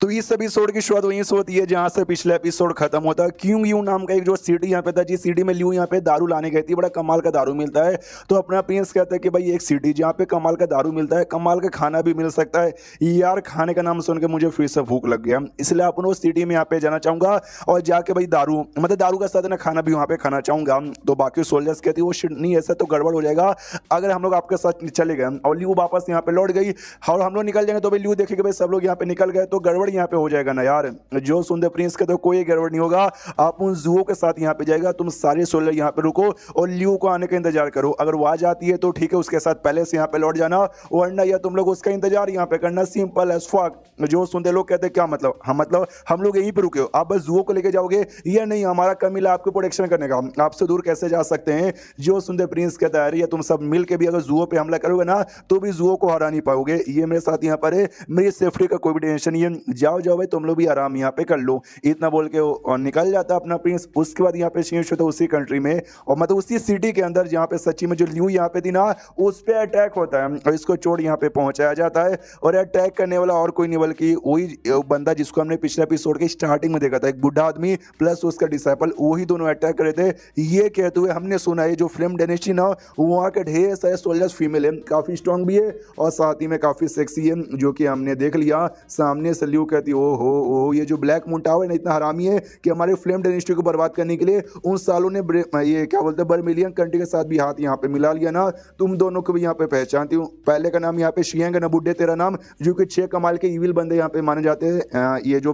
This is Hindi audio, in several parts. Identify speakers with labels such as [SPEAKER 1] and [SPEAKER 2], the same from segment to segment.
[SPEAKER 1] तो इस एपिसोड की शुरुआत वहीं से होती है जहां से पिछला एपिसोड खत्म होता है। क्यों यू नाम का एक जो सिटी यहाँ पे था, जिस सिटी में ल्यू यहाँ पे दारू लाने गई थी, बड़ा कमाल का दारू मिलता है। तो अपना प्रिंस कहता है कि भाई एक सिटी जहाँ पे कमाल का दारू मिलता है, कमाल का खाना भी मिल सकता है। यार खाने का नाम सुन के मुझे फिर से भूख लग गया, इसलिए अपन उस सिटी में यहाँ पे जाना चाहूंगा और जाके भाई दारू मतलब दारू का साथ ना खाना भी वहाँ पे खाना चाहूंगा। तो बाकी सोल्जर्स कहती है वो शिट नहीं, ऐसा तो गड़बड़ हो जाएगा अगर हम लोग आपके साथ चले गए। और ल्यू वापस यहाँ पे लौट गई और हम लोग निकल जाएंगे तो भाई ल्यू देखेगा भाई सब लोग यहाँ पे निकल गए तो गड़बड़ यहाँ पे हो जाएगा ना यार। जो सुंदर प्रिंस के तो कोई गड़बड़ नहीं होगा, आप उन जुओं के साथ यहाँ पे जाएगा, तुम सारे सोलर यहाँ पे रुको और ल्यू को आने का इंतजार करो। अगर वो आ जाती है तो ठीक है, उसके साथ पहले से यहाँ पे लौट जाना, वरना या तुम लोग उसका इंतजार यहाँ पे करना, सिंपल एज फक। जो सुंदर लोग कहते हैं क्या मतलब, हम मतलब हम लोग यहीं पे रुके हो, आप बस जुओं को लेके जाओगे या नहीं, हमारा काम मिला आपको प्रोटेक्शन करने का, आपसे दूर कैसे जा सकते हैं। जो सुंदर प्रिंस कहता है या तुम सब मिल के भी अगर जुओं पे हमला करोगे ना तो भी जुओं को हरा नहीं पाओगे, ये मेरे साथ यहाँ पर है, मेरी सेफ्टी का कोई भी टेंशन नहीं है, जाओ जाओ भाई तुम लोग भी आराम यहाँ पे कर लो। इतना बोल के वो निकल जाता है अपना प्रिंस। उसके बाद यहाँ पे चेंज होता है उसी कंट्री में और मतलब उसी सिटी के अंदर जहाँ पे सच्ची में जो ल्यू यहाँ पे थी ना, उस पे अटैक होता है और इसको चोट यहाँ पे पहुंचाया जाता है। और अटैक करने वाला और कोई नहीं बल्कि वही बंदा जिसको हमने पिछले एपिसोड के स्टार्टिंग में देखा था, एक बुढ़ा आदमी प्लस उसका डिसाइपल, वही दोनों अटैक करे थे। ये कहते हुए हमने सुना है जो फ्लेम डायनेस्टी ना वहाँ के ढेर सारे सोल्जर्स फीमेल है, काफी स्ट्रांग भी है और साथ ही में काफी सेक्सी है, जो कि हमने देख लिया। सामने से ल्यू कहती ओ हो ये जो ब्लैक मून टावर है ना इतना हरामी है कि हमारे फ्लेम डायनेस्टी को बर्बाद करने के लिए उन सालों ने ये क्या बोलते हैं बर्मिलियन कंट्री के साथ भी हाथ यहाँ पे मिला लिया ना। तुम दोनों को भी यहाँ पे पहचानती हूँ, पहले का नाम यहाँ पे शियंग ना बुड्ढे तेरा नाम, जो कि 6 कमाल के इविल बंदे यहाँ पे माने जाते हैं। ये जो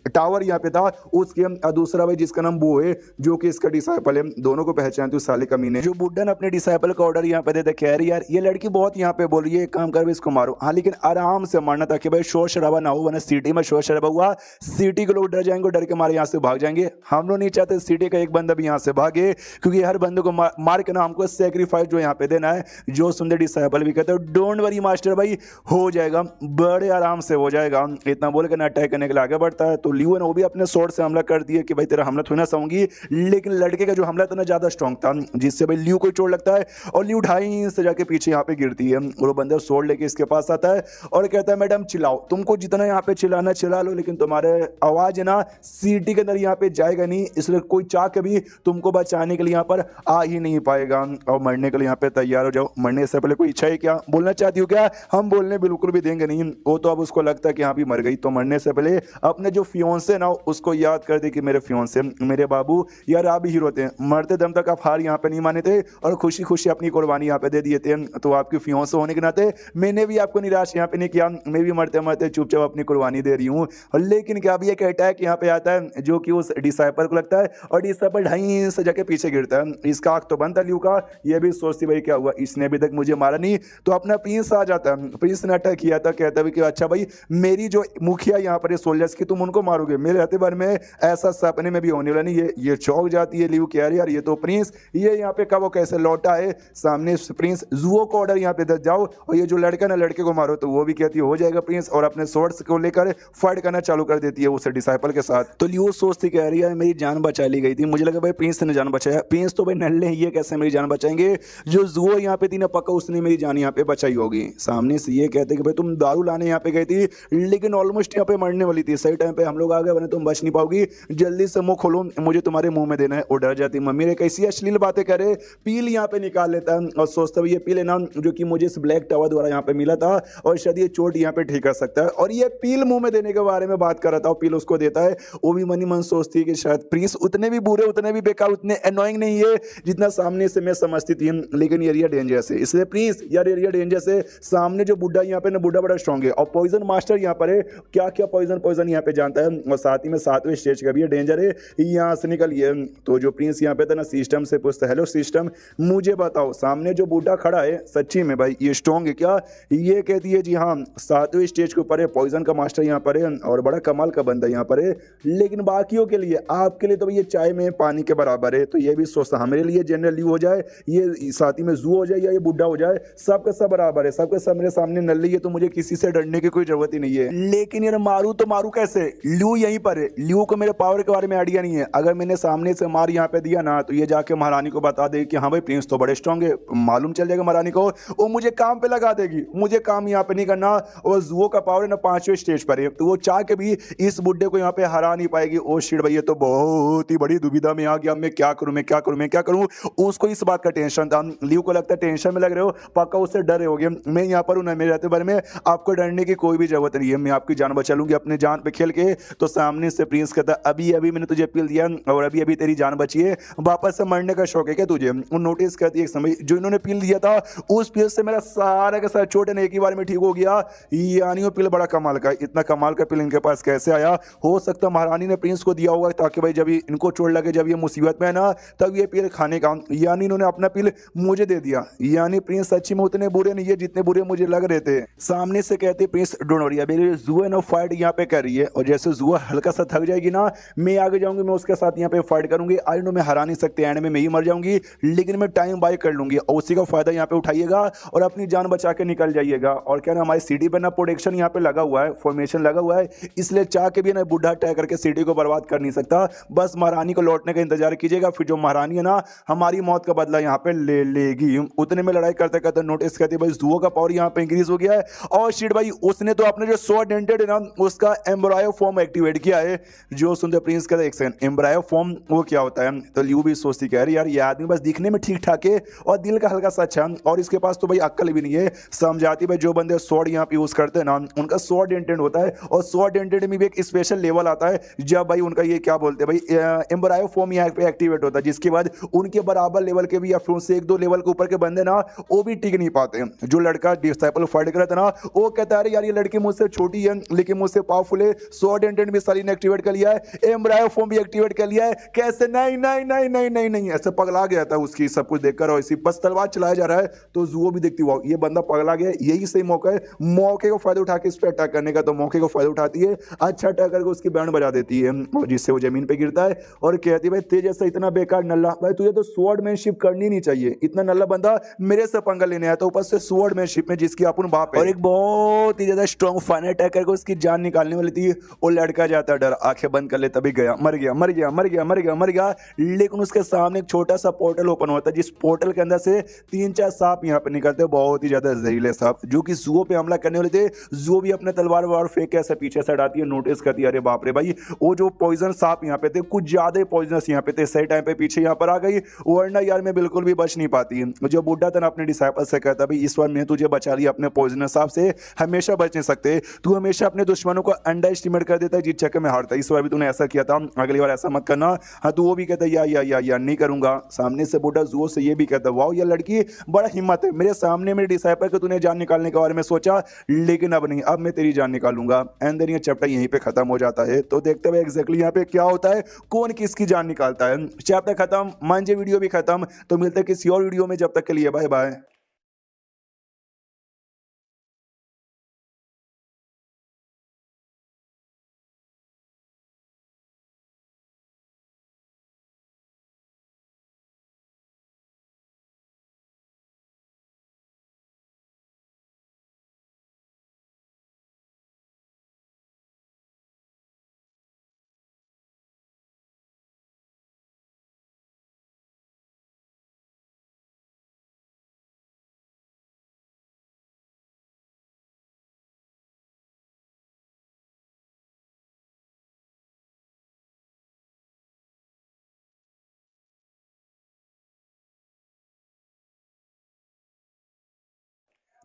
[SPEAKER 1] टावर यहाँ पे था उसके दूसरा भाई जिसका नाम वो है जो कि इसका डिसाइपल है, दोनों को पहचानती हूँ साले कमीने। जो बुड्ढा ने अपने डिसाइपल का ऑर्डर यहाँ पे देता, कह रही यार ये लड़की बहुत यहाँ पे बोल रही है, एक काम कर इसको मारो, हाँ लेकिन आराम से मारना ताकि भाई शोर शराबा ना हो, वरना सिटी में शोर शराबा हुआ सिटी के लोग डर जाएंगे, डर के मारे यहाँ से भाग जाएंगे। हम लोग नहीं चाहते सिटी का एक बंदा भी यहाँ से भागे, क्योंकि हर बंदे को मार के ना हमको सेक्रीफाइस जो यहाँ पे देना है। जो सुंदर डिसाइपल भी कहते हैं डोंट वरी मास्टर भाई हो जाएगा, बड़े आराम से हो जाएगा। इतना बोल के ना अटैक करने के लिए आगे बढ़ता है। तो ल्यू है ना वो भी अपने स्वॉर्ड से हमला कर दिए कि भाई तेरा हमला थोड़ी ना सहूंगी, लेकिन लड़के का जो हमला था ना ज्यादा स्ट्रॉन्ग था, जिससे भाई ल्यू को चोट लगता है और ल्यू 2.5 से जाके पीछे यहाँ पे गिरती है। और वो बंदा स्वॉर्ड लेके इसके पास आता है और कहता है मैडम चिल्लाओ, तुमको जितना यहाँ पे चिल्लाना चिल्ला लो, लेकिन तुम्हारे आवाज है ना सिटी के अंदर यहाँ पे जाएगा नहीं, इसलिए कोई चाह के भी तुमको बचाने के लिए यहाँ पर आ ही नहीं पाएगा। और मरने के लिए यहाँ पे तैयार हो जाओ। मरने से पहले कोई इच्छा है क्या, बोलना चाहती हो क्या, हम बोलने बिल्कुल भी देंगे नहीं। वो तो अब उसको लगता है कि हाँ भी मर गई, तो मरने से पहले अपने जो फियोंसे ना उसको याद कर दे कि मेरे फियोंसे मेरे बाबू यार आप भी हीरो थे, मरते दम तक आप हार यहाँ पे नहीं माने थे और खुशी खुशी अपनी कुर्बानी यहाँ पे दे दिए थे। तो आपके फियोंसे होने के नाते मैंने भी आपको निराश यहाँ पे नहीं किया, मैं भी मरते मरते चुपचाप अपनी कुर्बानी दे रही हूँ। लेकिन क्या भी एक अटैक यहाँ पे आता है जो कि उस डिसाइपल को लगता है और डिसाइपल 2.5 से जाके पीछे गिरता है। इसका आंख तो बंद था ल्यू का, ये भी सोचती भाई क्या हुआ, इसने अभी तक मुझे मारा नहीं। तो अपना प्रिंस आ जाता है, प्रिंस ने अटैक किया था, कहता है कि अच्छा भाई मेरी जो मुखिया यहाँ पर सोल्जर्स की तुम उनको मारोगे, मेरे रहते बार में ऐसा सपने में भी होने वाला नहीं है। ये चौंक जाती है ल्यू, कह रही यार ये तो प्रिंस ये यहाँ पे कब वो कैसे लौटा है। सामने प्रिंस जुओ को ऑर्डर यहाँ पे दे जाओ और ये जो लड़का ना लड़के को मारो, तो वो भी कहती है हो जाएगा प्रिंस, और अपने स्वॉर्ड्स को लेकर फाइट करना चालू कर देती है उस डिसाइपल के साथ। तो ल्यू सोचती कह रही है मेरी जान बचा ली गई थी, मुझे लगा भाई प्रिंस ने जान बचाया, प्रिंस तो भाई नल्ले ये कैसे मेरी जान बचाएंगे, जो जुओ यहाँ पे थी ना पक्का उसने मेरी जान यहाँ पे बचाई होगी। सामने से ये कहते कि भाई तुम दारू लाने यहाँ पे गई थी लेकिन ऑलमोस्ट यहाँ पे मरने वाली थी, सही टाइम पे हम लोग आ गए, वरना तुम बच नहीं पाओगी, जल्दी से मुंह खोलो मुझे तुम्हारे मुंह में देना है। और डर जाती मम्मी रे कैसी अश्लील बातें करे, पील यहाँ पे निकाल लेता है और सोचता है ये पील है ना जो कि मुझे इस ब्लैक टावर द्वारा यहाँ पे मिला था और शायद ये चोट यहाँ पे ठीक कर सकता है, और ये पील मुंह में देने के बारे में बात कर रहा था और पील उसको देता है। वो भी मनी मन सोचती है कि शायद प्रिंस उतने भी बुरे उतने भी बेकार उतने अनोइंग नहीं है जितना सामने से मैं समझती थी, लेकिन ये एरिया डेंजरस है, इसलिए प्रिंस यार एरिया डेंजरस है। सामने जो बुड्ढा यहाँ पे ना बुड्ढा बड़ा स्ट्रॉन्ग है और पॉइजन मास्टर यहाँ पर है, क्या क्या पॉइजन यहाँ पे जानता है, और साथ ही में 7वें स्टेज का भी ये डेंजर है, यहाँ से निकलिए। तो जो प्रिंस यहाँ पे था ना सिस्टम से पूछता हेलो सिस्टम मुझे बताओ सामने जो बुड्ढा खड़ा है सच्ची में भाई ये स्ट्रॉन्ग है क्या। ये कहती है जी हाँ 7वें स्टेज के ऊपर है, पॉइजन का मास्टर यहाँ पर है और बड़ा कमाल का बंदा यहाँ पर है, लेकिन बाकियों के लिए आपके लिए तो ये चाय में पानी के बराबर है। तो ये भी सोचता हमारे लिए जनरल यू हो जाए, ये साथ ही में जू हो जाए या ये बुड्ढा हो जाए, सबका सब बराबर है, सबके सब मेरे सामने नल्ली है, तो मुझे किसी से डरने की कोई जरूरत ही नहीं है। लेकिन यार मारू तो मारू कैसे, ल्यू यहीं पर है, ल्यू को मेरे पावर के बारे में आइडिया नहीं है, अगर मैंने सामने से मार यहाँ पे दिया ना तो ये जाके महारानी को बता दे कि हाँ भाई प्रिंस तो बड़े स्ट्रॉन्ग है, मालूम चल जाएगा महारानी को, वो मुझे काम पे लगा देगी, मुझे काम यहाँ पे नहीं करना। और जुओ का पावर है ना 5वें स्टेज पर है, है, तो वो चाह के भी इस बुड्ढे को यहाँ पे हरा नहीं पाएगी। ओ शिट भाई, ये तो बहुत ही बड़ी दुविधा में आ गया, मैं क्या करूं, मैं क्या करूं, मैं क्या करूं। उसको इस बात का टेंशन था। लियो को लगता है टेंशन में लग रहे हो, पक्का उससे डरे होगे। मैं यहाँ पर हूं ना, मेरे रहते बारे में आपको डरने की कोई भी जरूरत नहीं है, मैं आपकी जान बचा लूंगी अपने जान पे खेल के। तो सामने से प्रिंस कहता, अभी अभी मैंने तुझे पील दिया और अभी अभी तेरी जान बची है, वापस से मरने का शौक है क्या तुझे। वो नोटिस करती है एक समय जो इन्होंने पील दिया था, उस पील से मेरा सारा का सारा चोट एक ही बार में ठीक हो गया। यानी वो पील बड़ा कमाल का, इतना कमाल का पील इनके पास कैसे आया। हो सकता महारानी ने प्रिंस को दिया होगा ताकि भाई जब इनको चोट लगे, जब ये मुसीबत में है ना, तब ये पील खाने का, यानी इन्होंने अपना पील मुझे दे दिया। यानी प्रिंस सच्ची में उतने बुरे नहीं है जितने बुरे मुझे लग रहे थे। सामने से कहते प्रिंस डोंट वरी, अभी जुआ ना फाइट यहाँ पे कर रही है, और जैसे जुआ हल्का सा थक जाएगी ना, मैं आगे जाऊंगी, मैं उसके साथ यहाँ पे फाइट करूंगी। आई नो मैं हरा नहीं सकते, एंड में मैं ही मर जाऊंगी, लेकिन मैं टाइम बाय कर लूंगी और उसी का फायदा यहाँ पे उठाइएगा और अपनी जान बचा के निकल जाइएगा। और क्या ना, हमारी सीडी पर ना प्रोटेक्शन यहाँ पे लगा हुआ है, फॉर्मेशन लगा हुआ है, इसलिए चाह के भी ना बुढ़ा अटैक करके सीडी को बर्बाद कर नहीं सकता। बस महारानी को लौटने का इंतजार कीजिएगा, फिर जो महारानी है ना, हमारी मौत का बदला यहाँ पे ले लेगी। उतने में लड़ाई करते करते नोटिस करती भाई जुओ का पावर यहाँ पे इंक्रीज हो गया है। और शिट भाई, उसने तो अपने जो स्वॉर्ड डेंटेड है ना, उसका एम्ब्रायो फॉर्म एक्टिवेट किया है। जो सुनते प्रिंस कहते एक सेकंड, एम्ब्रायो फॉर्म वो क्या होता है। तो लियू भी सोचती कह रही यार ये आदमी बस दिखने में ठीक ठाक है और दिल का हल्का सा अच्छा, और इसके पास तो भाई अक्ल भी नहीं है। समझाती भाई जो बंदे स्वॉर्ड यहाँ पे यूज करते हैं ना, उनका स्वॉर्ड डेंटेड होता है, और स्वॉर्ड डेंटेड में भी एक स्पेशल लेवल आता है जब भाई उनका ये क्या बोलते हैं भाई एम्ब्रायो फॉर्म यहाँ पे एक्टिवेट होता है, जिसके बाद उनके बराबर लेवल के भी या फिर उससे एक दो लेवल के ऊपर के बंदे ना, वो भी टिक नहीं पाते। जो लड़का डिसाइपल फाइट कर रहा था ना, वो कहता है यार ये लड़की मुझसे छोटी है लेकिन मुझसे पावरफुल है, स्वॉर्ड डेंटेड भी सारी ने एक्टिवेट कर लिया है, एम्ब्रायो फॉर्म भी एक्टिवेट कर लिया है, कैसे नहीं नहीं नहीं नहीं नहीं नहीं, ऐसे पगला गया था उसकी सब कुछ देखकर, और इसी बस तलवार चलाया जा रहा है। तो जुओ भी देखती हुआ ये बंदा पगला गया, यही सही मौका है, मौके को फायदा उठा के इस पर अटैक करने का। तो मौके को फायदा उठाती है, अच्छा अटैक करके उसकी बैंड बजा देती है, और जिससे वो जमीन पे गिरता है और कहती है भाई तेज जैसा इतना बेकार नल्ला, भाई तुझे तो स्वॉर्डमैनशिप करनी नहीं चाहिए, इतना नल्ला बंदा मेरे से पंगा लेने आया था, ऊपर से स्वॉर्डमैनशिप में जिसकी अपन बाप है, और एक बहुत ही ज्यादा स्ट्रॉन्ग फाइनल अटैक करके उसकी जान निकालने वाली थी। वो लड़का जाता डर, आंखें बंद कर ले, तभी गया, मर गया मर गया मर गया मर गया मर गया। लेकिन उसके सामने एक छोटा सा पोर्टल ओपन होता है, जिस पोर्टल के अंदर से 3-4 सांप यहाँ पे निकलते हैं, बहुत ही ज्यादा जहरीले सांप, जो कि जुओ पे हमला करने वाले थे। जुओ भी अपने तलवार वार फेंक के ऐसे पीछे से हटाती है, नोटिस करती है अरे बाप रे भाई, वो जो पॉइजन सांप यहाँ पे थे कुछ ज्यादा पॉइजनस यहाँ पे थे, सही टाइम पे पीछे यहाँ पर आ गई, वरना यार मैं बिल्कुल भी बच नहीं पाती। जो बुड्ढा था ना अपने डिसाइपल से कहता भाई इस बार मैं तुझे बचा लिया अपने पॉइजनस सांप से, हमेशा बच नहीं सकते, तू हमेशा अपने दुश्मनों को अंडर एस्टिमेट कर देता है, जीत चक्कर में हारता है, इस बार भी तूने ऐसा किया था, अगली बार ऐसा मत करना। हाँ तो वो भी कहता है या नहीं करूंगा। सामने से बुड्ढा जुओ से ये भी कहता है वाओ ये लड़की बड़ा हिम्मत है, मेरे सामने मेरे डिसाइपल को तूने जान निकालने के बारे में सोचा, लेकिन अब नहीं, अब मैं तेरी जान निकालूंगा। एंड देन ये चैप्टर यहीं पे खत्म हो जाता है। तो देखते हुए एग्जैक्टली यहाँ पे क्या होता है, कौन किसकी जान निकालता है। चैप्टर खत्म, मान जे वीडियो भी खत्म। तो मिलते हैं किसी और वीडियो में, जब तक के लिए बाय बाय।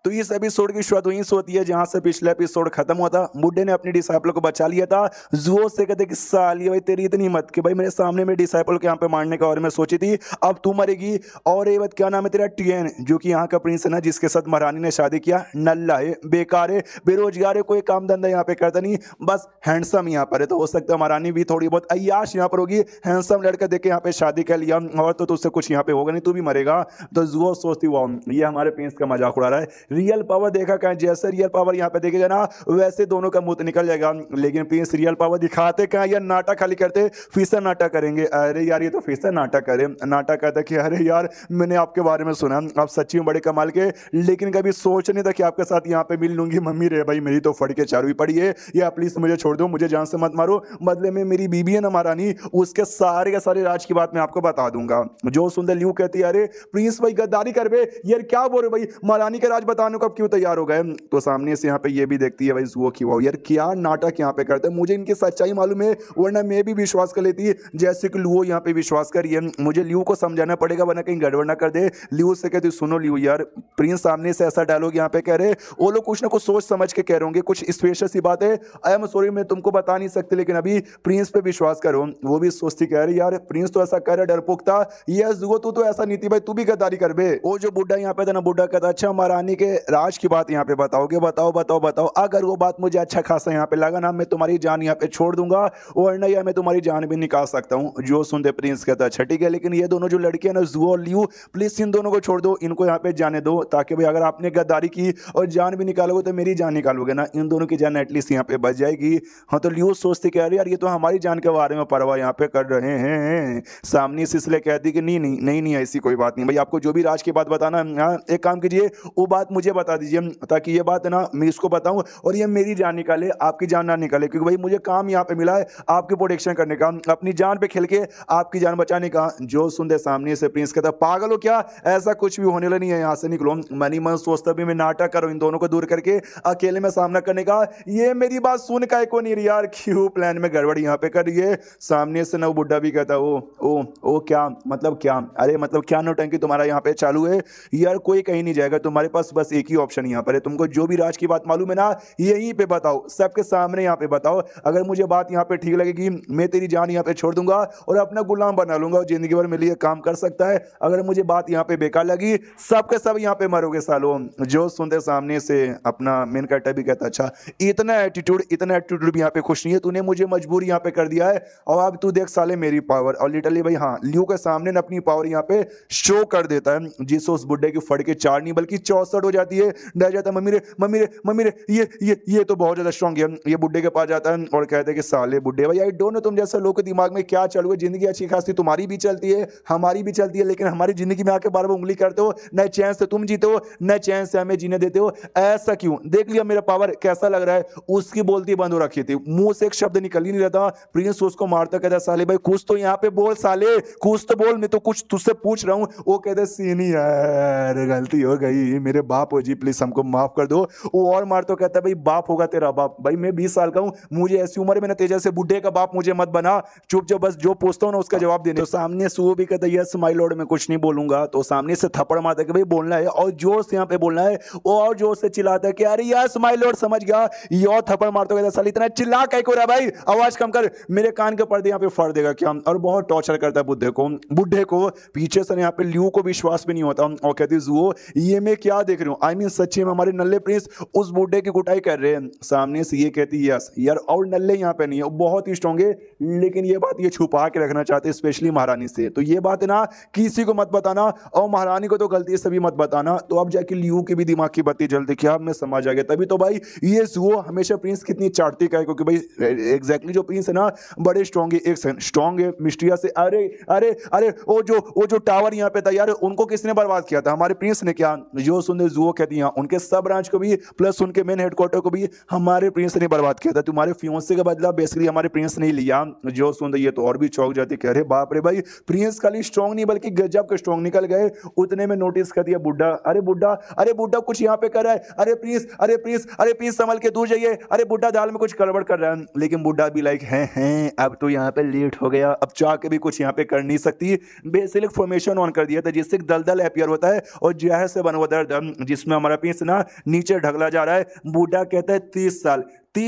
[SPEAKER 1] तो इस एपिसोड की शुरुआत वहीं से होती है जहां से पिछला एपिसोड खत्म हुआ था। बुड्ढे ने अपने डिसाइपल को बचा लिया था। जुओ से कहते कि साली भाई तेरी इतनी हिम्मत कि भाई मेरे सामने मेरे डिसाइपल को यहाँ पे मारने का, और मैं सोची थी अब तू मरेगी। और ये बात क्या नाम है तेरा, टियन, जो कि यहाँ का प्रिंस है ना, जिसके साथ महारानी ने शादी किया, नल्ला है, बेकार है, बेरोजगार है, कोई काम धंधा यहाँ पे करता नहीं, बस हैंडसम यहाँ पर है। तो हो सकता है महारानी भी थोड़ी बहुत अय्याश यहाँ पर होगी, हैंडसम लड़का देख के यहाँ पे शादी कर लिया, और तो तुझसे कुछ यहाँ पे होगा नहीं, तू भी मरेगा। तो जुओ सोचती वाह ये हमारे प्रिंस का मजाक उड़ा रहा है। रियल पावर देखा कहीं, जैसे रियल पावर यहाँ पे देखेगा ना वैसे दोनों का मुंह निकल जाएगा। लेकिन प्रिंस रियल पावर दिखाते कहाँ, या नाटक खाली करते, फिर से नाटक करेंगे। अरे यार ये तो फिर से नाटक करे, नाटक कहता कि अरे यार मैंने आपके बारे में सुना, आप सच्ची में बड़े कमाल के, लेकिन कभी सोच नहीं था कि आपके साथ यहाँ पे मिल लूंगी। मम्मी रे भाई मेरी तो फट के चारों पड़ी है, या प्लीज मुझे छोड़ दो, मुझे जान से मत मारो, बदले में मेरी बीबी है ना महारानी, उसके सारे के सारे राज की बात मैं आपको बता दूंगा। जो सुंदर ल्यू कहती है अरे प्रिंस भाई गद्दारी कर बे, यार क्या बोल रहे भाई, महारानी का राज बता बताने को अब क्यों तैयार हो गए? तो सामने से यहाँ पे ये भी देखती है भाई जुओ की, वाओ यार क्या नाटक यहाँ पे करते हैं, मुझे इनकी सच्चाई मालूम है वरना मैं भी विश्वास कर लेती जैसे कि लुओ यहाँ पे विश्वास करी है। मुझे लियो को समझाना पड़ेगा वरना कहीं गड़बड़ ना कर दे। लियो से कहती सुनो लियो यार, प्रिंस सामने से ऐसा डायलॉग यहाँ पे कह रहे, वो लोग कुछ ना कुछ सोच समझ के कह रहे होंगे, कुछ स्पेशल सी बात है, आई एम सॉरी मैं तुमको बता नहीं सकती, लेकिन अभी प्रिंस पे विश्वास करो। वो भी सोचती कह रही यार प्रिंस तो ऐसा कह रहा डरपोक था, ये जुओ तू तो ऐसा नहीं थी भाई, तू भी गद्दारी कर बे। वो जो बुढ़ा यहाँ पे था ना, बुढ़ा कहता अच्छा महारानी के राज की बात यहाँ पे बताओगे, बताओ बताओ बताओ, अगर वो बात मुझे अच्छा खासा यहाँ पे लगा ना मैं तुम्हारी जान यहाँ पे छोड़ दूंगा, वरना या मैं तुम्हारी जान भी निकाल सकता हूँ। जो सुनते प्रिंस कहता अच्छा ठीक है, लेकिन ये दोनों जो लड़कियां ना जुओ और लियो, प्लीज इन दोनों को छोड़ दो, इनको यहाँ पे जाने दो, ताकि भाई अगर आपने गद्दारी की और जान भी निकालोगे तो मेरी जान निकालोगे ना, इन दोनों की जान एटलीस्ट यहाँ पे बच जाएगी। हाँ तो लियो सोचते कह रही यार ये तो हमारी जान के बारे में परवाह यहाँ पे कर रहे हैं। सामने से इसलिए कहती कि नहीं नहीं नहीं नहीं ऐसी कोई बात नहीं भाई, आपको जो भी राज की बात बताना, हाँ एक काम कीजिए वो बात मुझे बता दीजिए, ताकि ये बात ना मैं इसको बताऊं और ये मेरी जान निकाले, आपकी जान ना निकाले, क्योंकि भाई मुझे काम यहाँ पे मिला है आपकी प्रोटेक्शन करने का, अपनी जान पे खेल के आपकी जान बचाने का। जो सुनते सामने से प्रिंस कहता पागल हो क्या, ऐसा कुछ भी होने वाला नहीं है, यहाँ से निकलो। मनी मन सोचता भी मैं नाटक करूँ इन दोनों को दूर करके अकेले में सामना करने का, ये मेरी बात सुन का को नहीं रही यार, क्यों प्लान में गड़बड़ी यहाँ पे कर रही है। सामने से ना बुढ़ा भी कहता ओ क्या मतलब क्या, अरे मतलब क्या नौटंकी तुम्हारा यहाँ पे चालू है यार, कोई कहीं नहीं जाएगा, तुम्हारे पास बस एक ही ऑप्शन यहाँ पर है, तुमको जो भी राज की बात मालूम है ना यहीं पे बताओ, सबके सामने यहाँ पे बताओ, अगर मुझे बात यहाँ पे ठीक लगेगी मैं तेरी जान यहाँ पे छोड़ दूंगा और अपना गुलाम बना लूंगा और जिंदगी भर मेरे लिए काम कर सकता है, अगर मुझे बात यहाँ पे बेकार लगी सबके सब यहाँ पे मरोगे सालों। जो सुनते सामने से अपना मेन कैरेक्टर भी कहता अच्छा इतना एटीट्यूड भी यहाँ पे खुश नहीं है, तूने मुझे मजबूर यहाँ पे कर दिया है और अब तू देख साले मेरी पावर, और लिटरली भाई हाँ लियो के सामने अपनी पावर यहाँ पे शो कर देता है, जिससे उस बुड्ढे की फड़ के 4 नहीं बल्कि 64 हो जाती है। डर जाता है मम्मी रे ये तो बहुत ज्यादा स्ट्रॉन्ग है। ये बुड्ढे के पास जाता है और कहते हैं कि साले बुड्ढे भाई आई डोंट नो तुम जैसे लोग के दिमाग में क्या चल रहा है, जिंदगी अच्छी खासी तुम्हारी भी चलती है हमारी भी चलती है, लेकिन हमारी जिंदगी में आके बार बार उंगली करते हो, न चैन से तुम जीते हो न चैन से हमें जीने देते हो, ऐसा क्यों, देख लिया मेरा पावर कैसा लग रहा है। उसकी बोलती बंद हो रखी थी, मुंह से एक शब्द निकल ही नहीं रहता। प्रिंस उसको मारता कहता साले भाई कुछ तो यहाँ पे बोल, साले कुछ तो बोल, मैं तो कुछ तुझसे पूछ रहा हूँ। वो कहते सीनियर गलती हो गई, मेरे बाप हो जी प्लीज हमको माफ कर दो। वो और मार तो कहता भाई बाप होगा तेरा बाप, भाई मैं 20 साल का हूँ, मुझे ऐसी उम्र में ना तेजा से बुढ़े का बाप मुझे मत बना, चुप जो बस जो पूछता हूँ ना उसका जवाब देने। तो सामने से वो भी कहता यस माय लॉर्ड मैं कुछ नहीं बोलूंगा। तो सामने से थप्पड़ मारता कि भाई बोलना है और जोर से यहाँ पे बोलना है, वो और जोर से चिल्लाता है कि अरे यस माय लॉर्ड समझ गया, ये और थप्पड़ मारता कहता साले इतना चिल्ला क्या हो रहा है भाई, आवाज कम कर, मेरे कान के पर्दे यहाँ पे फाड़ देगा क्या। और बहुत टॉर्चर करता है बुढ़े को पीछे से यहाँ पे लियो को विश्वास भी नहीं होता और कहती जुओ ये मैं क्या देख रही हूँ, आई मीन सच्ची में हमारे नल्ले प्रिंस उस बुढ़े की कुटाई कर रहे हैं। सामने से ये कहती यस यार, और नल्ले यहाँ पे नहीं है, बहुत ही स्ट्रॉन्ग है, लेकिन ये बात ये छुपा के रखना चाहते हैं स्पेशली महारानी से, तो ये बात है ना किसी को मत बताना और महारानी को तो गलती से भी मत बताना। तो अब जाके लियो की भी दिमाग की बत्ती जलती क्या मैं समझ आ गया, तभी तो भाई ये जुओ हमेशा प्रिंस कितनी चाटती का है, क्योंकि भाई एग्जैक्टली जो प्रिंस है ना बड़े स्ट्रॉन्ग है, एक स्ट्रॉन्ग है मिस्ट्रिया से। अरे अरे अरे वो जो टावर यहाँ पे था यार उनको किसने बर्बाद किया था, हमारे प्रिंस ने क्या। जो सुनते जुओ कहती है उनके सब ब्रांच को भी प्लस उनके मेन हेडक्वार्टर को भी हमारे प्रिंस ने बर्बाद किया था, तुम्हारे फियांसे का बदला बेसिकली हमारे प्रिंस ने लिया। जो सुनते ये तो और भी चौंक जाती, कह रहे बाप रे भाई प्रिंस खाली स्ट्रॉन्ग नहीं बल्कि गजब के स्ट्रॉन्ग निकल गए। उतने में नोटिस कर दिया बुड्ढा, अरे बुड्ढा कुछ यहाँ पे कर रहा है, अरे प्रिंस संभल के दूर जाइए, अरे बुड्ढा दाल में कुछ गड़बड़ कर रहा है। लेकिन बुड्ढा भी लाइक हैं अब तो यहाँ पे लेट हो गया, अब चाह के भी कुछ यहाँ पे कर नहीं सकती, बेसिक फॉर्मेशन ऑन कर दिया था जिससे दलदल अपीयर होता है और जहर से बना हुआ दर्द जिसमें हमारा प्रिंस ना नीचे ढगला जा रहा है। बुड्ढा कहता है 30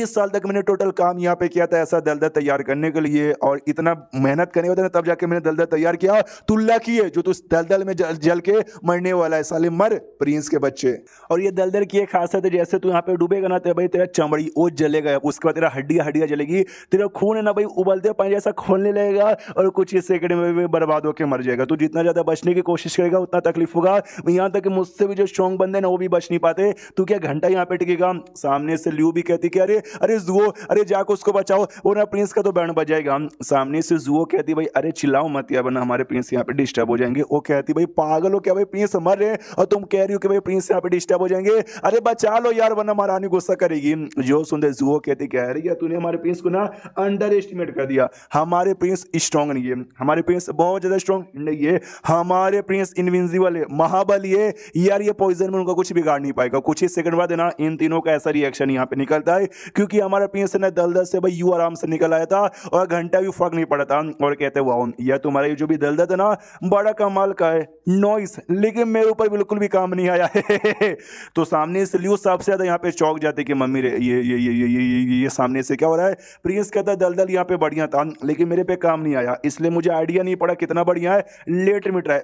[SPEAKER 1] साल तक मैंने टोटल काम यहाँ पे किया था ऐसा दलदल तैयार करने के लिए, और इतना मेहनत करने होता है तब जाके मैंने दलदल तैयार किया, तू लकी है जो तू दलदल में जल के मरने वाला है, साले मर प्रिंस के बच्चे। और ये दलदल की एक खासियत है जैसे तू यहाँ पे डूबेगा ना तो भाई तेरा चमड़ी वो जलेगा, उसके बाद तेरा हड्डियां जलेगी, तेरा खून है ना भाई उबलते पानी जैसा खोलने लगेगा और कुछ ही सेकंड में भी बर्बाद होकर मर जाएगा। तू जितना ज्यादा बचने की कोशिश करेगा उतना तकलीफ होगा, यहाँ तक कि मुझसे भी जो स्ट्रॉन्ग बंदे ना वो भी बच नहीं पाते, तू क्या घंटा यहाँ पे टिकेगा। सामने से लियो भी कहती कि अरे अरे जुओ, अरे जाकर उसको बचाओ, वो ना प्रिंस का तो बैंड बजाएगा। सामने से जुओ कहती भाई अरे चिल्लाओ मत यार वरना हमारे प्रिंस यहाँ पे डिस्टर्ब हो जाएंगे। वो कहती भाई पागल हो क्या भाई, प्रिंस मर रहे हैं और तुम कह रही हो कि भाई प्रिंस यहाँ पे डिस्टर्ब हो जाएंगे, अरे बचा लो यार वरना महारानी गुस्सा करेगी। जो सुनते जुओ कहती कह रही है तूने हमारे प्रिंस को ना अंडर एस्टिमेट कर दिया, हमारे प्रिंस स्ट्रॉन्ग नहीं है, हमारे प्रिंस बहुत ज्यादा स्ट्रॉन्ग नहीं है, हमारे प्रिंस इनविंसिबल है, महाबली है यार, ये पॉइजन में उनका कुछ बिगाड़ नहीं पाएगा। कुछ ही सेकंड बाद ना इन तीनों का ऐसा रिएक्शन यहाँ पे निकलता है क्योंकि हमारा प्रिंस ना दलदल से भाई यू आराम से निकल आया था और घंटा भी फर्क नहीं पड़ा था। और कहते वाओ यार तुम्हारा ये जो भी दलदल था ना बड़ा कमाल का है, नॉइस, लेकिन मेरे ऊपर बिल्कुल भी काम नहीं आया है। तो सामने से लियो सबसे ज्यादा यहाँ पे चौंक जाते कि मम्मी रे ये सामने से क्या हो रहा है। प्रिंस कहता दलदल यहाँ पे बढ़िया था लेकिन मेरे पे काम नहीं आया, इसलिए मुझे आइडिया नहीं पड़ा कितना बढ़िया है, लेट मी ट्राई।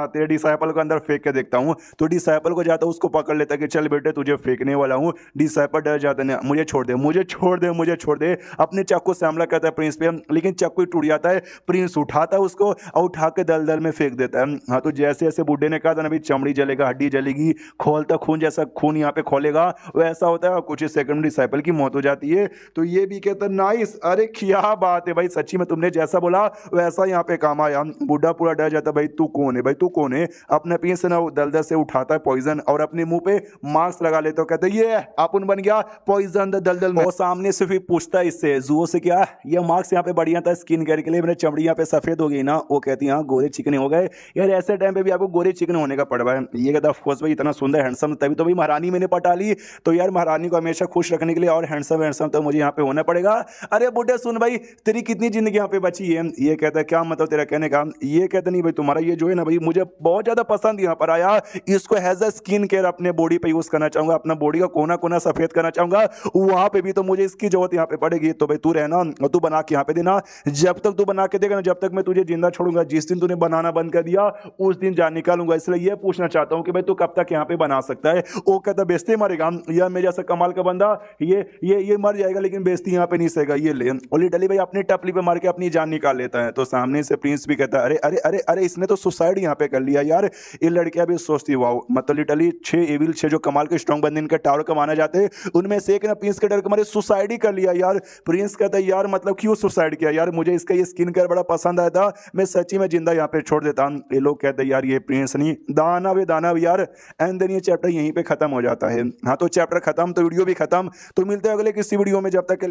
[SPEAKER 1] तेरे डिसाइपल को अंदर फेंक के देखता हूँ। तो डिसाइपल को जाता उसको पकड़ लेता कि चल बेटे तुझे फेंकने वाला हूँ। डिसाइपल डर जाता है, मुझे छोड़ दे, मुझे छोड़ दे, मुझे छोड़ दे। अपने चाकू से हमला करता है प्रिंस पे, लेकिन चाकू टूट जाता है। प्रिंस उठाता है उसको और उठा के दलदल में फेंक देता है। हाँ तो जैसे जैसे बुड्ढे ने कहा था ना भाई चमड़ी जलेगा, हड्डी जलेगी, खोलता खून जैसा खून यहाँ पे खोलेगा वैसा होता है। कुछ ही सेकंड में डिसाइपल की मौत हो जाती है। तो ये भी कहता है नाइस, अरे क्या बात है भाई, सच्ची में तुमने जैसा बोला वैसा यहाँ पे काम आया। बुढ़ा पूरा डर जाता भाई तू कौन है, भाई तू कौन है। अपने पीस से ना दलदल से उठाता है पॉइजन और अपने मुंह पे मास्क लगा लेता है, कहते ये अपन बन गया पॉइजन दलदल में। और सामने से फिर पूछता है इससे जुओ से क्या ये मास्क यहाँ पे बढ़िया था स्किन केयर के लिए, मेरे चमड़ी यहाँ पे सफेद हो गई ना। वो कहती है हाँ गोरे चिकने हो गए यार, ऐसे टाइम पे भी आपको गोरे चिकने होने का पड़ रहा है। ये कहता ऑफकोर्स भाई इतना सुंदर हैंडसम तभी तो भाई महारानी मैंने पटा ली, तो यार महारानी को हमेशा खुश रखने के लिए और हैंडसम हैंडसम तो मुझे यहाँ पे होना पड़ेगा। अरे बुढ़े सुन भाई तेरी कितनी जिंदगी यहाँ पे बची है। ये कहता है क्या मतलब तेरा कहने का। ये कहता नहीं भाई तुम्हारा ये जो है ना भाई मुझे बहुत ज्यादा पसंद यहाँ पर आया, इसको हैज अ स्किन केयर अपने बॉडी पे यूज करना चाहूंगा, अपना बॉडी का कोना कोना सफेद करना चाहूंगा, वहां पे भी तो मुझे इसकी जरूरत यहाँ पे पड़ेगी। तो भाई तू रहना और तू बना के यहाँ पे देना, जब तक तू बना के देगा ना जब तक मैं तुझे जिंदा छोड़ूंगा, जिस दिन तूने बनाना बंद कर दिया उस दिन जान निकालूंगा। इसलिए ये पूछना चाहता हूँ कि भाई तू कब तक यहाँ पे बना सकता है। वो कहता बेइज्जती मरेगा यार, मेरे जैसा कमाल का बंदा ये मर जाएगा लेकिन बेइज्जती यहाँ पे नहीं सहेगा। ये ले ओली डली भाई अपनी टपली पे मार के अपनी जान निकाल लेता है। तो सामने से प्रिंस भी कहता है अरे अरे अरे अरे इसने तो सुसाइड यहाँ पे कर लिया यार। ये लड़कियां भी सोचती वाओ मतलब लिटरली 6 एविल 6 जो कमाल के स्ट्रॉन्ग बंदे इनके टावर का माना जाते हैं उनमें से एक ने प्रिंस के डर के मारे सुसाइड ही कर लिया यार। प्रिंस कहता है यार मतलब क्यों सुसाइड किया यार, मुझे इसका ये स्किन केयर बड़ा पसंद आया था, मैं सच्ची में जिंदा यहाँ पे छोड़ देता। ये लोग कहते हैं यार ये प्रिंस नहीं दानव यार। एंड देन ये चैप्टर यहीं पे खत्म हो जाता है। हाँ तो चैप्टर खत्म तो वीडियो भी खत्म। तो मिलते हैं अगले किसी वीडियो में, जब तक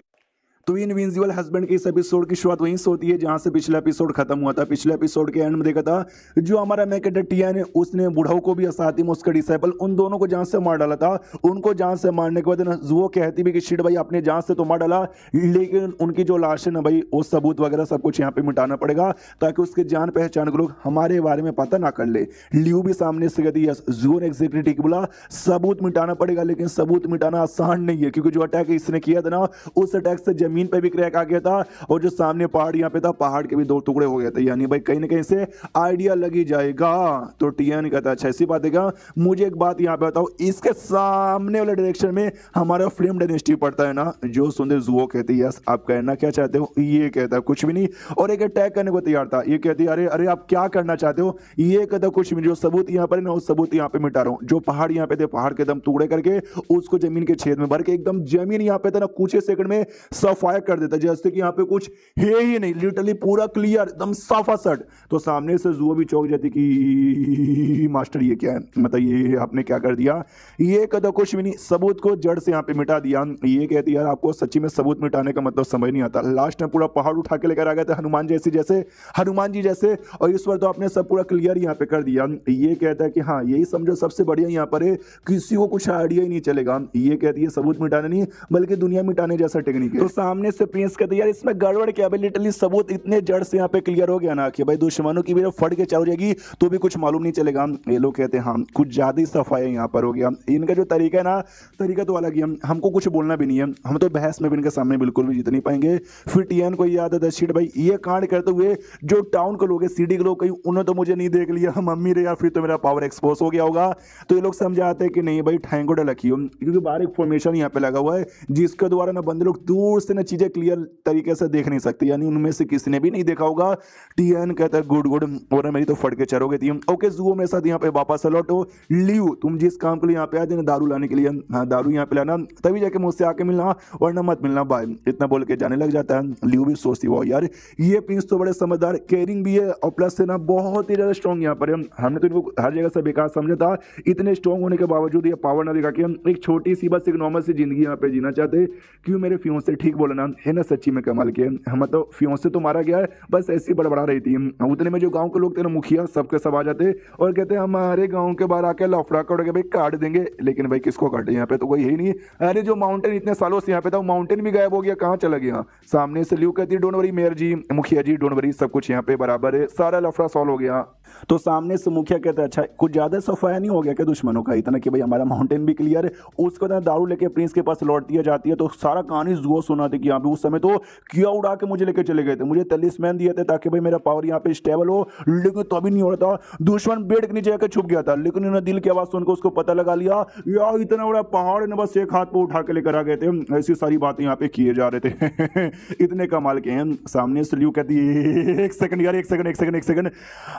[SPEAKER 1] तो इनविंसिबल हस्बैंड के इस एपिसोड की शुरुआत वहीं से होती है जहां से पिछला एपिसोड खत्म हुआ था। पिछले एपिसोड के एंड में देखा था जो हमारा मैकेटर टियान है उसने बुढ़ाऊ को भी साथ ही में उसका डिसाइपल उन दोनों को जान से मार डाला था। उनको जान से मारने के बाद ना जुओ कहती भी कि शिट भाई अपने जान से तो मार डाला लेकिन उनकी जो लाश है ना भाई वो सबूत वगैरह सब कुछ यहाँ पे मिटाना पड़ेगा ताकि उसके जान पहचान के लोग हमारे बारे में पता ना कर ले। लियू भी सामने से कहती है जुओ ने एग्जैक्टली ठीक बोला, सबूत मिटाना पड़ेगा लेकिन सबूत मिटाना आसान नहीं है क्योंकि जो अटैक इसने किया था ना उस अटैक से जमीन पे भी क्रैक आ गया था और जो सामने पहाड़ यहाँ पे था पहाड़ के भी 2 टुकड़े हो गए थे, यानी भाई कहीं ना कहीं से आइडिया लगी जाएगा। तो टियान कहता अच्छा ऐसी बात है क्या, मुझे एक बात यहाँ पे बताओ इसके सामने वाले डायरेक्शन में हमारा फ्लेम डायनेस्टी पड़ता है ना। जो सुंदर जुओ कहती है यस आप कहना क्या चाहते हो। ये कहता है कुछ भी नहीं और एक अटैक करने को तैयार था। ये कहती है अरे अरे आप क्या करना चाहते हो। ये कहता कुछ भी, जो सबूत यहाँ पर है ना उस सबूत यहाँ पे मिटा रहा हूँ। जो पहाड़ यहाँ पे थे पहाड़ के एकदम टुकड़े करके उसको जमीन के छेद में भर के एकदम जमीन यहाँ पे था ना कुछ ही सेकंड में सफाया कर देता जैसे कि यहाँ पे कुछ है ही नहीं, लिटरली पूरा क्लियर एकदम साफा सट। तो सामने से जुओ भी चौंक जाती कि मास्टर ये क्या है, मतलब ये आपने क्या कर दिया। ये कहता कुछ भी नहीं, सबूत को जड़ से यहाँ पे मिटा दिया। ये कहती यार आपको सच्ची में सबूत मिटाने का मतलब समझ नहीं आता। लास्ट में पूरा पहाड़ उठा के लेकर आ गए थे हनुमान जी जैसे और इस बार तो आपने सब पूरा क्लियर यहाँ पे कर दिया। ये कहता है कि हाँ यही समझो सबसे बढ़िया यहाँ पर है, किसी को कुछ आइडिया ही नहीं चलेगा। ये कहती है सबूत मिटाने नहीं बल्कि दुनिया मिटाने जैसा टेक्निक है। तो सामने से प्रिंस कहते यार इसमें गड़बड़ क्या है, लिटरली सबूत इतने जड़ से यहाँ पे क्लियर हो गया ना कि भाई दुश्मनों की भी फट के चल जाएगी तो भी कुछ मालूम नहीं चलेगा। ये लोग कहते हैं हाँ कुछ ज्यादा ही सफाई यहाँ पर हो गया। इनका जो तरीका है ना तरीका तो अलग ही है, हमको कुछ बोलना भी नहीं है, हम तो बहस में भी इनके सामने बिल्कुल भी जीत नहीं पाएंगे। फिर टियान को याद है शिट भाई ये कांड करते हुए जो टाउन के लोग सिटी के लोग कहीं उन्होंने तो मुझे नहीं देख लिया मम्मी रे या फिर तो मेरा पावर एक्सपोज हो गया होगा। तो ये लोग समझाते हैं कि नहीं भाई ठैंगो रखियो क्योंकि बाहर एक फॉर्मेशन यहाँ पे लगा हुआ है जिसके द्वारा ना बंदे लोग दूर से ना ना चीजें क्लियर तरीके से देख नहीं सकती, यानी उनमें से किसी ने भी नहीं देखा होगा। टीएन कहता है गुड गुड, और मेरी तो फट के चरोगे थी। ओके जुओ मेरे साथ यहाँ पे वापस लौटो। लियो तुम जिस काम के लिए यहाँ पे आए थे ना, दारू लाने के लिए, हाँ दारू यहाँ पे लाना, तभी जाके मुझसे आके मिलना वरना मत मिलना, बाय। इतना बोल के जाने लग जाता है। लियो भी सोचती वो यार ये प्रिंस तो बड़े समझदार केयरिंग भी है और प्लस से ना बहुत ही ज्यादा स्ट्रॉन्ग यहाँ पर है। हमने तो इनको हर जगह से बेकार समझा था, इतने स्ट्रॉन्ग होने के बावजूद ये पावर ना दिखा के एक छोटी सी बस एक नॉर्मल सी जिंदगी यहाँ पे जीना चाहते। क्यों मेरे फियोंसे ठीक बोलना है ना, सच्ची में कमाल के, मतलब फियोंसे तो मारा गया है, बस ऐसी बड़बड़ा रही थी। उतने में जो गांव के लोग थे ना, मुखिया सबके सब आ जाते और कहते हमारे गांव के बाहर आके लफड़ा करोगे भाई, काट देंगे। लेकिन भाई किसको काटे, यहाँ पे तो कोई है ही नहीं। अरे जो माउंटेन इतने सालों से यहाँ पे था, वो माउंटेन भी गायब हो गया, कहाँ चला गया। सामने से लियो कहती डोंट वरी मेयर जी, मुखिया जी डोंट वरी, सब कुछ यहाँ पे बराबर है, सारा लफड़ा सॉल्व हो गया। तो सामने से मुखिया कहता है अच्छा कुछ ज्यादा सफाया नहीं हो गया क्या दुश्मनों का, इतना कि भाई हमारा माउंटेन भी क्लियर है। उसको ना दारू लेके प्रिंस के पास लौट दिया जाती है, तो सारा कहानी जुओ सुनाती कि यहाँ पे उस समय तो किया उड़ा के मुझे लेके चले गए थे, मुझे तलिस्मैन दिए थे ताकि भाई मेरा पावर यहाँ पे स्टेबल हो, लेकिन तो अभी नहीं हो रहा था। दुश्मन बेड के नीचे जाकर छुप गया था, लेकिन इन्होंने दिल की आवाज सुनकर उसको पता लगा लिया यार इतना बड़ा पहाड़ ने बस एक हाथ पे उठा के लेकर आ गए थे। ऐसी सारी बातें यहाँ पे किए जा रहे थे। इतने कमाल के हैं। सामने से लियो कहती है एक सेकंड यार, एक सेकंड,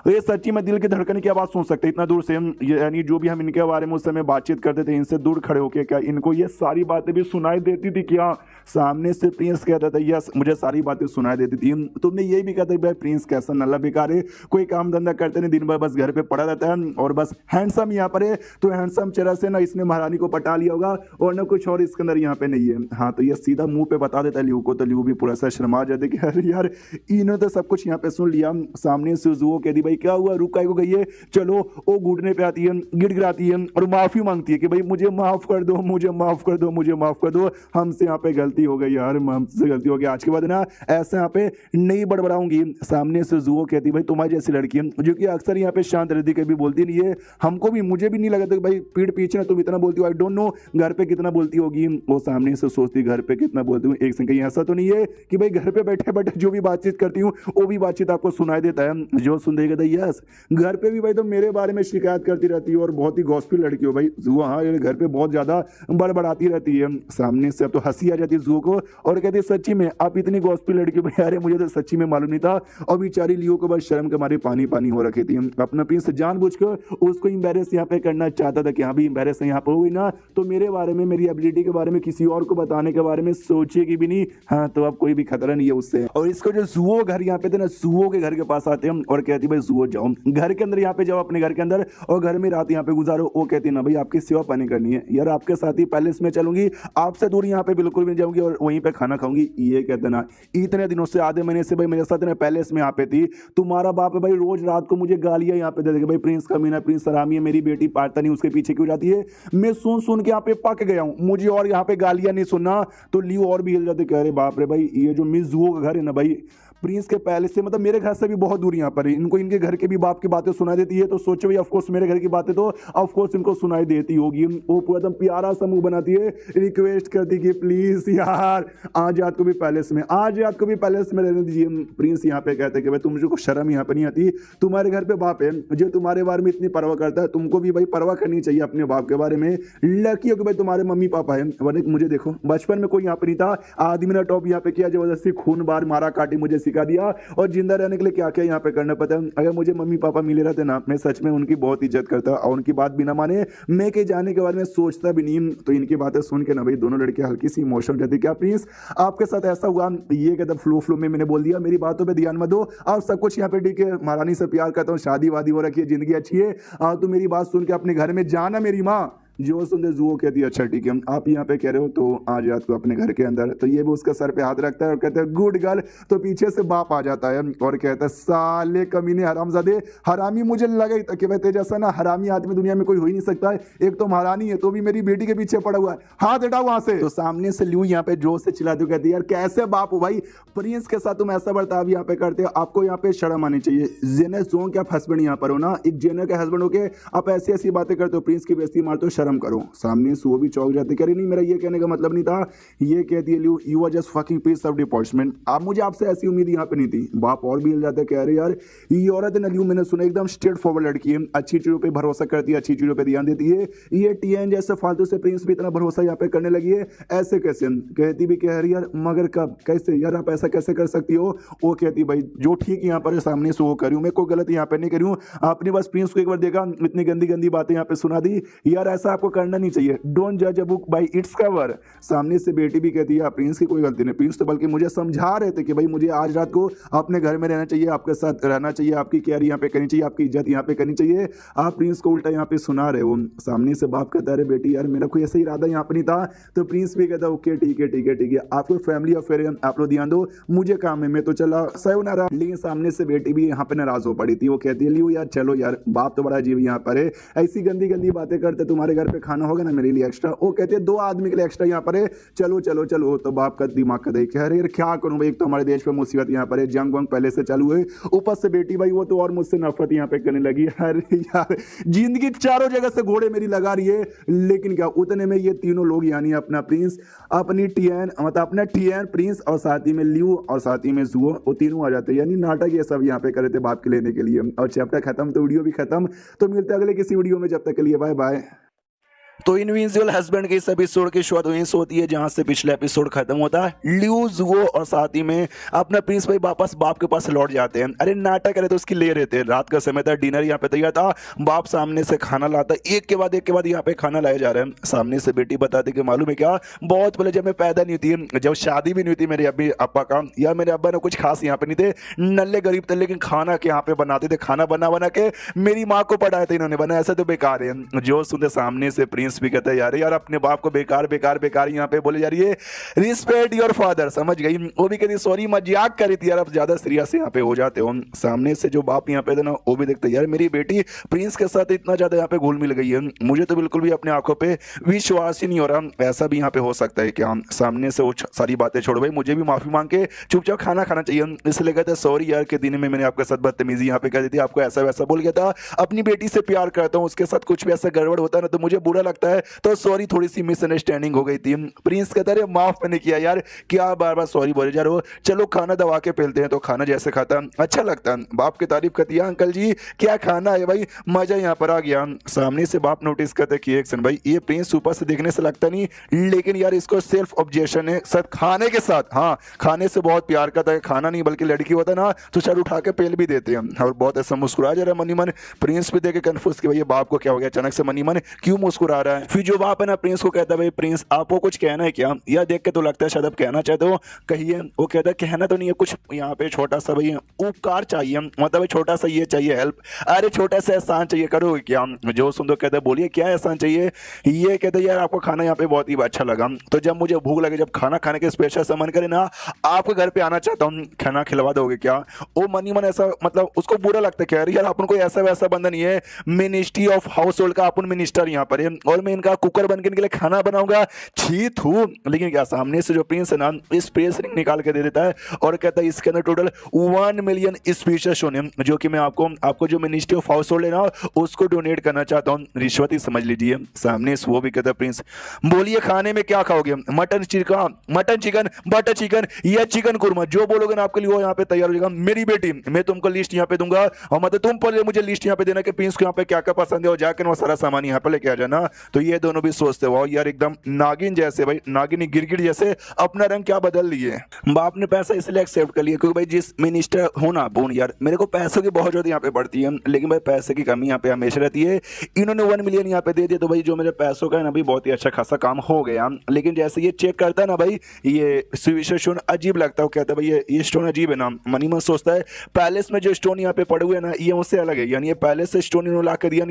[SPEAKER 1] ये सच्ची में दिल के धड़कन की आवाज सुन सकते इतना दूर से। यानी जो भी हम इनके बारे में उस समय बातचीत करते थे, इनसे दूर खड़े होके क्या इनको ये सारी बातें भी सुनाई देती थी क्या। सामने से प्रिंस कहता था यस मुझे सारी बातें सुनाई देती थी। तुमने ये भी कहता भाई प्रिंस कैसा नल्ला बेकार है, कोई काम धंधा करते नहीं, दिन भर बस घर पे पड़ा रहता है और बस हैंडसम यहाँ पर है, तो हैंडसम चेहरा से ना इसने महारानी को पटा लिया होगा और ना कुछ और इसके अंदर यहाँ पे नहीं है। हाँ तो ये सीधा मुंह पे बता देता है लियो को, तो लियो भी पूरा सा शर्मा जाते कि अरे यार इन्होंने तो सब कुछ यहाँ पे सुन लिया। सामने से जुओ कहती भाई क्या हुआ, रुक को गई है, चलो वो घुटने पे आती है, गिड़गिड़ाती है और माफी मांगती है कि भाई मुझे माफ कर दो, मुझे माफ कर दो, मुझे माफ कर दो, हमसे यहाँ पे गलती हो गई यार, हमसे गलती हो गई, आज के बाद ना ऐसे यहाँ पे नहीं बड़बड़ाऊंगी। सामने से जुओ कहती भाई तुम्हारी जैसी लड़की है जो कि अक्सर यहाँ पे शांत रहती, कभी बोलती नहीं है, हमको भी मुझे भी नहीं लगा था भाई पीठ पीछे ना तुम इतना बोलती हो, आई डोंट नो घर पे कितना बोलती होगी। वो सामने से सोचती घर पे कितना बोलती हूँ, एक संख्या ऐसा तो नहीं है कि भाई घर पे बैठे बैठे जो भी बातचीत करती हूँ वो भी बातचीत आपको सुनाई देता है। जो सुन देगा तो यस घर पे भी भाई तो मेरे बारे में शिकायत करती रहती है और बहुत ही गॉसिप लड़की हो भाई जुआ, हाँ ये घर पे बहुत ज्यादा बड़बड़ाती रहती है। सामने से अब तो हंसी आ जाती है जुओ को और कहती है सच्ची में आप इतनी गॉसिप लड़की हो भाई, अरे मुझे तो सच्ची में मालूम नहीं था। और बेचारी लियो को बस शर्म के मारे पानी पानी हो रखी थी। अपना प्रिंस जानबूझकर उसको एम्बैरेस यहाँ पे करना चाहता था कि हाँ भी एम्बैरेस यहाँ पे हुई ना तो मेरे बारे में, मेरी एबिलिटी के बारे में किसी और को बताने के बारे में सोचेगी भी नहीं। हाँ तो अब कोई भी खतरा नहीं है उससे। और इसको जो जुओ घर यहाँ पे थे ना, जुओ के घर के पास आते हैं और कहती भाई जुओ जाओ घर के अंदर, यहाँ पे जाओ अपने घर के अंदर और घर में रात यहाँ पे गुजारो। वो कहती ना भाई आपकी सेवा पानी करनी है यार, आपके साथ ही पैलेस में चलूंगी, आपसे दूर यहाँ पे बिल्कुल भी जाऊंगी और वहीं पे खाना खाऊंगी। ये कहते ना इतने दिनों से आधे महीने से भाई मेरे साथ ना पैलेस में यहाँ पे थी, तुम्हारा बाप है भाई रोज रात को मुझे गालियां यहाँ पे दे देगा भाई प्रिंस कमीना, प्रिंस हरामी है, मेरी बेटी पारता नहीं उसके पीछे क्यों जाती है। मैं सुन सुन के यहाँ पे पक गया हूँ, मुझे और यहाँ पे गालियां नहीं सुनना। तो लियो और भी हिल जाते, कह रहे बाप रे भाई ये जो मिस जुओ का घर है ना भाई प्रिंस के पैलेस से, मतलब मेरे घर से भी बहुत दूर यहाँ पर है, इनको इनके घर के भी बाप की बातें सुनाई देती है। तो सोचो भाई ऑफकोर्स मेरे घर की बातें तो ऑफकोर्स इनको सुनाई देती होगी। वो पूरा एकदम प्यारा सा मुंह बनाती है, रिक्वेस्ट करती कि प्लीज यार आज रात को भी पैलेस में, आज रात को भी पैलेस में रहने दीजिए। प्रिंस यहाँ पे कहते कि भाई तुम मुझे शर्म यहाँ पे नहीं आती, तुम्हारे घर पे बाप है जो तुम्हारे बारे में इतनी परवाह करता है, तुमको भी भाई परवाह करनी चाहिए अपने बाप के बारे में। लकी हो कि भाई तुम्हारे मम्मी पापा है, वरना मुझे देखो बचपन में कोई यहाँ पे नहीं था, आदमी ने टॉप यहाँ पे किया, जबरदस्ती खून बार मारा काटी मुझे सिखा दिया और जिंदा रहने के लिए क्या क्या यहाँ पे करना पता है। अगर मुझे मम्मी पापा मिले रहते ना, मैं सच में उनकी बहुत इज्जत करता और उनकी बात बिना माने मैं कहीं जाने के बारे में सोचता भी नहीं। तो इनकी बातें सुन के ना भाई दोनों लड़के हल्की सी इमोशनल रहती, क्या प्लीज आपके साथ ऐसा हुआ, ये कहता फ्लो में मैंने बोल दिया, मेरी बातों पर ध्यान मत दो, आप सब कुछ यहाँ पे ठीक है, महारानी से प्यार करता हूँ, शादी वादी हो रखी है, जिंदगी अच्छी है, तो मेरी बात सुन के अपने घर में जाना मेरी माँ। जो सुनते जुओ कहती है अच्छा ठीक है आप यहाँ पे कह रहे हो तो आज रात को अपने घर के अंदर। तो ये भी उसके सर पे हाथ रखता है और कहता है गुड गर्ल। तो पीछे से बाप आ जाता है और कहता है साले कमीने हरामजादे, हरामी मुझे लगा ही था कि भाई तेरे जैसा ना हरामी आदमी दुनिया में कोई हो ही नहीं सकता है, एक तो महारानी है तो भी मेरी बेटी के पीछे पड़ा हुआ है, हाथ हटाओ वहां से। तो सामने से लियो यहाँ पे जोर से चिल्लाती कहती है यार कैसे बाप हो भाई, प्रिंस के साथ तुम ऐसा बर्ताव यहाँ पे करते हो, आपको यहाँ पे शर्म आनी चाहिए। जेने जोन के आप हस्बैंड यहाँ पर हो ना, एक जेने के हस्बैंड होके आप ऐसी ऐसी बातें करते हो, प्रिंस की बेइज्जती मारते हो, शर्म करो। सामने से वो भी चौंक जाते, कह रही नहीं मेरा ये कहने का मतलब नहीं था। ये कहती है Leo you are just fucking piece of department. आप मुझे आपसे ऐसी उम्मीद यहाँ पे नहीं थी। बाप और भी हिल जाते, कह रहे यार ये औरत है ना लियो, मैंने सुना एकदम स्ट्रेट फॉरवर्ड लड़की है, अच्छी चीजों पे भरोसा करती है, अच्छी चीजों पे ध्यान देती है। ये टीएन जैसे फालतू से प्रिंस भी इतना भरोसा यहाँ पे करने लगी है, ऐसे कैसे? कहती भी कह रही यार मगर कब कैसे यार आप ऐसा कैसे कर सकती हो? वो कहती भाई जो ठीक यहाँ पर सामने से वो करी हूँ, मैं कोई गलत यहाँ पे नहीं करी हूँ। आपने बस प्रिंस को एक बार देखा, इतनी गंदी गंदी बातें यहाँ पे सुना दी। यार ऐसा आपको करना नहीं चाहिए। डोंट जज a book by its cover. सामने से बेटी भी कहती है प्रिंस की कोई गलती नहीं। प्रिंस तो बल्कि मुझे समझा रहे थे कि भाई मुझे आज रात को अपने घर में रहना चाहिए, आपके साथ रहना चाहिए, आपकी केयर यहाँ पे करनी चाहिए, आपकी इज्जत यहाँ पे करनी चाहिए। आप प्रिंस को उल्टा यहाँ पे सुना रहे हो। सामने से बाप कहता है बेटी यार मेरा कोई ऐसा इरादा यहाँ पे नहीं था। तो प्रिंस भी कहता ओके ठीक है ठीक है ठीक है, आपको फैमिली अफेयर है, आप लोग ध्यान दो, मुझे काम है, मैं तो चला सयोनारा। लेकिन सामने से बेटी भी यहाँ पे नाराज हो पड़ी थी। वो कहती है लियो यार चलो यार, बाप तो बड़ा अजीब यहाँ पर है, ऐसी गंदी गंदी बातें करते, तुम्हारे घर पे खाना होगा ना मेरे लिए एक्स्ट्रा। वो कहते हैं 2 आदमी के लिए एक्स्ट्रा यहाँ पर है, चलो चलो चलो। तो बाप का दिमाग का देख यार क्या करूं भाई, एक तो हमारे देश पे मुसीबत यहाँ पर है, जंग वंग पहले से चालू है, ऊपर से बेटी भाई वो तो और मुझसे नफरत यहाँ पे करने लगी। अरे यार जिंदगी चारों जगह से घोड़े मेरी लगा रही है। लेकिन क्या उतने में ये तीनों लोग यानी अपना प्रिंस, अपनी टीएन मतलब अपना टीएन प्रिंस और साथ ही में लियो और साथ ही में जुओ, वो तीनों आ जाते हैं। यानी नाटक ये सब यहाँ पे करे थे बाप के लेने के लिए। और चैप्टर खत्म तो वीडियो भी खत्म। तो मिलते हैं अगले किसी वीडियो में, जब तक के लिए बाय बाय। तो इनविंसिबल हस्बैंड के इस एपिसोड की शुरुआत वहीं से होती है जहां से पिछला एपिसोड खत्म होता है। लियो जुओ और साथ ही में अपना प्रिंस भाई वापस बाप के पास लौट जाते हैं। अरे नाटक करे तो उसकी ले रहे थे, रात का समय था, डिनर यहाँ पे तैयार था, बाप सामने से खाना लाता, एक के बाद यहाँ पे खाना लाए जा रहे हैं। सामने से बेटी बताती कि मालूम है क्या, बहुत पहले जब मैं पैदा नहीं थी, जब शादी भी नहीं थी मेरे अभी अब्बा का या मेरे अब्बा ने कुछ खास यहाँ पे नहीं थे, नल्ले गरीब थे, लेकिन खाना के यहाँ पे बनाते थे, खाना बना बना के मेरी माँ को पढ़ाया था इन्होंने, बना ऐसा तो बेकार है। जो सुनते सामने से प्रिंस भी कहता है यार अपने बाप को बेकार बेकार बेकार यहाँ पे बोले जा रही है, रिस्पेक्ट योर फादर। समझ गई? वो भी कहती सॉरी मजाक करी थी यार, अब ज्यादा सीरियस यहाँ पे हो जाते हो। सामने से जो बाप यहाँ पे थे ना वो भी देखते यार मेरी बेटी प्रिंस के साथ इतना ज्यादा यहाँ पे घुल मिल गई है, मुझे तो बिल्कुल भी अपने आंखों पे विश्वास ही नहीं हो रहा, ऐसा भी यहाँ पे हो सकता है क्या? सामने से वो सारी बातें छोड़ भाई, मुझे भी माफी मांग के चुपचाप खाना खाना चाहिए। इसलिए कहते सॉरी यार के दिन में मैंने आपके साथ बदतमीजी यहाँ पे कर दी थी, आपको ऐसा वैसा बोल गया था, अपनी बेटी से प्यार करता हूँ, उसके साथ कुछ भी ऐसा गड़बड़ होता है ना तो मुझे बुरा लगता है, तो सॉरी थोड़ी सी मिसअंडरस्टैंडिंग हो गई थी। प्रिंस कहता है माफ मैंने किया यार, क्या बार बार सॉरी बोले जा रहे हो, चलो खाना दबा के पेलते हैं। तो खाना जैसे खाता अच्छा लगता है, बाप की तारीफ करती है अंकल जी क्या खाना है भाई, मजा यहाँ पर आ गया। सामने से बाप नोटिस करते कि एक भाई ये प्रिंस ऊपर से देखने से लगता नहीं, लेकिन यार इसको सेल्फ ऑब्जेक्शन है सर खाने के साथ, हाँ खाने से बहुत प्यार करता है, खाना नहीं बल्कि लड़की होता ना तो सर उठा के पेल भी देते हैं। और बहुत ऐसा मुस्कुरा जा रहा है मनी मन। प्रिंस भी देखे कंफ्यूज कि भाई बाप को क्या हो गया अचानक से, मनी मन क्यों मुस्कुरा रहा है। फिर जो बाप है ना प्रिंस को कहता है भाई प्रिंस आपको कुछ कहना है क्या, या देख के तो लगता है शायद आप कहना चाहते हो, कहिए। वो कहता है कहना तो नहीं है कुछ, यहाँ पे छोटा सा भाई उपकार चाहिए, मतलब छोटा सा ये चाहिए हेल्प, अरे छोटा सा एहसान चाहिए, करोगे क्या? जो सुन तो कहता है बोलिए क्या एहसान चाहिए। ये कहते हैं यार आपको खाना यहाँ पे बहुत ही अच्छा लगा, तो जब मुझे भूख लगे, जब खाना खाने के स्पेशल से मन करे ना आपके घर पे आना चाहता हूँ, खाना खिलवा दोगे क्या? वो मनी मन ऐसा मतलब उसको बुरा लगता है, कह रही यार अपन कोई ऐसा वैसा बंदा नहीं है, मिनिस्ट्री ऑफ हाउस होल्ड का अपन मिनिस्टर यहाँ पर है और मैं इनका कुकर बन के इनके लिए खाना बनाऊंगा, छी थू। लेकिन क्या सामने से जो प्रिंस है ना इस प्रेस रिंग निकाल के दे देता है और कहता है इसके अंदर टोटल 1 मिलियन स्पीचेस होने, जो कि मैं आपको जो मिनिस्ट्री ऑफ हाउस होल्ड है ना उसको डोनेट करना चाहता हूँ, रिश्वत ही समझ लीजिए। सामने से वो भी कहता है प्रिंस बोलिए खाने में क्या खाओगे, मटन चिकन बटर चिकन या चिकन कुरमा, जो बोलोगे ना आपके लिए वो यहाँ पे तैयार हो जाएगा। मेरी बेटी मैं तुमको लिस्ट यहाँ पे दूंगा और मतलब तुम पहले मुझे लिस्ट यहाँ पे देना कि प्रिंस को यहाँ पे क्या क्या पसंद है और जाकर वो सारा सामान यहाँ पे लेके आ जाना। तो ये दोनों भी सोचते हो यार एकदम नागिन जैसे, भाई नागिनी गिरगिट जैसे अपना रंग क्या बदल लिए। बाप ने पैसा इसलिए एक्सेप्ट कर लिया क्योंकि भाई जिस मिनिस्टर हो ना बोन यार मेरे को पैसों की बहुत जरूरत यहाँ पे पड़ती है, लेकिन भाई पैसे की कमी यहाँ पे हमेशा रहती है। इन्होंने 1 मिलियन यहाँ पे दे दिया तो भाई जो मेरे पैसों का है ना भाई बहुत ही अच्छा खासा काम हो गया। लेकिन जैसे ये चेक करता है ना भाई ये स्टोन अजीब लगता है, कहता है भाई ये स्टोन अजीब है ना। मनी मन सोचता है पैलेस में जो स्टोन यहाँ पे पड़े हुए ना ये उससे अलग है, यानी ये पैलेस से स्टोन इन्होंने ला कर दिया,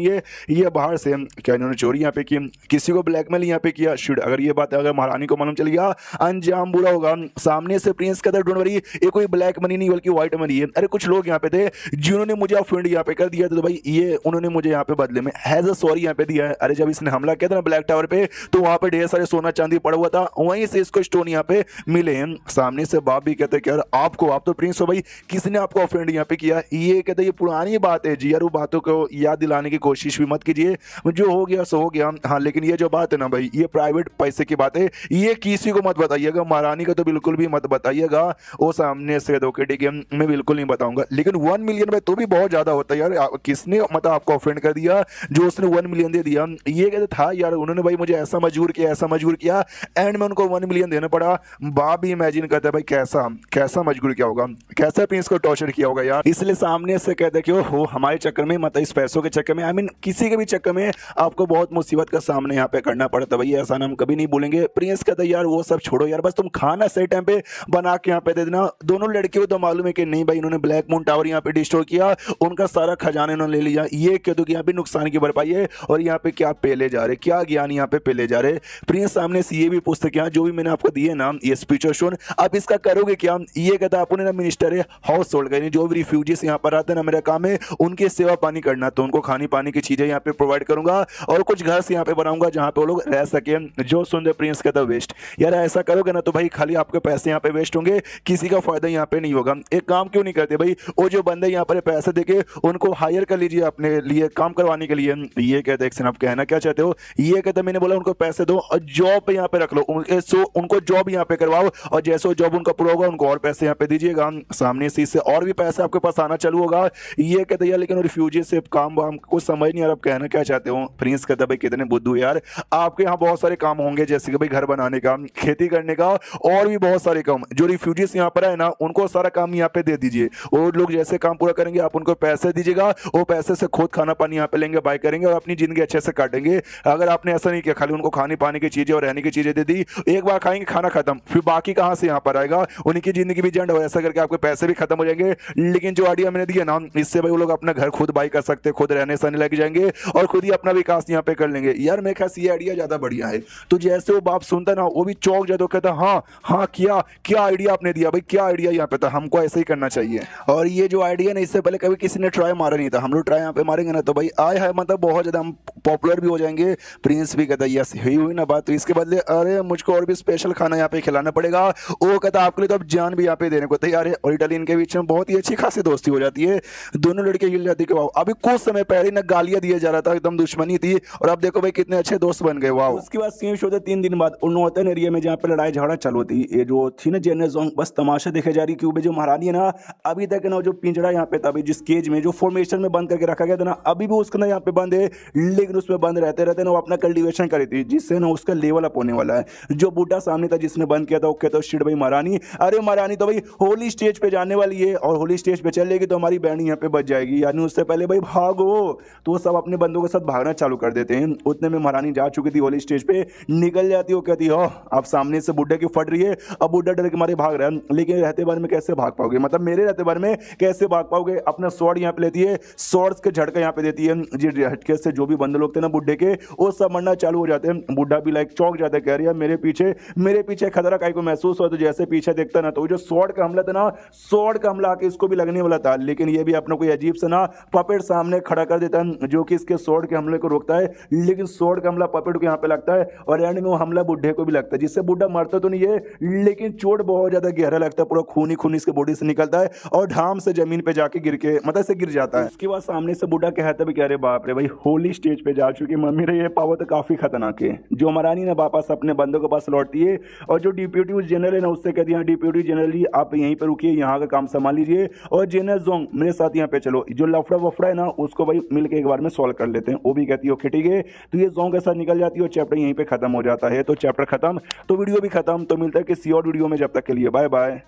[SPEAKER 1] ये बाहर से क्या इन्होंने चोरी यहाँ पे की, किसी को ब्लैकमेल यहाँ पे किया। शुड अगर ये बात अगर महारानी को मालूम चल गया अंजाम बुरा होगा। सामने से प्रिंस कहता है डोंट वरी ये कोई ब्लैक मनी नहीं बल्कि व्हाइट मनी है। अरे कुछ लोग यहाँ पे थे जिन्होंने मुझे ऑफेंड यहाँ पे कर दिया तो भाई ये उन्होंने मुझे यहाँ पे बदले में हैज अ सॉरी यहाँ पे दिया है। अरे जब इसने हमला किया था ना ब्लैक टावर पे तो वहां पे ढेर सारे सोना चांदी पड़ा हुआ था, वहीं से इसको स्टोन यहाँ पे मिले हैं। सामने से बाप भी कहते हैं कि यार आप तो प्रिंस हो भाई, किसने आपको ऑफेंड यहाँ पे किया? ये कहते ये पुरानी बात है जी यार, वो बातों को याद दिलाने की कोशिश भी मत कीजिए, जो हो गया सो हो गया। ना। हाँ, लेकिन ये जो बात है ना भाई, ये प्राइवेट पैसे की बात है, ये किसी को मत बताइएगा, महारानी का तो बिल्कुल भी मत बताइएगा। वो सामने से धोखे, ठीक है, मैं बिल्कुल नहीं बताऊंगा। लेकिन 1 मिलियन में तो भी बहुत ज्यादा होता है यार। किसने मतलब आपको ऑफेंड कर दिया जो उसने 1 मिलियन दे दिया? ये कहते था यार, उन्होंने भाई मुझे ऐसा मजबूर किया, ऐसा मजबूर किया, एंड में उनको 1 मिलियन देना पड़ा। बाप भी इमेजिन करता है भाई कैसा कैसा मजबूर किया होगा, कैसा प्रिंस को टॉर्चर किया होगा यार। इसलिए सामने से कहते हैं कि हो हमारे चक्कर में, मतलब इस पैसों के चक्कर में, आई मीन किसी के भी चक्कर में आपको बहुत मुसीबत का सामना यहाँ पे करना पड़ता है भाई। ऐसा ना हम कभी नहीं बोलेंगे। प्रिंस कहता है यार वो सब छोड़ो यार, बस तुम खाना सही टाइम पे बना के यहाँ पे दे देना। दोनों लड़कियों को तो मालूम है कि नहीं भाई, इन्होंने ब्लैक मून टावर यहाँ पे डिस्ट्रॉय किया, उनका सारा खजाना इन्होंने ले लिया। ये कह दो कि यहाँ पे नुकसान की भरपाई है, और यहाँ पे क्या पेले जा रहे, क्या ज्ञान यहाँ पे पेले जा रहे। प्रिंस सामने से ये भी पूछते क्या, जो भी मैंने आपको दिए ना ये स्पीच और शोन, आप इसका करोगे क्या? ये कहता है आपने ना मिनिस्टर है हाउस होल्ड का, जो भी रिफ्यूजीज यहाँ पर आते हैं ना, मेरा काम है उनकी सेवा पानी करना, तो उनको खानी पानी की चीजें यहाँ पे प्रोवाइड करूंगा, और कुछ घर से यहाँ पे बनाऊंगा जहाँ पे वो लोग रह सके। जो सुंदर प्रिंस कहता वेस्ट, यार ऐसा करोगे ना तो भाई खाली आपके पैसे यहाँ पे वेस्ट होंगे, किसी का फायदा यहाँ पे नहीं होगा। एक काम क्यों नहीं करते भाई, वो जो बंदे यहाँ पर पैसे देके उनको हायर कर लीजिए अपने लिए काम करवाने के लिए। ये कहते हैं आप कहना क्या चाहते हो? ये कहते मैंने बोला उनको पैसे दो और जॉब पे यहाँ पे रख लो, उनको जॉब यहाँ पे करवाओ, और जैसे जॉब उनका पूरा होगा उनको और पैसे यहाँ पे दीजिएगा। सामने से इससे और भी पैसे आपके पास आना चालू होगा। ये कहते यार लेकिन रिफ्यूजी से काम वाम कुछ समझ नहीं आ रहा, आप कहना क्या चाहते हो? प्रिंस कहता भाई कितने बुद्धू यार, आपके यहाँ बहुत सारे काम होंगे, जैसे कि भाई घर बनाने का, खेती करने का, और भी बहुत सारे काम। जो रिफ्यूजीज यहाँ पर है ना, उनको सारा काम यहाँ पे दे दीजिए, वो लोग जैसे काम पूरा करेंगे आप उनको पैसे दीजिएगा, वो पैसे से खुद खाना पानी यहाँ पे लेंगे, बाय करेंगे और अपनी जिंदगी अच्छे से काटेंगे। अगर आपने ऐसा नहीं किया, खाली उनको खाने पानी की चीजें और रहने की चीजें दे दी, एक बार खाएंगे खाना खत्म, फिर बाकी कहाँ से यहाँ पर आएगा? उनकी जिंदगी भी जंड हो, ऐसा करके आपके पैसे भी खत्म हो जाएंगे। लेकिन जो आइडिया मैंने दिया ना, इससे भाई वो लोग अपना घर खुद बाई कर सकते, खुद रहने सहने लग जाएंगे, और खुद ही अपना विकास यहाँ पे कर लेंगे। यार मेरे ख्याल से ये आइडिया ज्यादा बढ़िया है। तो जैसे वो बाप सुनता ना, वो भी चौंक जाता, कहता हाँ हाँ, क्या क्या आइडिया आपने दिया भाई, क्या आइडिया यहाँ पे था, हमको ऐसे ही करना चाहिए। और ये जो आइडिया ना, इससे पहले कभी किसी ने ट्राई मारा नहीं था, हम लोग ट्राई यहाँ पे मारेंगे ना तो भाई आए है, मतलब बहुत ज्यादा हम पॉपुलर भी हो जाएंगे। प्रिंस भी कहता यस, हुई ना बात, तो इसके बदले अरे मुझको और भी स्पेशल खाना यहाँ पे खिलाना पड़ेगा। वो कहता आपके लिए तो अब जान भी यहाँ पे देने को तैयार है। और इटली इनके बीच में बहुत ही अच्छी खासी दोस्ती हो जाती है, दोनों लड़के हिल जाती है। अभी कुछ समय पहले ना गालियां दिया जा रहा था, एकदम दुश्मनी थी, और अब देखो भाई कितने अच्छे दोस्त बन गए। वाह। उसके बाद सीन शो 3 दिन बाद उन नॉर्थन एरिया में जहाँ पे लड़ाई झगड़ा चालू थी, ये जो थी ना जेनर जोंग, बस तमाशा देखे जा रही, क्योंकि जो महारानी है ना, अभी तक ना जो पिंजरा यहाँ पे था, जिस केज में जो फॉर्मेशन में बंद करके रखा गया था ना, अभी भी उसके ना यहाँ पे बंद है, लेकिन उसमें बंद रहते रहते ना वो अपना कल्टीवेशन करी थी, जिससे ना उसका लेवल अप होने वाला है। जो बूढ़ा सामने था जिसने बंद किया था, वो कहता शिट भाई महारानी, अरे महारानी तो भाई होली स्टेज पे जाने वाली है, और होली स्टेज पे चलेगी तो हमारी बैंड यहाँ पे बच जाएगी, यानी उससे पहले भाई भागो। तो वो सब अपने बंदों के साथ भागना चालू कर देते हैं। उतने में महारानी जा चुकी थी होली स्टेज पे, निकल जाती, वो कहती हो अब सामने से बुड्ढे की फट रही है, अब बुड्ढा डर के मारे भाग रहा है, लेकिन रहते बार में कैसे भाग पाओगे, मतलब मेरे रहते बार में कैसे भाग पाओगे? अपना स्वॉर्ड यहाँ पे लेती है, स्वॉर्ड के झटका यहाँ पे देती है, जी झटके से जो भी बंदे लोग थे ना बुड्ढे के, वो सब मरना चालू हो जाते हैं। बुड्ढा भी लाइक चौंक जाता है, कह रही है मेरे पीछे खतरा काहे को महसूस हुआ? तो जैसे पीछे देखता ना, तो जो स्वॉर्ड का हमला था ना, स्वॉर्ड का हमला आके इसको भी लगने वाला था, लेकिन ये भी अपना कोई अजीब सा ना पपेट सामने खड़ा कर देता है, जो कि इसके स्वॉर्ड के हमले को रोकता है। लेकिन स्वॉर्ड का हमला पपेट को यहाँ पे लगता है, और एंड में वो हमला बुड्ढे को भी लगता है, जिससे बुड्ढा मरता तो नहीं है, लेकिन चोट बहुत ज्यादा गहरा लगता है, पूरा खून ही खून इसके बॉडी से निकलता है, और ढाम से जमीन पे जाके गिर के मतलब से गिर जाता है। उसके बाद सामने से बुड्ढा कहता भी, कह रहे बाप रे भाई होली स्टेज पे जा चुकी मम्मी रे, ये पावर तो काफी खतरनाक है। जो महारानी ने वापस अपने बंदों के पास लौटती है, और जो डिप्यूटी जनरल है ना, उससे कहती है डिप्यूटी जनरल जी आप यहीं पर रुकिए, यहाँ का काम संभाल लीजिए, और जनरल जोंग मेरे साथ यहाँ पे चलो, जो लफड़ा वफड़ा है ना उसको भाई मिलकर एक बार में सॉल्व कर लेते हैं। वो भी कहती है ओके ठीक है, तो ये जोंग के साथ निकल जाती है, और चैप्टर यहीं पे खत्म हो जाता है। तो चैप्टर खत्म, तो वीडियो भी खत्म, तो मिलता है किसी और वीडियो में, जब तक के लिए बाय बाय।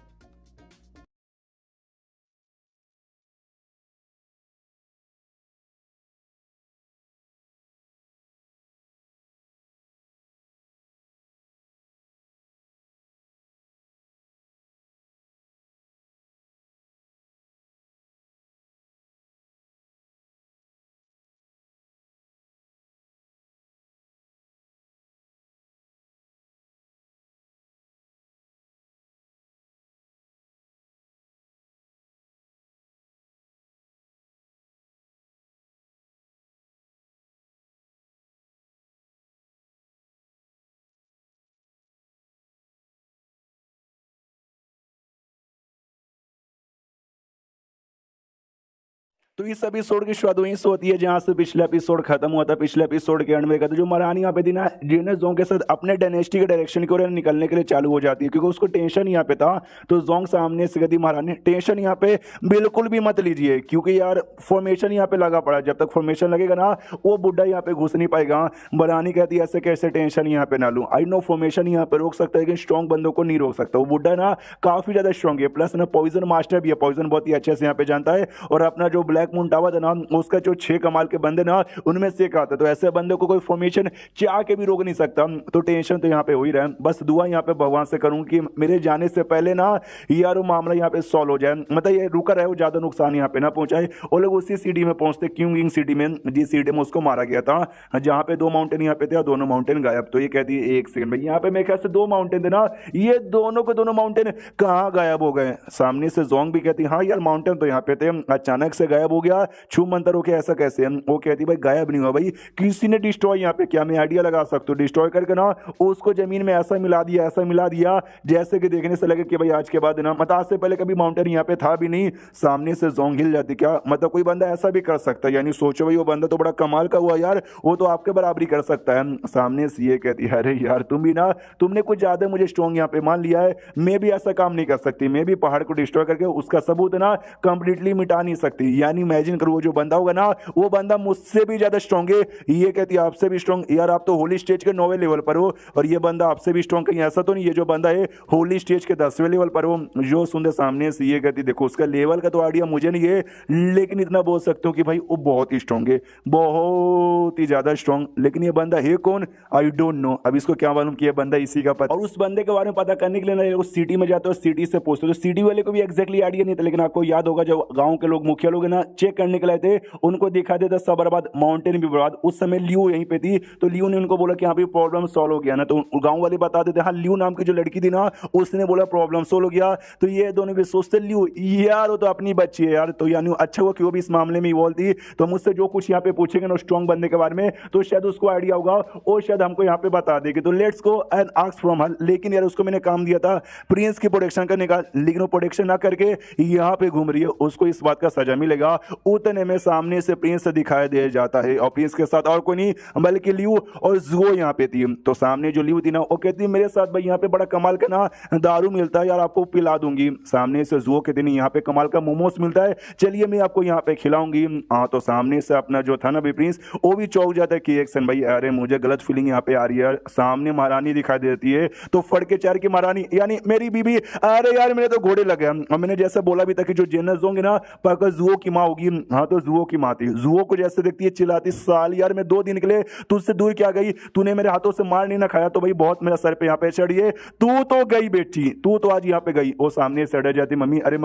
[SPEAKER 1] तो इस एपिसोड की शुरुआत वहीं से होती है जहां से पिछला एपिसोड खत्म हुआ था। पिछले एपिसोड के एंड में कहते जो महारानी यहाँ पे थी ना, जेने जोंग के साथ अपने डायनेस्टी के डायरेक्शन की ओर निकलने के लिए चालू हो जाती है, क्योंकि उसको टेंशन यहाँ पे था। तो जोंग सामने से कहती महारानी टेंशन यहाँ पे बिल्कुल भी मत लीजिए, क्योंकि यार फॉर्मेशन यहाँ पे लगा पड़ा, जब तक फॉर्मेशन लगेगा ना वो बुढ़ा यहाँ पे घुस नहीं पाएगा। महारानी कहती है ऐसे कैसे टेंशन यहाँ पे ना लूँ, आई नो फॉर्मेशन यहाँ पे रोक सकता है लेकिन स्ट्रॉन्ग बंदों को नहीं रोक सकता। वो बुढ़ा ना काफी ज्यादा स्ट्रॉन्ग है, प्लस ना पॉइजन मास्टर भी है, पॉइजन बहुत ही अच्छे से यहाँ पे जानता है। और अपना जो ब्लैक मून टावर था ना, उसका जो 6 कमाल के बंदे ना उनमें से एक आता है। तो ऐसे बंदे को कोई फॉर्मेशन चाह के भी रोक नहीं सकता। तो टेंशन तो यहाँ पे हो ही रहा है, बस दुआ यहाँ पे भगवान से करूँ कि मेरे जाने से पहले ना यार वो मामला यहाँ पे सॉल्व हो जाए, मतलब ये रुका रहे, वो ज्यादा नुकसान यहाँ पे ना पहुंचाए। वो लोग उसी सिटी में पहुंचते, किंग सिटी में, जिस सिटी में उसको मारा गया था, जहाँ पे 2 माउंटेन यहाँ पे थे और दोनों माउंटेन गायब। तो ये कहती है एक सेकंड में, यहाँ पे मेरे ख्याल से 2 माउंटेन थे ना, ये दोनों के दोनों माउंटेन कहाँ गायब हो गए। सामने से जोंग भी कहती हाँ यार माउंटेन तो यहाँ पे थे, अचानक से गायब हो गया, छू मंतर होके ऐसा कैसे। वो कहती भाई गायब नहीं हुआ भाई, किसी ने डिस्ट्रॉय यहाँ पे किया। मैं आइडिया लगा सकता हूँ, डिस्ट्रॉय करके ना उसको जमीन में ऐसा मिला दिया, ऐसा मिला दिया जैसे कि देखने से लगे कि भाई आज के बाद ना, मतलब आज से पहले कभी माउंटेन यहाँ पे था भी नहीं। सामने से जोंग हिल जाती, क्या मतलब कोई बंदा ऐसा भी कर सकता है, यानी सोचो भाई वो बंदा तो बड़ा कमाल का हुआ यार, वो तो आपके बराबरी कर सकता है। सामने से ये कहती है अरे यार तुम भी ना, तुमने कुछ ज्यादा मुझे स्ट्रॉन्ग यहाँ पे मान लिया है, मैं भी ऐसा काम नहीं कर सकती, मैं भी पहाड़ को डिस्ट्रॉय करके उसका सबूत ना कंप्लीटली मिटा नहीं सकती। यानी इमेजिन करो वो जो बंदा होगा ना, वो बंदा मुझसे भी ज्यादा स्ट्रॉन्ग है। ये कहती है आपसे भी स्ट्रॉन्ग, यार आप तो होली स्टेज के 9वें लेवल पर हो और ये बंदा आपसे भी स्ट्रॉन्ग, कहीं ऐसा तो नहीं ये जो बंदा है होली स्टेज के 10वें लेवल पर हो। जो सुनते सामने से ये कहती देखो उसका लेवल का तो आइडिया मुझे नहीं है, लेकिन इतना बोल सकते हो कि भाई वो बहुत ही स्ट्रॉन्ग है, बहुत ही ज्यादा स्ट्रॉन्ग। लेकिन ये बंदा है कौन, आई डोंट नो। अब इसको क्या मालूम कि ये बंदा इसी का पता। और उस बंदे के बारे में पता करने के लिए ना उस सिटी में जाते हो, सिटी से पूछते हो, तो सिटी वाले को भी एक्जैक्टली आइडिया नहीं था। लेकिन आपको याद होगा जो गांव के लोग, मुखिया लोग ना चेक करने के लिए थे, उनको दिखा देता सब बर्बाद, माउंटेन भी बर्बाद। उस समय लियो यहीं पे थी, तो लियो ने उनको बोला कि यहाँ पे प्रॉब्लम सॉल्व हो गया ना। तो गांव वाले बता देते हाँ लियो नाम की जो लड़की थी ना, उसने बोला प्रॉब्लम सॉल्व हो गया। तो ये दोनों भी सोचते लियो यार वो तो अपनी बच्ची है यार, तो यानी अच्छा हुआ कि वो भी इस मामले में इवॉल्व थी। तो मुझसे जो कुछ यहाँ पे पूछेंगे ना स्ट्रॉन्ग बंदे के बारे में, तो शायद उसको आइडिया होगा और शायद हमको यहाँ पे बता देगी। तो let's go and ask from her. लेकिन यार उसको मैंने काम दिया था प्रिंस की प्रोटेक्शन करने का, लेकिन वो प्रोटेक्शन ना करके यहाँ पे घूम रही है, उसको इस बात का सजा मिलेगा। उतने में सामने से प्रिंस दिखाई दे जाता है और प्रिंस के साथ और कोई नहीं बल्कि लियो और जुओ यहाँ पे थी। तो सामने जो लियो थी ना, वो कहती मेरे साथ भाई यहाँ पे बड़ा कमाल का ना दारू मिलता है यार, आपको पिला दूंगी। सामने से जुओ कहती नहीं यहाँ पे कमाल का मोमोस मिलता है, चलिए मैं आपको यहाँ पे खिलाऊंगी। हाँ तो सामने से अपना जो था ना प्रिंस, वो भी चौंक जाता है कि एक्शन भाई अरे मुझे गलत फीलिंग यहाँ पे आ रही है। सामने महारानी दिखाई देती है, तो फड़ के चार की महारानी यानी मेरी बीबी, अरे यार मेरे तो घोड़े लगे। और मैंने जैसे बोला भी था कि जो जेनस होंगे ना पक्का जुओ की माँ होगी। हाँ तो जुओ की माँ थी, जुओ को जैसे देखती है चिल्लाती साल यार मैं 2 दिन के लिए तुझसे दूर क्या गई, तूने मेरे हाथों से मार नहीं ना खाया तो भाई बहुत मेरा सर पे यहाँ पे चढ़िए, तू तो गई बेटी, तू तो आज यहाँ पे गई। वो सामने से डर जाती मम्मी, अरे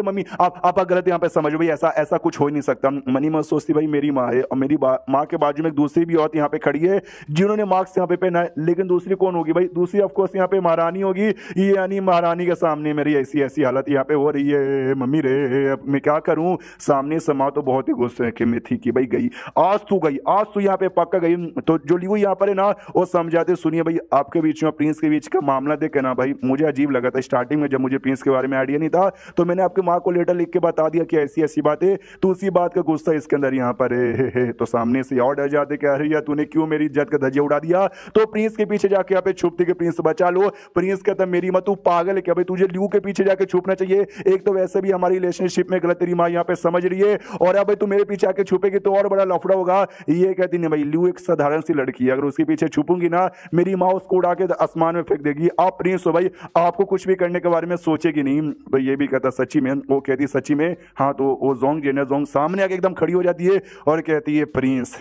[SPEAKER 1] मम्मी आप गलत यहाँ पे समझो भाई, ऐसा कुछ हो ही नहीं सकता। मनी मत सोचती भाई मेरी माँ है, और मेरी माँ के बाजू में एक दूसरी भी औरत यहाँ पे खड़ी है जिन्होंने मास्क यहाँ पे पहना है। लेकिन दूसरी कौन होगी भाई, दूसरी ऑफकोर्स यहाँ पे महारानी होगी। ये यानी महारानी के सामने मेरी ऐसी हालत यहाँ पे हो रही है, मम्मी रे अब मैं क्या करूं। सामने से माँ तो बहुत ही गुस्से में थी कि भाई गई, आज तू यहाँ पे पक्का गई। तो जो लियो यहाँ पर है ना वो समझाते सुनिए भाई आपके बीच में प्रिंस के बीच का मामला देख के ना भाई मुझे अजीब लगा था स्टार्टिंग में, जब मुझे प्रिंस के बारे में आइडिया नहीं था तो मैंने आपकी माँ को लेटर लिख के बता दिया कि ऐसी बात है, तो उसी बात का गुस्सा इसके अंदर यहाँ पर है। तो सामने से और डर जाते कह रही है तूने क्यों मेरी इज्जत का धज्जिया उड़ा दिया। तो प्रिंस के पीछे जाके यहाँ पे छुपती के प्रिंस बचा लो। प्रिंस कहता मेरी माँ तू पागल है क्या भाई, तुझे लियो के पीछे जाके छुपना चाहिए, एक तो वैसे भी हमारी रिलेशनशिप में गलत तेरी माँ यहाँ पे समझ रही है, और अब भाई तू मेरे पीछे आके छुपेगी तो और बड़ा लफड़ा होगा। ये कहती नहीं भाई लियो एक साधारण सी लड़की है, अगर उसके पीछे छुपूंगी ना मेरी माँ उसको उड़ा के आसमान में फेंक देगी। आप प्रिंस हो भाई, आपको कुछ भी करने के बारे में सोचेगी नहीं भाई। ये भी कहता सच्ची में, वो कहती सच्ची में। हाँ तो वो जोंग जेना जोंग सामने आके एकदम खड़ी हो जाती है और कहती है प्रिंस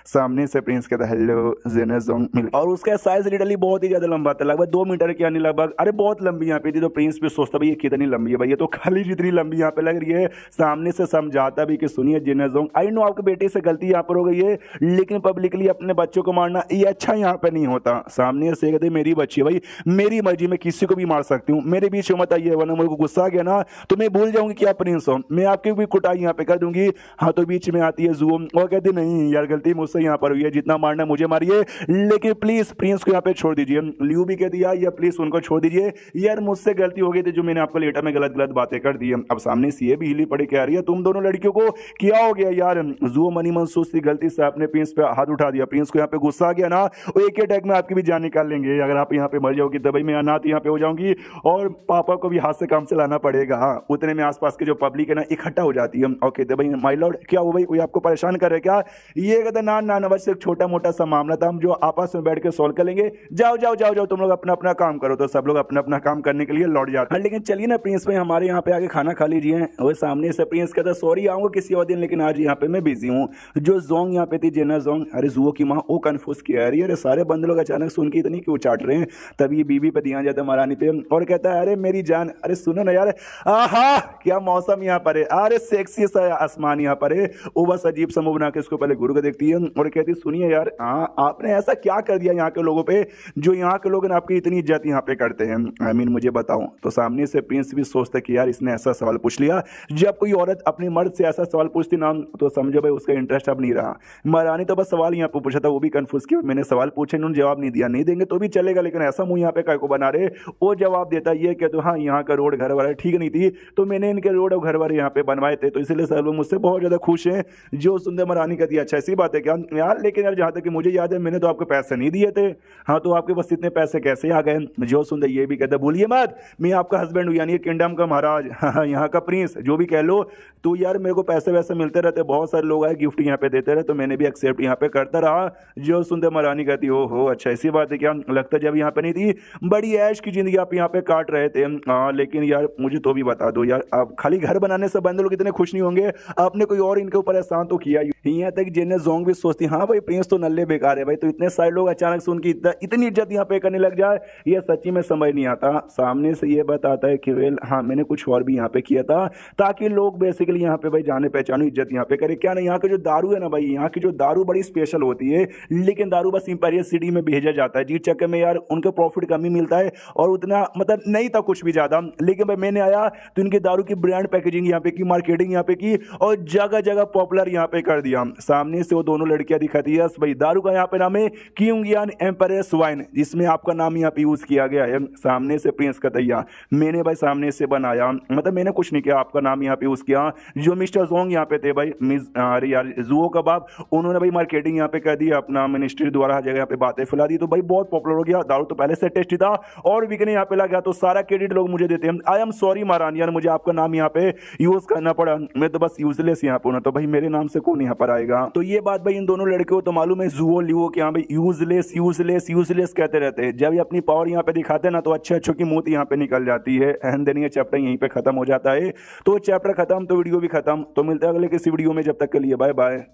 [SPEAKER 1] सामने से प्रिंस कहता हेलो जेना जोंग मिल, और उसका साइज लिटरली बहुत ही ज्यादा लंबा था, लगभग 2 मीटर के, यानी लगभग अरे बहुत लंबी यहाँ पे थी। तो प्रिंस भी सोचता भाई ये कितनी लंबी है भाई, ये तो खाली जितनी लंबी यहाँ पे लग रही है। सामने से समझाता भी कि सुनिए जेना जोंग आई नो आपके बेटे से गलती यहाँ पर हो गई है, लेकिन पब्लिकली अपने बच्चों को मारना ये अच्छा यहाँ पे नहीं होता। सामने से कहते मेरी बच्ची है भाई, मेरी मर्जी में किसी को भी मार सकती हूँ, मेरे बीच मत आइए वरना मुझे गुस्सा आ गया ना तो मैं भूल जाऊंगी कि आप प्रिंस हो, मैं आपकी भी कुटाई यहाँ पे कर दूंगी। हाँ तो बीच में आती है जुओ, वो कहती नहीं यार गलती मुझसे यहाँ पर हुई है, जितना मारना मुझे मारिए लेकिन प्लीज प्रिंस को यहाँ पे छोड़ दीजिए। लियो भी कहती है या प्लीज उनको छोड़ दीजिए यार, मुझसे गलती हो गई थी, जो मैंने आपको लेटर में गलत बातें कर दी है। अब सामने से ये भी हिली पड़ी कह रही है तुम दोनों लड़कियों को क्या हो गया यार। जुओ मनी मन सोचती गलती से आपने प्रिंस पे हाथ उठा दिया। प्रिंस को यहाँ पे गुस्सा आ गया ना, वो एक ही अटैक में आपकी भी जान निकाल लेंगे। अगर आप यहाँ पे मर जाओगी तो भाई मैं अनाथ यहाँ पे हो जाऊंगी और पापा को भी हाथ से काम चलाना पड़ेगा। उतने में आसपास के जो पब्लिक है ना इकट्ठा हो जाती है और कहते भाई माय लॉर्ड क्या हो भाई, कोई आपको परेशान कर रहे क्या। ये कहते ना ना ना बस एक छोटा मोटा सा मामला था, हम जो आपस में बैठ के सॉल्व कर लेंगे। जाओ जाओ जाओ जाओ तुम लोग अपना अपना काम करो। तो सब लोग अपना अपना काम करने के लिए लौट जाते हैं। लेकिन चलिए ना प्रिंस भाई हमारे यहाँ पे आके खाना खा लीजिए। वो सामने से प्रिंस कहता सॉरी आऊंगा किसी और दिन, लेकिन आज यहाँ पे मैं बिजी हूँ। जो जोंग यहाँ पे थी जेना जोंग, अरे जुओ की माँ वो कंफ्यूज किया अरे सारे बंदे लोग अचानक सुन के इतनी क्यों चाट रहे हैं। तभी बीबी पे ध्यान जाता महारानी पे और कहता है अरे मेरी जान, अरे सुनो ना यार, आहा क्या मौसम यहाँ पर है, अरे सेक्सी सा आसमान यहाँ पर है। वो बस अजीब सा मुंह बना के उसको पहले गुरु को देखती है और कहती सुनिए यार, हाँ आपने ऐसा क्या कर दिया यहाँ के लोगों पे जो यहाँ के लोग आपकी इतनी इज्जत यहाँ पे करते हैं। आई मीन मुझे बताओ। तो सामने से प्रिंस भी सोचता कि यार इसने ऐसा सवाल पूछ लिया। जब कोई औरत अपने मर्द से ऐसा सवाल पूछती ना तो समझो भाई उसका इंटरेस्ट अब नहीं रहा। महारानी तो बस सवाल यहाँ पे पूछा था, वो भी कंफ्यूज किया। मैंने सवाल पूछे इन्होंने जवाब नहीं दिया, नहीं देंगे तो भी चलेगा लेकिन ऐसा मुंह यहाँ पे काय को बना रहे। वो जवाब देता ये कि तो हाँ यहाँ का रोड घर वाला ठीक नहीं थी तो मैंने इनके रोड और घर वाले यहाँ पे बनवाए थे तो इसलिए सब लोग मुझसे बहुत ज्यादा खुश हैं। जो सुंदर महारानी कहती है अच्छा ऐसी बात है क्या यार, लेकिन यार जहाँ तक कि मुझे याद है मैंने तो आपको पैसे नहीं दिए थे। हाँ तो आपके पास इतने पैसे कैसे आ गए। जो सुंदर ये भी कहता भूलिए मत मैं आपका हस्बैंड हूँ यानी किंगडम का महाराज, हाँ यहाँ का प्रिंस जो भी कह लो। तो यार मेरे को पैसे वैसे मिलते रहते, बहुत सारे लोग आए गिफ्ट यहाँ पे देते रहे तो मैंने भी एक्सेप्ट यहाँ पे करता रहा। जो सुंदर महारानी कहती हो अच्छा ऐसी बात है क्या, लगता जब यहाँ पे नहीं थी बड़ी ऐश की जिंदगी आप यहाँ पे काट रहे थे। हाँ लेकिन यार मुझे तो भी बता दो यार, आप खाली घर बनाने से बंदे लोग इतने खुश नहीं होंगे, आपने कोई और इनके ऊपर एहसान तो किया। यहाँ तक जेने जोंग भी सोचती हाँ भाई प्रिंस तो नल्ले बेकार है भाई, तो इतने सारे लोग अचानक से उनकी इतनी इज्जत यहाँ पे करने लग जाए ये सच्ची में समझ नहीं आता। सामने से ये बताता है कि वेल हाँ मैंने कुछ और भी यहाँ पे किया था ताकि लोग बेसिकली यहाँ पे भाई जाने पहचानो इज्जत यहाँ पे करे। क्या ना यहाँ के जो दारू है ना भाई, यहाँ की जो दारू बड़ी स्पेशल होती है लेकिन दारू बस इंपीरियल सिटी में भेजा जाता है जिस चक्कर में यार उनका प्रॉफिट कम ही मिलता है और उतना मतलब नहीं था कुछ भी ज्यादा। लेकिन भाई मैंने आया तो इनकी दारू की ब्रांड पैकेजिंग यहाँ पे की, मार्केटिंग यहाँ पे की और जगह जगह पॉपुलर यहाँ पे कर दिया। सामने से वो दोनों लड़कियां दिखाती है भाई दारू का यहाँ पे नाम है क्यूंगियान एम्परेस वाइन जिसमें आपका नाम यहाँ पे यूज किया गया है। सामने से प्रिंस का तैयार मैंने भाई सामने से बनाया, मतलब मैंने कुछ नहीं किया, आपका नाम यहाँ पे यूज किया। जो मिस्टर जोंग यहाँ पे थे भाई अरे यार जुओ का बाप, उन्होंने भाई मार्केटिंग यहाँ पे कर दी अपना मिनिस्ट्री द्वारा हर जगह यहाँ पे बातें फैला दी तो भाई बहुत पॉपुलर हो गया। दारू तो पहले से टेस्टी था और बिकने यहाँ पे लग गया तो सारा क्रेडिट लोग मुझे देते हैं। आई एम सॉरी महारानी यार मुझे आपका नाम यहाँ पे यूज करना पड़ा, मैं तो बस यूजलेस यहाँ पे हूं ना तो भाई मेरे नाम से कौन यहाँ पर आएगा। तो ये बात भाई इन दोनों लड़कियों तो मालूम है जुओ लियो कि हाँ भाई यूजलेस यूजलेस यूजलेस कहते रहते हैं। जब ये अपनी पावर यहाँ पे दिखाते हैं ना तो अच्छे अच्छों की मूत यहाँ पे निकल जाती है। एंड देन ये चैप्टर यहीं पे खत्म हो जाता है। तो चैप्टर खत्म तो वीडियो भी खत्म। तो मिलते हैं अगले किसी वीडियो में, जब तक के लिए बाय बाय।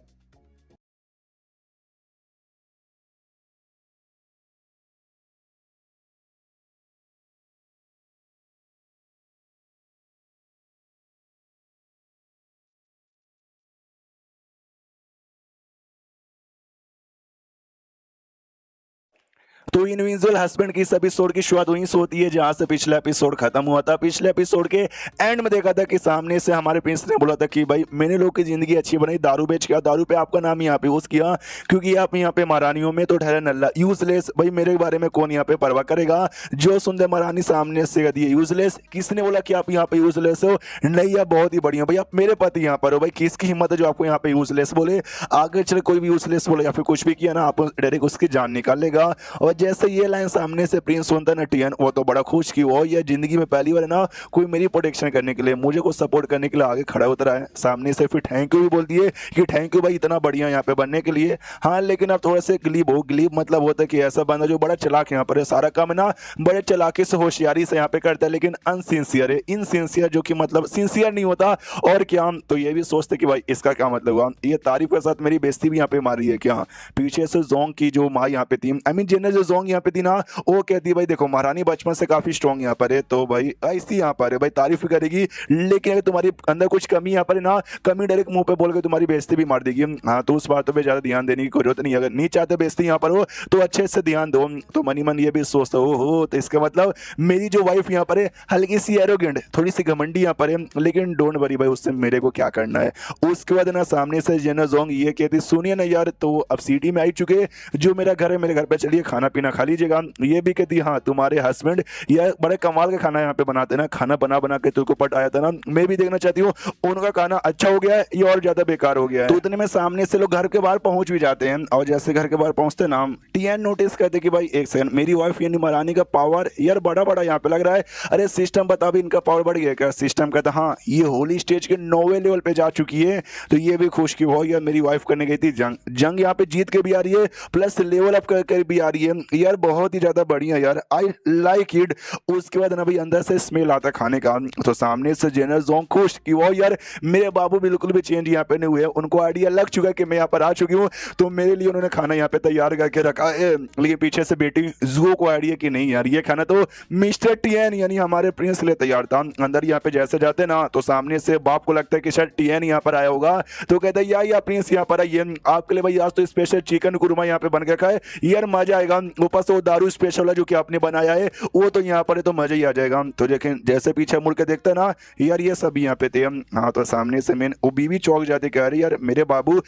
[SPEAKER 1] तो इंडिविजुअल हस्बैंड की इस एपिसोड की शुरुआत वहीं से होती है जहां से पिछला एपिसोड खत्म हुआ था। पिछले एपिसोड के एंड में देखा था कि सामने से हमारे प्रिंस ने बोला था कि भाई मैंने लोग की जिंदगी अच्छी बनाई, दारू बेच किया, दारू पे आपका नाम यहाँ पे यूज किया क्योंकि आप यहाँ पे महारानियों में तो ठहरे नल्ला यूजलेस, भाई मेरे बारे में कौन यहाँ पे परवाह करेगा। जो सुंदर महारानी सामने से दिए यूजलेस, किसने बोला कि आप यहाँ पे यूजलेस हो, नहीं आप बहुत ही बढ़िया भाई आप मेरे पति यहाँ पर हो। भाई किसकी हिम्मत है जो आपको यहाँ पे यूजलेस बोले। आगे चले कोई भी यूजलेस बोले या फिर कुछ भी किया ना आप डायरेक्ट उसकी जान निकाल लेगा। और जैसे ये लाइन सामने से प्रिंस सुनता ना टियन वो तो बड़ा खुश की वो ये जिंदगी में पहली बार ना कोई मेरी प्रोटेक्शन करने के लिए मुझे को सपोर्ट करने के लिए आगे खड़ा उतरा है। सामने से फिर थैंक यू भी बोल दिए कि थैंक यू भाई इतना बढ़िया यहाँ पे बनने के लिए। हाँ लेकिन अब थोड़ा से ग्लीब हो, ग्लीब मतलब होता है कि ऐसा बंदा जो बड़ा चलाक यहाँ पर है, सारा काम ना बड़े चलाकी से होशियारी से यहाँ पे करता है लेकिन अनसिंसियर है, इनसिंसियर जो कि मतलब सिंसियर नहीं होता। और क्या तो ये भी सोचते कि भाई इसका क्या मतलब हुआ, ये तारीफ के साथ मेरी बेइज्जती भी यहाँ पे मारी है क्या। पीछे से जोंग की जो माँ यहाँ पे थी, आई मीन जिन्हें जो जोंग यहाँ पे थी ना वो कहती है भाई देखो महारानी बचपन से काफी स्ट्रॉन्ग यहाँ पर है तो भाई ऐसी यहाँ पर है भाई तारीफ करेगी लेकिन अगर तुम्हारी अंदर कुछ कमी यहाँ पर है ना, कमी डायरेक्ट मुंह पे बोल के तुम्हारी बेइज्जती भी मार देगी। हाँ तो उस बातों पे ज्यादा ध्यान देने की जरूरत नहीं, अगर नहीं चाहते बेइज्जती यहाँ पर हो तो अच्छे से ध्यान दो। तो मनी मन ये भी सोचता हो तो इसका मतलब मेरी जो वाइफ यहाँ पर है हल्की सी एरोगेंट, थोड़ी सी घमंडी यहाँ पर है लेकिन डोंट वरी भाई उससे मेरे को क्या करना है। उसके बाद ना सामने से जेना जोंग ये कहती सुनिए ना यार तो अब सिटी में आई चुके, जो मेरा घर है मेरे घर पे चलिए खाना पीना खा लीजिएगा। ये भी कहती हाँ तुम्हारे हस्बैंड ये बड़े कमाल का खाना यहाँ पे बनाते ना, खाना बना बना के तुझको पट आया था ना, मैं भी देखना चाहती हूँ उनका खाना अच्छा हो गया है ये और ज्यादा बेकार हो गया है। तो उतने में सामने से लोग घर के बाहर पहुंच भी जाते हैं और जैसे घर के बाहर पहुंचते ना टीएन नोटिस करते कि भाई एक सेकंड मेरी वाइफ यानी महारानी का पावर यार बड़ा बड़ा यहाँ पे लग रहा है। अरे सिस्टम बता भी इनका पावर बढ़ गया क्या? सिस्टम कहता हाँ ये होली स्टेज के 9वें लेवल पे जा चुकी है। तो ये भी खुश की हो यार मेरी वाइफ करने गई थी जंग यहाँ पे जीत के भी आ रही है प्लस लेवल अप कर भी आ रही है यार, बहुत ही ज्यादा बढ़िया यार, आई लाइक इट। उसके बाद ना भाई अंदर से स्मेल आता खाने का, तो सामने से जनरल जोंग खुश कि वो यार मेरे बाबू बिल्कुल भी चेंज यहाँ पे नहीं हुए, उनको आइडिया लग चुका है कि मैं यहाँ पर आ चुकी हूँ, तो मेरे लिए उन्होंने खाना यहाँ पे तैयार करके रखा है। लेकिन पीछे से बेटी जुओ को आइडिया कि नहीं यार ये खाना तो मिस्टर टीएन यानी हमारे प्रिंस के लिए तैयार था। अंदर यहाँ पे जैसे जाते ना तो सामने से बाप को लगता है कि शायद टीएन यहाँ पर आया होगा, तो कहता है या प्रिंस यहाँ पर आइए आपके लिए भाई आज तो स्पेशल चिकन कुरमा यहाँ पे बन के खाए यार मजा आएगा, ऊपर से वो दारू स्पेशल है जो कि आपने बनाया है वो तो यहाँ पर है तो मजा ही आ जाएगा। तो देखें जैसे पीछे मुड़ के देखता ना यार ये सब यहाँ पे थे। हाँ तो सामने से मैं वो बीवी चौक जाते कह रही यार मेरे बाबू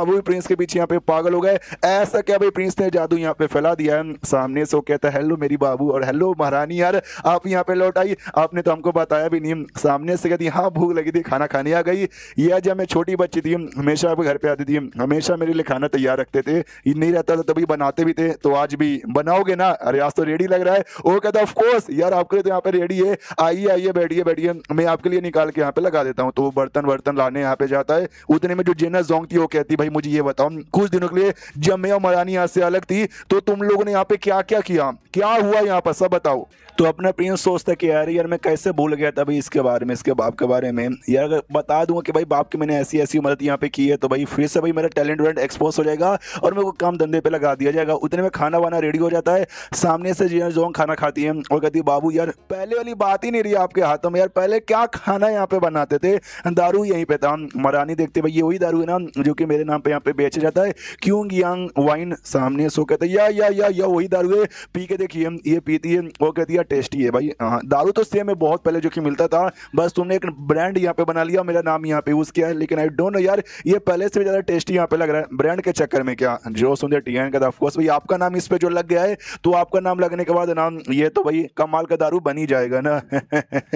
[SPEAKER 1] भी प्रिंस के पीछे यहाँ पे पागल हो गए, ऐसा क्या भाई प्रिंस ने जादू यहाँ पे फैला दिया है। सामने से वो कहता है हेलो मेरी बाबू और हेलो महारानी यार आप यहाँ पे लौट आई, आपने तो हमको बताया भी नहीं। सामने से कहती हाँ भूख लगी थी खाना खाने आ गई, यह जब मैं छोटी बच्ची थी हमेशा आप घर पे आती थी, हमेशा मेरे लिए खाना तैयार रखते थे, नहीं रहता था तभी बनाते भी थे, तो आज भी बनाओगे ना? अरे आज तो रेडी लग रहा है। वो कहता ऑफ कोर्स यार आपके लिए तो यहाँ पे रेडी है, आइए आइए बैठिए बैठिए मैं आपके लिए निकाल के यहाँ पे लगा देता हूँ। तो वो बर्तन लाने यहाँ पे जाता है, उतने में जो जेना जोंग थी वो कहती भाई मुझे ये बताओ कुछ दिनों के लिए जब मैं और महारानी यहाँ से अलग थी तो तुम लोगों ने यहाँ पे क्या क्या किया, क्या हुआ यहाँ पर सब बताओ। तो अपना प्रिंस सोचता कि यार मैं कैसे भूल गया था भाई इसके बारे में, इसके बाप के बारे में यार अगर बता दूंगा कि भाई बाप की मैंने ऐसी ऐसी मदद यहाँ पे की है तो भाई फिर से भाई मेरा टैलेंट वेलेंट एक्सपोज हो जाएगा और मेरे को काम धंधे पे लगा दिया जाएगा। उतने में खाना वाना रेडी हो जाता है, सामने से जेना जोंग खाना खाती है और कहती है बाबू यार पहले वाली बात ही नहीं रही आपके हाथों में, यार पहले क्या खाना यहाँ पे बनाते थे, दारू यहीं पे था। महारानी देखते भाई ये वही दारू है ना जो कि मेरे नाम पे यहाँ पे बेचा जाता है क्यूंग यांग वाइन। सामने सो कहते या वही दारू है पी के देखिए ये पीती है, वो कहती है टेस्टी है भाई। हाँ दारू तो सेम है बहुत पहले जो कि मिलता था, बस तुमने एक ब्रांड यहाँ पे बना लिया मेरा नाम यहाँ पे यूज किया है, लेकिन आई डोंट नो यार ये पहले से भी ज्यादा टेस्टी यहाँ पे लग रहा है ब्रांड के चक्कर में। क्या जो सुनते टीएन का ऑफ कोर्स भाई आपका नाम इस पे जो लग गया है तो आपका नाम लगने के बाद नाम ये तो भाई कमाल का दारू बन ही जाएगा ना।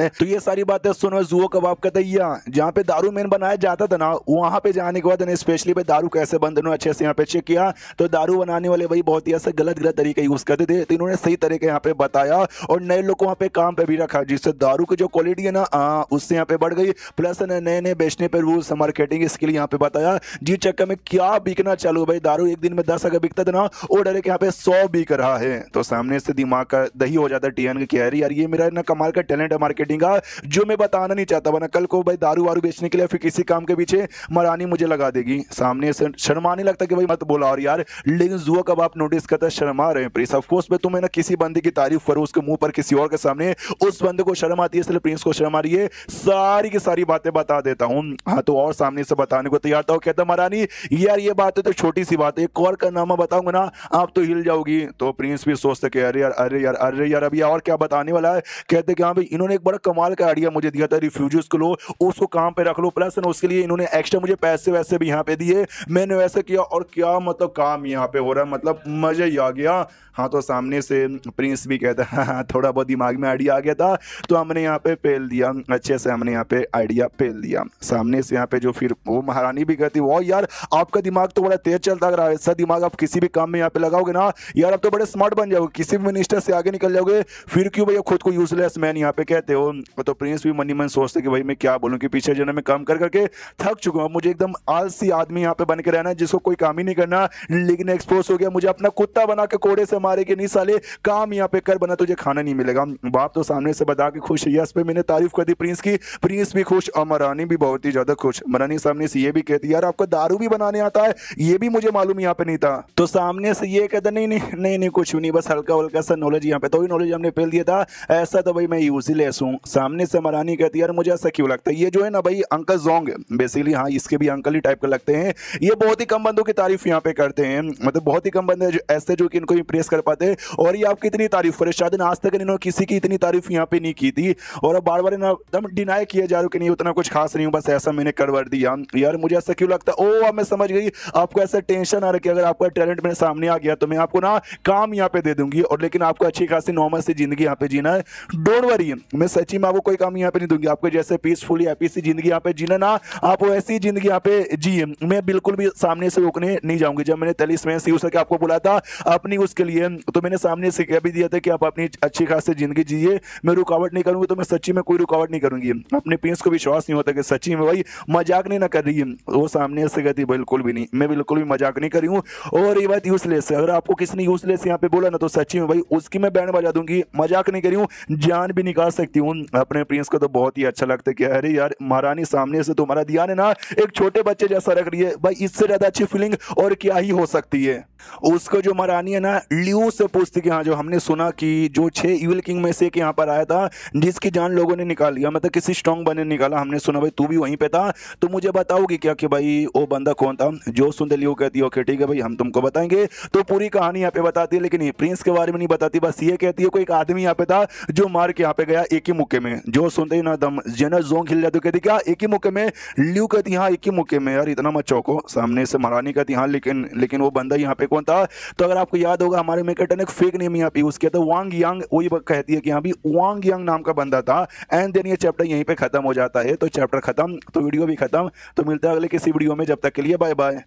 [SPEAKER 1] तो ये सारी बातें सुनो जुओ कबाब का तैया जहाँ पे दारू मेन बनाया जाता था ना वहां पे जाने के बाद स्पेशली पे दारू कैसे बंद अच्छे से यहाँ पे चेक किया, तो दारू बनाने वाले भाई बहुत ही ऐसे गलत तरीके यूज करते थे, तो इन्होंने सही तरीके यहाँ पे बताया और नए लोग को वहाँ पे काम पे भी रखा जिससे दारू की जो क्वालिटी है ना उससे यहाँ पे बढ़ गई, प्लस नए नए बेचने पे रूल्स मार्केटिंग स्किल यहाँ पे बताया जिस चक्कर में क्या बिकना चालू भाई दारू एक दिन में 10 अगर बिकता था ना वो डरे कि यहाँ पे 100 बिक रहा है। तो सामने से दिमाग का दही हो जाता है टीएन की कह रही यार ये मेरा ना कमाल का टैलेंट है मार्केटिंग का जो मैं बताना नहीं चाहता, वरना कल को भाई दारू वारू बेचने के लिए फिर किसी काम के पीछे महारानी मुझे लगा देगी। सामने से शर्माने लगता कि भाई मत बोला और यार, लेकिन जुआ कब आप नोटिस करता शर्मा रहे हैं प्रिंस। ऑफ कोर्स मैं तुम्हें ना किसी बंदे की तारीफ करूं उसके मुंह पर किसी और के सामने उस बंदे को शर्म आती है, इसलिए प्रिंस को शर्म आ रही है, सारी की सारी बातें बता देता हूं। हाँ तो और सामने से बताने को तैयार था, कहता महारानी यार ये बात है तो छोटी सी बात है, एक और का नाम बताऊंगा ना आप तो हिल जाओगी। तो प्रिंस भी सोचते कि अरे यार अभी और क्या बताने वाला है। कहते कि हाँ भाई इन्होंने एक बड़ा कमाल का आइडिया मुझे दिया था, रिफ्यूजीज को लो उसको काम पे रख लो, प्लस उसके लिए इन्होंने एक्स्ट्रा मुझे पैसे वैसे भी यहाँ पे दिए, मैंने वैसे किया और क्या मतलब काम यहाँ पे हो रहा है, मतलब मजा ही आ गया। हाँ तो सामने से प्रिंस भी कहता है हाँ थोड़ा बहुत दिमाग में आइडिया आ गया था तो हमने यहाँ पे पेल दिया, अच्छे से हमने यहाँ पे आइडिया पेल दिया। सामने से यहाँ पे जो फिर वो महारानी भी कहती वो यार आपका दिमाग तो बड़ा तेज चलता रहा है, ऐसा दिमाग आप किसी भी काम में यहाँ पे लगाओगे ना यार आप तो बड़े स्मार्ट बन जाओगे, किसी भी मिनिस्टर से आगे निकल जाओगे, फिर क्यों भैया खुद को यूजलेस मैन यहाँ पे कहते हो। तो प्रिंस भी मनी मन सोचते कि भाई मैं क्या बोलूँ कि पीछे जो मैं काम कर करके थक चुका हूँ, मुझे एकदम आलसी आदमी यहाँ पे बन के रहना जिसको कोई काम ही नहीं करना, लेकिन एक्सपोज हो गया मुझे अपना कुत्ता बना के कोड़े से मारे कि नहीं साले काम यहाँ पे कर बना तुझे खाना नहीं मिलेगा। बाप तो सामने से बता के खुश है, इस पे मैंने तारीफ कर दी प्रिंस की, प्रिंस भी खुश और महारानी भी बहुत ही ज्यादा खुश। महारानी सामने से ये भी कहती यार आपको दारू भी बनाने आता है, ये भी मुझे मालूम यहाँ पे नहीं था। तो सामने से ये कहता नहीं कुछ नहीं, बस हल्का हल्का सा नॉलेज यहाँ पे, तो ही नॉलेज हमने पेल दिया था, ऐसा तो भाई मैं यूजलेस हूँ। सामने से महारानी कहती यार मुझे ऐसा क्यों लगता है, ये जो है ना भाई अंकल जोंग बेसिकली, हाँ इसके भी अंकल ही टाइप के लगते हैं, ये बहुत ही कम बंदों की तारीफ यहाँ पे करते हैं, मतलब बहुत ही कम बंदे ऐसे जो कि इनको इंप्रेस कर पाते, और ये आपकी इतनी तारीफ करे, शायद आज तक इन्होंने किसी की इतनी तारीफ यहाँ पे नहीं की थी, और अब बार बार एकदम डिनाई किया जा रहा है कि नहीं उतना कुछ खास नहीं हूँ, बस ऐसा मैंने करवर दिया। यार मुझे ऐसा क्यों लगता है, ओ अब मैं समझ गई, आपको ऐसा टेंशन आ रहा है कि अगर आपका टैलेंट मेरे सामने आ गया तो मैं यहाँ आपको ना काम यहाँ पे दे दूंगी, और लेकिन आपको अच्छी खासी नॉर्मल सी जिंदगी यहाँ पे जीना है। डोंट वरी, मैं सच्ची में आपको कोई काम यहाँ पे नहीं दूंगी। आपको जैसे पीसफुली हैप्पी सी जिंदगी यहाँ पे जीना ना, आप वैसी जिंदगी यहाँ पे जिए। मैं बिल्कुल भी सामने से रोकने नहीं जाऊंगी। जब मैंने तलिस्मैन सी उसे आपको बोला था अपनी उसके लिए, तो मैंने सामने से कह भी दिया था कि आप अपनी अच्छी खासी जिंदगी जिए, मैं रुकावट नहीं करूंगी। तो मैं सच्ची में कोई रुकावट नहीं करूंगी। अपने प्रिंस को विश्वास नहीं होता कि सच्ची में भाई मजाक नहीं ना कर रही है। वो सामने से कहती बिल्कुल भी नहीं, मैं बिल्कुल भी मजाक नहीं कर रही हूँ। और ये बात यूजलेस है, अगर आपको किसी ने यूजलेस यहाँ पे बोला ना, तो सच्ची में भाई उसकी मैं बैंड बजा दूंगी। मजाक नहीं कर रही हूँ, जान भी निकाल सकती हूँ। अपने प्रिंस को तो बहुत ही अच्छा लगता है कि अरे यार महारानी सामने से तुम्हारा ध्यान है ना एक छोटे बच्चे जैसा रख रही है। भाई इससे ज्यादा अच्छी फीलिंग और क्या ही हो सकती है। उसको जो महारानी है ना ल्यू से पूछती कि हाँ, जो हमने सुना कि जो 6 इविल किंग में से एक यहाँ पर आया था जिसकी जान लोगों ने निकाल लिया, मतलब किसी स्ट्रॉन्ग बने निकाला, हमने सुना भाई तू भी वहीं पे था, तो मुझे बताओगी क्या कि भाई वो बंदा कौन था? जो सुनते ल्यू कहती है ओके ठीक है भाई हम तुमको बताएंगे। तो पूरी कहानी यहाँ पे बताती है, लेकिन प्रिंस के बारे में नहीं बताती। बस ये कहती है कोई एक आदमी यहाँ पे था जो मार के यहाँ पे गया एक ही मुक्के में। जो सुनते ही ना दम जना जोंग हिल जाती, कहती क्या एक ही मुक्के में? ल्यू कहती हाँ एक ही मुक्के में। यार इतना मत चौंको। सामने से महारानी कहती हाँ लेकिन वो बंदा यहाँ पे कौन था? तो अगर आपको याद होगा हमारे मेकट ने एक फेक नेम यहाँ पे यूज किया था, वांग यांग। वही कहती है कि हाँ भी वांग यांग नाम का बंदा था। एंड देन ये चैप्टर यहीं पे खत्म हो जाता है। तो चैप्टर खत्म तो वीडियो भी खत्म। तो मिलता है अगले किसी वीडियो में, जब तक के लिए बाय बाय।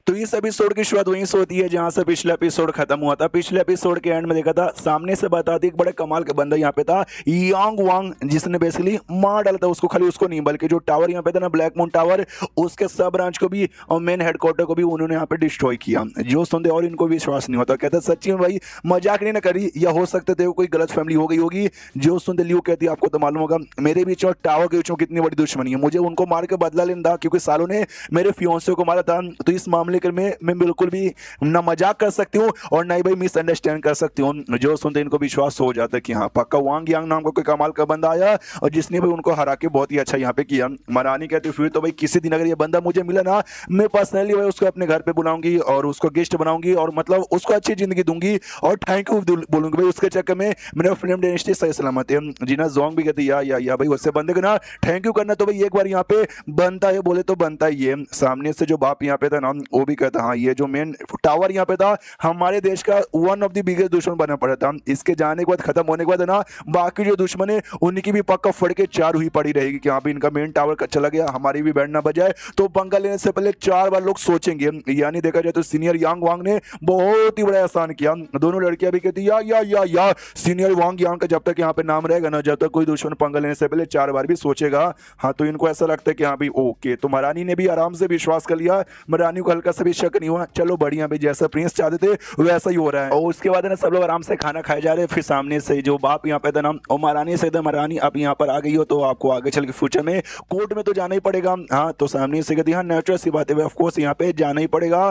[SPEAKER 1] तो इस एपिसोड की शुरुआत वहीं से होती है जहां से पिछला एपिसोड खत्म हुआ था। पिछले एपिसोड के एंड में देखा था सामने से बताती एक बड़े कमाल का बंदा यहाँ पे था यांग वांग, जिसने बेसिकली मार डाला था उसको। खाली उसको नहीं बल्कि जो टावर यहाँ पे था ना ब्लैक मून टावर, उसके सब ब्रांच को भी और मेन हेडक्वार्टर को भी उन्होंने यहाँ पे डिस्ट्रॉय किया। जो सुनते और इनको विश्वास नहीं होता, कहते सच्ची में भाई मजाक नहीं ना करी, या हो सकते थे कोई गलत फैमिली हो गई होगी। जो सुनते ल्यू कहती है आपको तो मालूम होगा मेरे बीच और टावर के बीच में कितनी बड़ी दुश्मनी है, मुझे उनको मार के बदला लेना था क्योंकि सालों ने मेरे फियोंसे को मारा था। तो इस मामले मैं बिल्कुल भी ना मजाक कर सकती हूँ और ना ही भाई मिसअंडरस्टैंड कर सकती हूँ। जो सुनते इनको विश्वास हो जाता है कि हाँ पक्का वांग यांग नाम का कोई कमाल का बंदा आया और जिसने भाई उनको हरा के बहुत ही अच्छा यहाँ पे किया। महारानी कहती फिर तो भाई किसी दिन अगर ये बंदा मुझे मिला ना, मैं पर्सनली भाई उसको अपने घर पे बुलाऊंगी और उसको गेस्ट बनाऊंगी और मतलब उसको अच्छी जिंदगी दूंगी और थैंक यू बोलूंगी भाई। उसके चक्कर में मेरा फिल्म डायनेस्टी सही सलामत है। जीना जोंग भी कहती या भाई उससे बंदे को ना थैंक यू करना तो भाई एक बार यहाँ पे बनता है, बोले तो बनता ही है। सामने से जो बाप यहाँ पे था ना वो भी कहता हाँ ये जो मेन टावर यहाँ पे था हमारे देश का वन ऑफ द बिगेस्ट दुश्मन बना पड़ा था। इसके जाने के बाद खत्म होने के बाद ना बाकी जो दुश्मन है उनकी भी पक्का फड़ के चार हुई पड़ी रहेगी कि यहाँ पे इनका मेन टावर चला गया, हमारी भी बैंड ना बजाए। तो पंगा लेने से पहले 4 बार लोग सोचेंगे। यानी देखा जाए तो सीनियर यांग वांग ने बहुत ही बड़ा एहसान किया। दोनों लड़कियां भी कहती या सीनियर वांग यांग का जब तक यहाँ पे नाम रहेगा ना, जब तक कोई दुश्मन पंगा लेने से पहले 4 बार भी सोचेगा। हाँ तो इनको ऐसा लगता है कि हाँ भाई ओके। तो महारानी ने भी आराम से विश्वास कर लिया, महारानी को हल्का सा भी शक नहीं हुआ। चलो बढ़िया भाई जैसा प्रिंस चाहते थे वैसा ही हो रहा है। और उसके बाद ना सब लोग आराम से खाना खाए जा रहे हैं। फिर सामने से जो बाप यहाँ पे था ना और महारानी से महारानी आप यहाँ पर आ गई हो तो आपको आगे चल के फ्यूचर में कोर्ट में तो जाना ही पड़ेगा। हाँ तो सामने से कहती हाँ नेचुरल सी बात है ऑफ कोर्स यहाँ पे जाना ही पड़ेगा।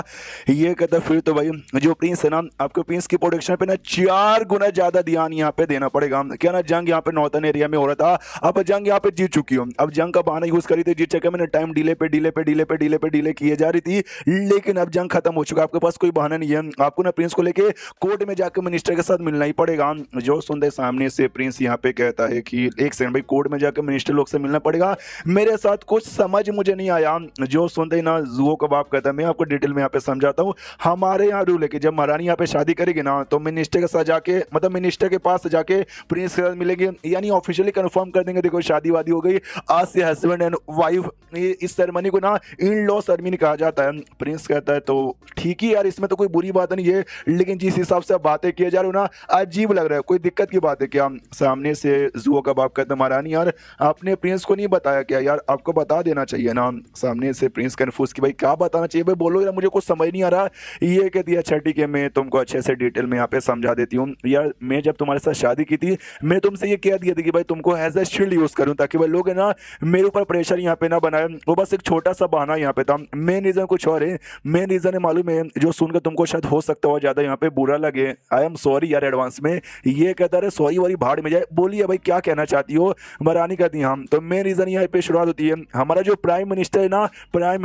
[SPEAKER 1] ये कहता फिर तो भाई जो प्रिंस है ना आपको प्रिंस की प्रोटेक्शन पे ना 4 गुना ज्यादा ध्यान यहाँ पे देना पड़ेगा। क्या ना जंग यहाँ पे नॉर्थन एरिया में हो रहा था, अब जंग यहाँ पे जीत चुकी हूँ। अब जंग का बहाना यूज करी थी जीत चक्कर मैंने टाइम डिले किए जा रही थी, लेकिन अब जंग खत्म हो चुका। आपके पास कोई बहाना नहीं है, आपको ना प्रिंस को लेके कोर्ट में जाकर मिनिस्टर के साथ मिलना ही पड़ेगा। जो सुनते सामने से प्रिंस यहाँ पे कहता है कि एक सेकंड भाई कोर्ट में जाकर मिनिस्टर लोग से मिलना पड़ेगा, मेरे साथ कुछ समझ मुझे नहीं आया। जो सुनते ना जुओ का बाप कहता है मैं आपको डिटेल में यहाँ पे समझाता हूँ। हमारे यहाँ रूल है कि जब महारानी यहाँ पे शादी करेगी ना तो मिनिस्टर के साथ जाके मतलब मिनिस्टर के पास जाके प्रिंस के साथ मिलेंगे, यानी ऑफिशियली कंफर्म कर देंगे देखो शादी वादी हो गई। आज से हस्बैंड एंड वाइफ इस सेरेमनी को ना इन लॉ सेरेमनी कहा जाता है। प्रिंस कहता है तो ठीक ही यार इसमें तो कोई बुरी बात नहीं है, लेकिन जिस हिसाब से आप बातें किए जा रहे हो ना अजीब लग रहा है, कोई दिक्कत की बात है क्या? सामने से जुओ का बाप कहता महारानी यार आपने प्रिंस को नहीं बताया क्या? यार आपको बता देना चाहिए ना। सामने से प्रिंस कंफ्यूज कि भाई क्या बताना चाहिए भाई बोलो यार मुझे कुछ समझ नहीं आ रहा। ये कहती है अच्छा ठीक है मैं तुमको अच्छे से डिटेल में यहाँ पे समझा देती हूँ। यार मैं जब तुम्हारे साथ शादी की थी मैं तुमसे ये कह दिया था कि भाई तुमको एज ए शील्ड यूज करूँ ताकि भाई लोग है ना मेरे ऊपर प्रेशर यहाँ पे ना बनाए। वो बस एक छोटा सा बहाना यहाँ पे था, मेन रीजन कुछ और है। मेन रीजन है मालूम है, जो सुनकर तुमको शायद हो सकता हो ज्यादा यहाँ पे बुरा लगे, आई एम सॉरी यार एडवांस में। ये कहता है सॉरी वॉरी भाड़ में जाए, बोलिए भाई क्या कहना चाहती हो, मरानी कहती हैं हम। तो मेन रीजन यहाँ पे शुरुआत होती है, हमारा जो प्राइम मिनिस्टर है ना, प्राइम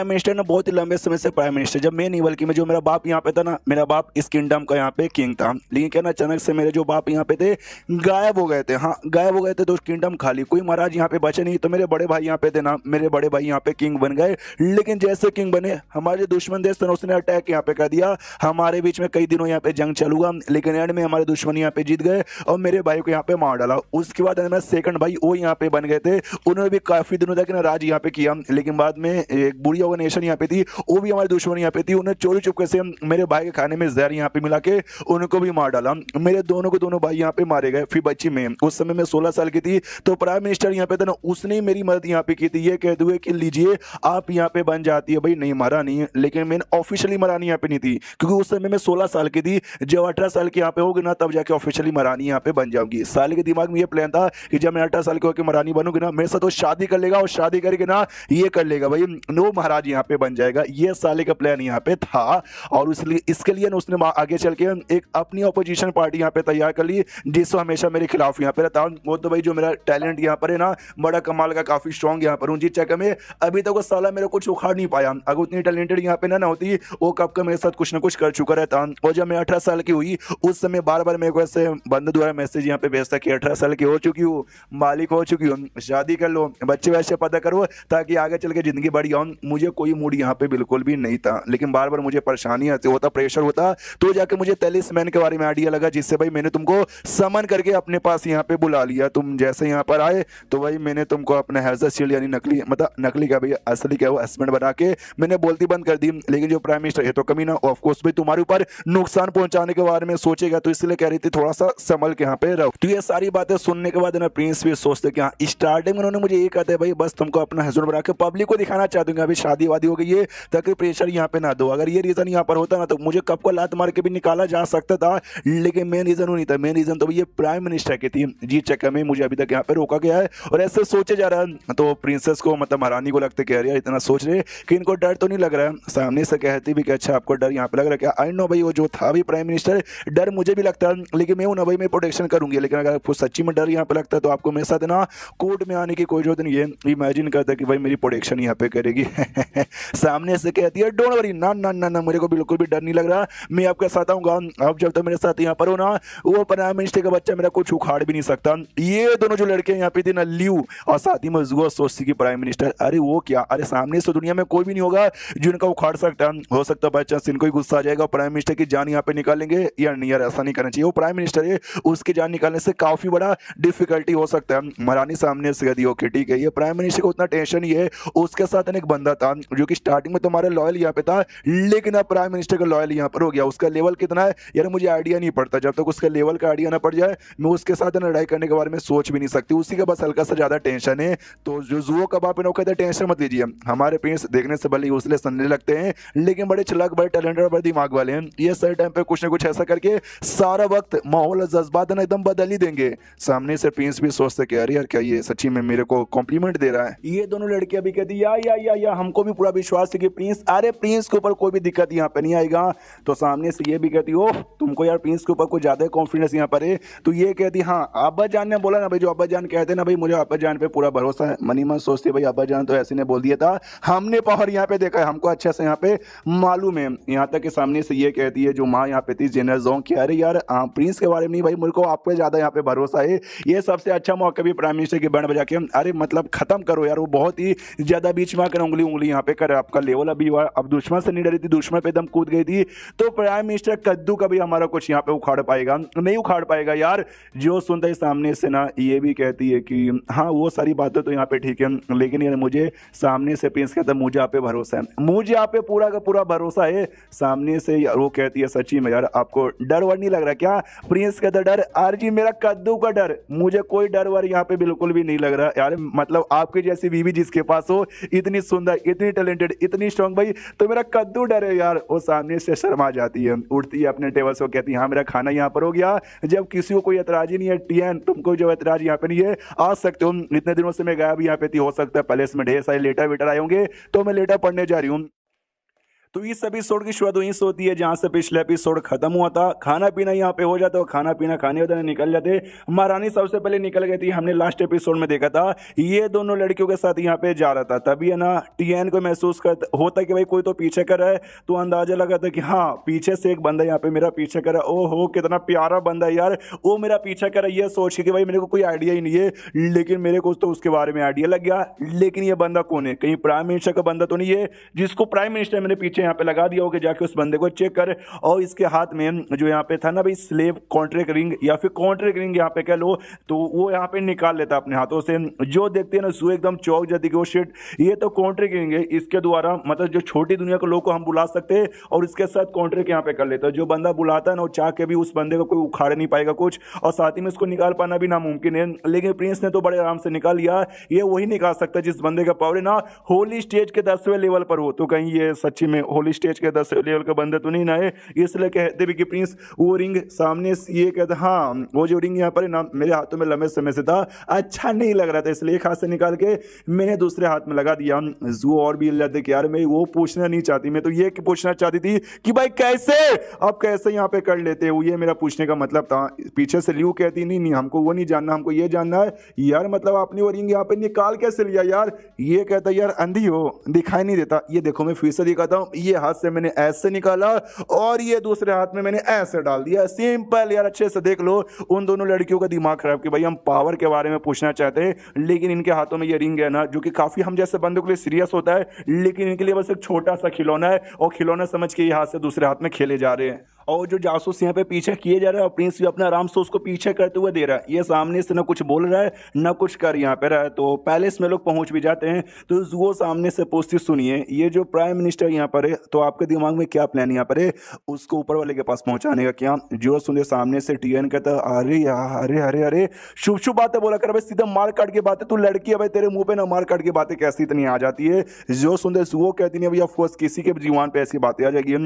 [SPEAKER 1] मिनिस्टर ना बहुत ही लंबे समय से प्राइम मिनिस्टर, जब मैं नहीं बल्कि मैं जो मेरा बाप यहाँ पे था ना, मेरा बाप इस किंगडम का यहाँ पे किंग था, लेकिन क्या ना अचानक से मेरे जो बाप यहाँ पे थे गायब हो गए थे। हाँ गायब हो गए थे, तो किंगडम खाली, कोई महाराज यहाँ पे बचे नहीं। तो मेरे बड़े भाई यहाँ पे थे ना, मेरे बड़े भाई यहाँ पे किंग बन गए। लेकिन जैसे किंग बने, हमारे जो दुश्मन देश थे ना, उसने अटैक यहाँ पे कर दिया, हमारे बीच में कई दिनों यहाँ पे जंग चल हुआ, लेकिन एंड में हमारे दुश्मन यहाँ पे जीत गए और मेरे भाई को यहाँ पे मार डाला। उसके बाद मेरे सेकंड भाई वो यहाँ पे बन गए थे, उन्होंने भी काफी दिनों तक ना राज यहाँ पे किया, लेकिन बाद में एक बुरी ऑर्गेनाइजेशन यहाँ पे थी, वो भी हमारे दुश्मन यहाँ पे थी, उन्हें चोरी चुपके से मेरे भाई के खाने में जहर यहाँ पे मिला के उनको भी मार डाला। मेरे दोनों भाई यहाँ पे मारे गए। फिर बच्ची में उस समय मैं 16 साल की थी, तो प्राइम मिनिस्टर यहाँ पे था ना, उसने ही मेरी मदद यहाँ पे की थी, ये कहते हुए कि लीजिए आप यहाँ पे बन जाती है। भाई नहीं मारा नहीं, लेकिन मैंने ऑफिशियली मरानी यहाँ पे नहीं थी, क्योंकि उस समय मैं 16 साल की थी। जब 18 साल की यहाँ पे होगी ना, तब जाके ऑफिशियली मरानी यहाँ पे बन जाऊंगी। साल के दिमाग में ये प्लान था कि जब मैं 18 साल की होकर मरानी बनूंगी ना, मेरे साथ तो शादी कर लेगा और शादी करके ना ये कर लेगा भाई, नो महाराज यहाँ पे बन जाएगा। ये साले का प्लान यहाँ पे था, और इसके लिए उसने आगे चल के एक अपनी ऑपोजिशन पार्टी यहाँ पे तैयार कर ली, जिसको हमेशा मेरे खिलाफ यहाँ पे रहता। वो तो भाई जो मेरा टैलेंट यहाँ पर है ना, बड़ा कमाल का, काफी स्ट्रॉन्ग यहाँ पर हूँ, जिस चक्कर में अभी तक वो साला मेरे कुछ उखाड़ नहीं पाया। अगर उतनी टैलेंटेड यहाँ पे ना होती, वो कब का मेरे साथ कुछ ना कुछ कर चुका रहता। और जब मैं 18 साल की हुई, उस समय बार बार मेरे को ऐसे बंदे द्वारा मैसेज यहाँ पे भेजता कि 18 साल की हो चुकी हूँ, मालिक हो चुकी हूँ, शादी कर लो, बच्चे वैसे पैदा करो, ताकि आगे चल के जिंदगी बढ़िया हो। मुझे कोई मूड यहाँ पे बिल्कुल भी नहीं था, लेकिन बार बार मुझे परेशानी आती होता, प्रेशर होता, तो जाके मुझे टेलिस्मैन के बारे में आइडिया लगा, जिससे भाई मैंने तुमको समन करके अपने पास यहाँ पे बुला लिया। तुम जैसे यहाँ पर आए तो भाई मैंने तुमको अपना हैजर शील्ड यानी नकली, मतलब नकली क्या भाई असली क्या, वो हस्बैंड बना के मैंने बोलती बंद कर दी। लेकिन जो प्राइम मिनिस्टर है तो कमी ना, ऑफ कोर्स भाई तुम्हारे ऊपर नुकसान पहुंचाने के बारे में सोचेगा, तो इसलिए कह रही थी थोड़ा सा संभल के यहाँ पे रहो। तो ये सारी बातें सुनने के बाद ना प्रिंस भी सोचते कि हाँ, स्टार्टिंग में उन्होंने मुझे ये कहते हैं भाई बस तुमको अपना हस्बैंड बना के पब्लिक को दिखाना चाहते हैं अभी शादी वादी हो गई है, ताकि प्रेशर यहाँ पे ना दो। अगर ये रीजन यहाँ पर होता ना, तो मुझे कब को लात मार के भी निकाला जा सकता था, लेकिन मेन रीजन वो नहीं था। मेन रीजन तो ये प्राइम मिनिस्टर की थी, जी चक्कर में मुझे अभी तक यहाँ पे रोका गया है। और ऐसे सोचे जा रहा है, तो प्रिंसेस को मतलब महारानी को लगता कह रही है, इतना सोच रहे कि इनको डर तो नहीं लग रहा है। सामने से कहती भी कि अच्छा आपको डर यहाँ पे लग रहा है क्या? आई नो भाई, वो जो था भी प्राइम मिनिस्टर, डर मुझे भी लगता है, लेकिन मैं हूं ना भाई, मैं प्रोटेक्शन करूंगी। लेकिन अगर आपको सच्ची में डर यहाँ पे लगता है, तो आपको मेरे साथ ना कोर्ट में आने की कोई जरूरत नहीं है। इमेजिन करता है कि भाई मेरी प्रोटेक्शन यहाँ पे करेगी। सामने से कहती है डोंट वरी, ना ना ना ना, मेरे को बिल्कुल भी डर नहीं लग रहा, मैं आपके साथ आऊंगा। अब जब तक मेरे साथ यहाँ पर हो ना, वो प्राइम मिनिस्टर का बच्चा मेरा कुछ उखाड़ भी नहीं सकता। ये दोनों जो लड़के यहाँ पे थे ना, ल्यू और साथ ही में जुआ सोचती की प्राइम मिनिस्टर, अरे वो क्या, अरे सामने से दुनिया में कोई भी नहीं होगा जो इनका उखाड़ सकता। हो सकता है बच्चा इनको ही गुस्सा आ जाएगा, प्राइम मिनिस्टर की जान यहाँ पे निकालेंगे। यार नहीं यार, ऐसा नहीं करना चाहिए, वो प्राइम मिनिस्टर है, उसकी जान निकालने से काफी बड़ा डिफिकल्टी हो सकता है। महारानी सामने से कहती ओके ठीक है, ये प्राइम मिनिस्टर को उतना टेंशन ही है। उसके साथ एक बंदा था जो कि स्टार्टिंग में तुम्हारे लॉयल यहाँ पे था, लेकिन अब प्राइम मिनिस्टर का लॉयल यहाँ पर हो गया। उसका लेवल कितना है यार मुझे आइडिया नहीं पड़ता, जब तक उसके लेवल का आइडिया ना पड़ जाए, मैं उसके साथ लड़ाई करने के बारे में सोच भी नहीं सकती। उसी का बस हल्का सा ज्यादा टेंशन है। तो जो जुओ का बाप है कहते टेंशन मत लीजिए, हमारे पेंस देखने से भले उसले सनने लगते हैं, लेकिन बड़े चलाक, बड़े टैलेंटेड, बड़े दिमाग वाले हैं। ये सही टाइम पे कुछ ना कुछ ऐसा करके सारा वक्त माहौल जज्बात ना एकदम बदल ही देंगे। सामने से प्रिंस भी सोचते कि अरे यार क्या ये सच्ची में मेरे को कॉम्प्लीमेंट दे रहा है। ये दोनों लड़कियां भी कहती या हमको भी पूरा विश्वास है कि प्रिंस, अरे प्रिंस के ऊपर कोई भी दिक्कत यहाँ पे नहीं आएगा। तो सामने से ये भी कहती ओह तुमको यार प्रिंस के ऊपर कुछ ज्यादा कॉन्फिडेंस यहाँ पर है। तो ये कहती हाँ, अब्बा जान ने बोला ना भाई, जो अब्बा जान कहते ना भाई, मुझे अब्बा जान पे पूरा भरोसा है। मनी मन सोचती भाई अब्बा जान तो ऐसे ने बोल दिया था, हमने पावर यहाँ पे देखा है, हमको अच्छे से यहाँ पे मालूम है। यहाँ तक कि सामने से ये कहती है जो माँ यहाँ पे थी जेनर जोंग की, अरे यार प्रिंस के बारे में नहीं भाई, मुझे को आप पे ज्यादा यहाँ पे भरोसा है। ये सबसे अच्छा मौका भी प्राइम मिनिस्टर की बैंड बजा के अरे मतलब खत्म करो यार, वो बहुत ही ज्यादा बीच में आकर उंगली यहाँ पे कर, आपका लेवल अभी हुआ। अब दुश्मन से नहीं डरी थी, दुश्मन पे एकदम कूद गई थी। तो प्राइम मिनिस्टर कद्दू का भी हमारा कुछ यहाँ पे उखाड़ पाएगा नहीं, उखाड़ पाएगा यार। जो सुनता है सामने से ना, ये भी कहती है कि हाँ वो सारी बातें तो यहाँ पे ठीक है, लेकिन यार मुझे सामने से प्रिंस कहता मुझे आप पे भरोसा है, मुझे आप पे पूरा का पूरा भरोसा है। सामने से वो कहती है सच्ची में यार आपको डर वर नहीं लग रहा क्या? प्रिंस कहता डर, आरजी मेरा कद्दू का डर, मुझे कोई डर वर यहाँ पे बिल्कुल भी नहीं लग रहा यार। मतलब आपकी जैसी बीवी जिसके पास हो, इतनी सुंदर, इतनी टैलेंटेड, इतनी स्ट्रांग भाई, तो मेरा कद्दू डर है यार। वो सामने से शर्मा जाती है, उठती है अपने टेबल से, कहती है हाँ मेरा खाना यहाँ पर हो गया। जब किसी को कोई एतराज ही नहीं है, टीएन तुमको जो एतराज यहाँ पे नहीं है, आ सकते हो। इतने दिनों से मैं गायब यहाँ पे थी, हो सकता है पैलेस में ढेर सारे लेटर वेटर आए होंगे, तो मैं लेटर पढ़ने जा रही हूँ। तो इस एपिसोड की शुरुआत वहीं से होती है जहां से पिछले एपिसोड खत्म हुआ था। खाना पीना यहाँ पे हो जाता है और खाना पीना खाने वाले निकल जाते। महारानी सबसे पहले निकल गई थी, हमने लास्ट एपिसोड में देखा था ये दोनों लड़कियों के साथ यहाँ पे जा रहा था। तभी है ना टीएन को महसूस कर होता कि भाई कोई तो पीछे कर रहा है, तो अंदाजा लगा था कि हाँ पीछे से एक बंदा यहाँ पे मेरा पीछे कर रहा है। ओहो कितना प्यारा बंदा है यार, वो मेरा पीछा कर रहा है। ये सोच के कि भाई मेरे को कोई आइडिया ही नहीं है, लेकिन मेरे को तो उसके बारे में आइडिया लग गया। लेकिन ये बंदा कौन है? कहीं प्राइम मिनिस्टर का बंदा तो नहीं है जिसको प्राइम मिनिस्टर मैंने पीछे यहाँ पे लगा दिया हो कि जाके उस बंदे को चेक कर। और इसके हाथ में जो यहाँ पे था ना भाई स्लेव कॉन्ट्रैक्ट रिंग या फिर कॉन्ट्रैक्ट रिंग यहाँ पे कह लो, तो वो यहाँ पे निकाल लेता अपने हाथों से। जो देखते हैं ना सू एकदम चौक जाती है, शिट ये तो कॉन्ट्रैक्ट रिंग है, इसके द्वारा मतलब जो छोटी दुनिया के लोग को हम बुला सकते हैं और इसके साथ कॉन्ट्रैक्ट यहाँ पे कर लेते हैं। जो बंदा बुलाता है ना वो चाह के भी उस बंदे को कोई उखाड़ नहीं पाएगा कुछ, और साथ ही में इसको निकाल पाना भी नामुमकिन है। लेकिन प्रिंस ने तो बड़े आराम से निकाल लिया। ये वही निकाल सकता है जिस बंदे का पावर है ना होली स्टेज के 10वें लेवल पर हो। तो कहीं ये सच्ची में होली स्टेज के 10वें लेवल का बंदा तो नहीं ना है, इसलिए कहते भी कि प्रिंस वो रिंग सामने से ये कहते हाँ वो जो रिंग यहाँ पर है ना मेरे हाथों में लंबे समय से था, अच्छा नहीं लग रहा था, इसलिए एक हाथ से निकाल के मैंने दूसरे हाथ में लगा दिया। जू और भी जाते कि यार मैं वो पूछना नहीं चाहती, मैं तो ये पूछना चाहती थी कि भाई कैसे अब कैसे यहाँ पे कर लेते हो, ये मेरा पूछने का मतलब था। पीछे से लियू कहती नहीं नहीं हमको वो नहीं जानना, हमको ये जानना है यार, मतलब आपने वो रिंग यहाँ पे निकाल कैसे लिया यार? ये कहता यार अंधी हो दिखाई नहीं देता, ये देखो मैं फिर से दिखाता हूँ, ये हाथ से मैंने ऐसे निकाला और ये दूसरे हाथ में मैंने ऐसे डाल दिया, सिंपल यार, अच्छे से देख लो। उन दोनों लड़कियों का दिमाग खराब कि भाई हम पावर के बारे में पूछना चाहते हैं, लेकिन इनके हाथों में ये रिंग है ना जो कि काफी हम जैसे बंदों के लिए सीरियस होता है, लेकिन इनके लिए बस एक छोटा सा खिलौना है और खिलौना समझ के ये हाथ से दूसरे हाथ में खेले जा रहे हैं। और जो जासूस यहाँ पे पीछे किए जा रहा है और प्रिंस भी अपना आराम से उसको पीछे करते हुए दे रहा है, ये सामने से ना कुछ बोल रहा है ना कुछ कर यहाँ पे रहा है। तो पैलेस में लोग पहुंच भी जाते हैं, तो वो सामने से पूछती सुनिए ये जो प्राइम मिनिस्टर यहाँ पर है तो आपके दिमाग में क्या प्लान यहाँ पर है उसको ऊपर वाले के पास पहुंचाने का क्या? जो सुने सामने से टीएन कहता अरे यार अरे अरे अरे शुभ शुभ बातें बोला कर भाई, सीधा मार काट के बातें, तू लड़की है भाई तेरे मुंह पे ना मार काट के बातें कैसी इतनी आ जाती है? जो सुनते वो कहती नहीं भाई ऑफकोर्स किसी के जीवन पे ऐसी बातें आ जाएगी,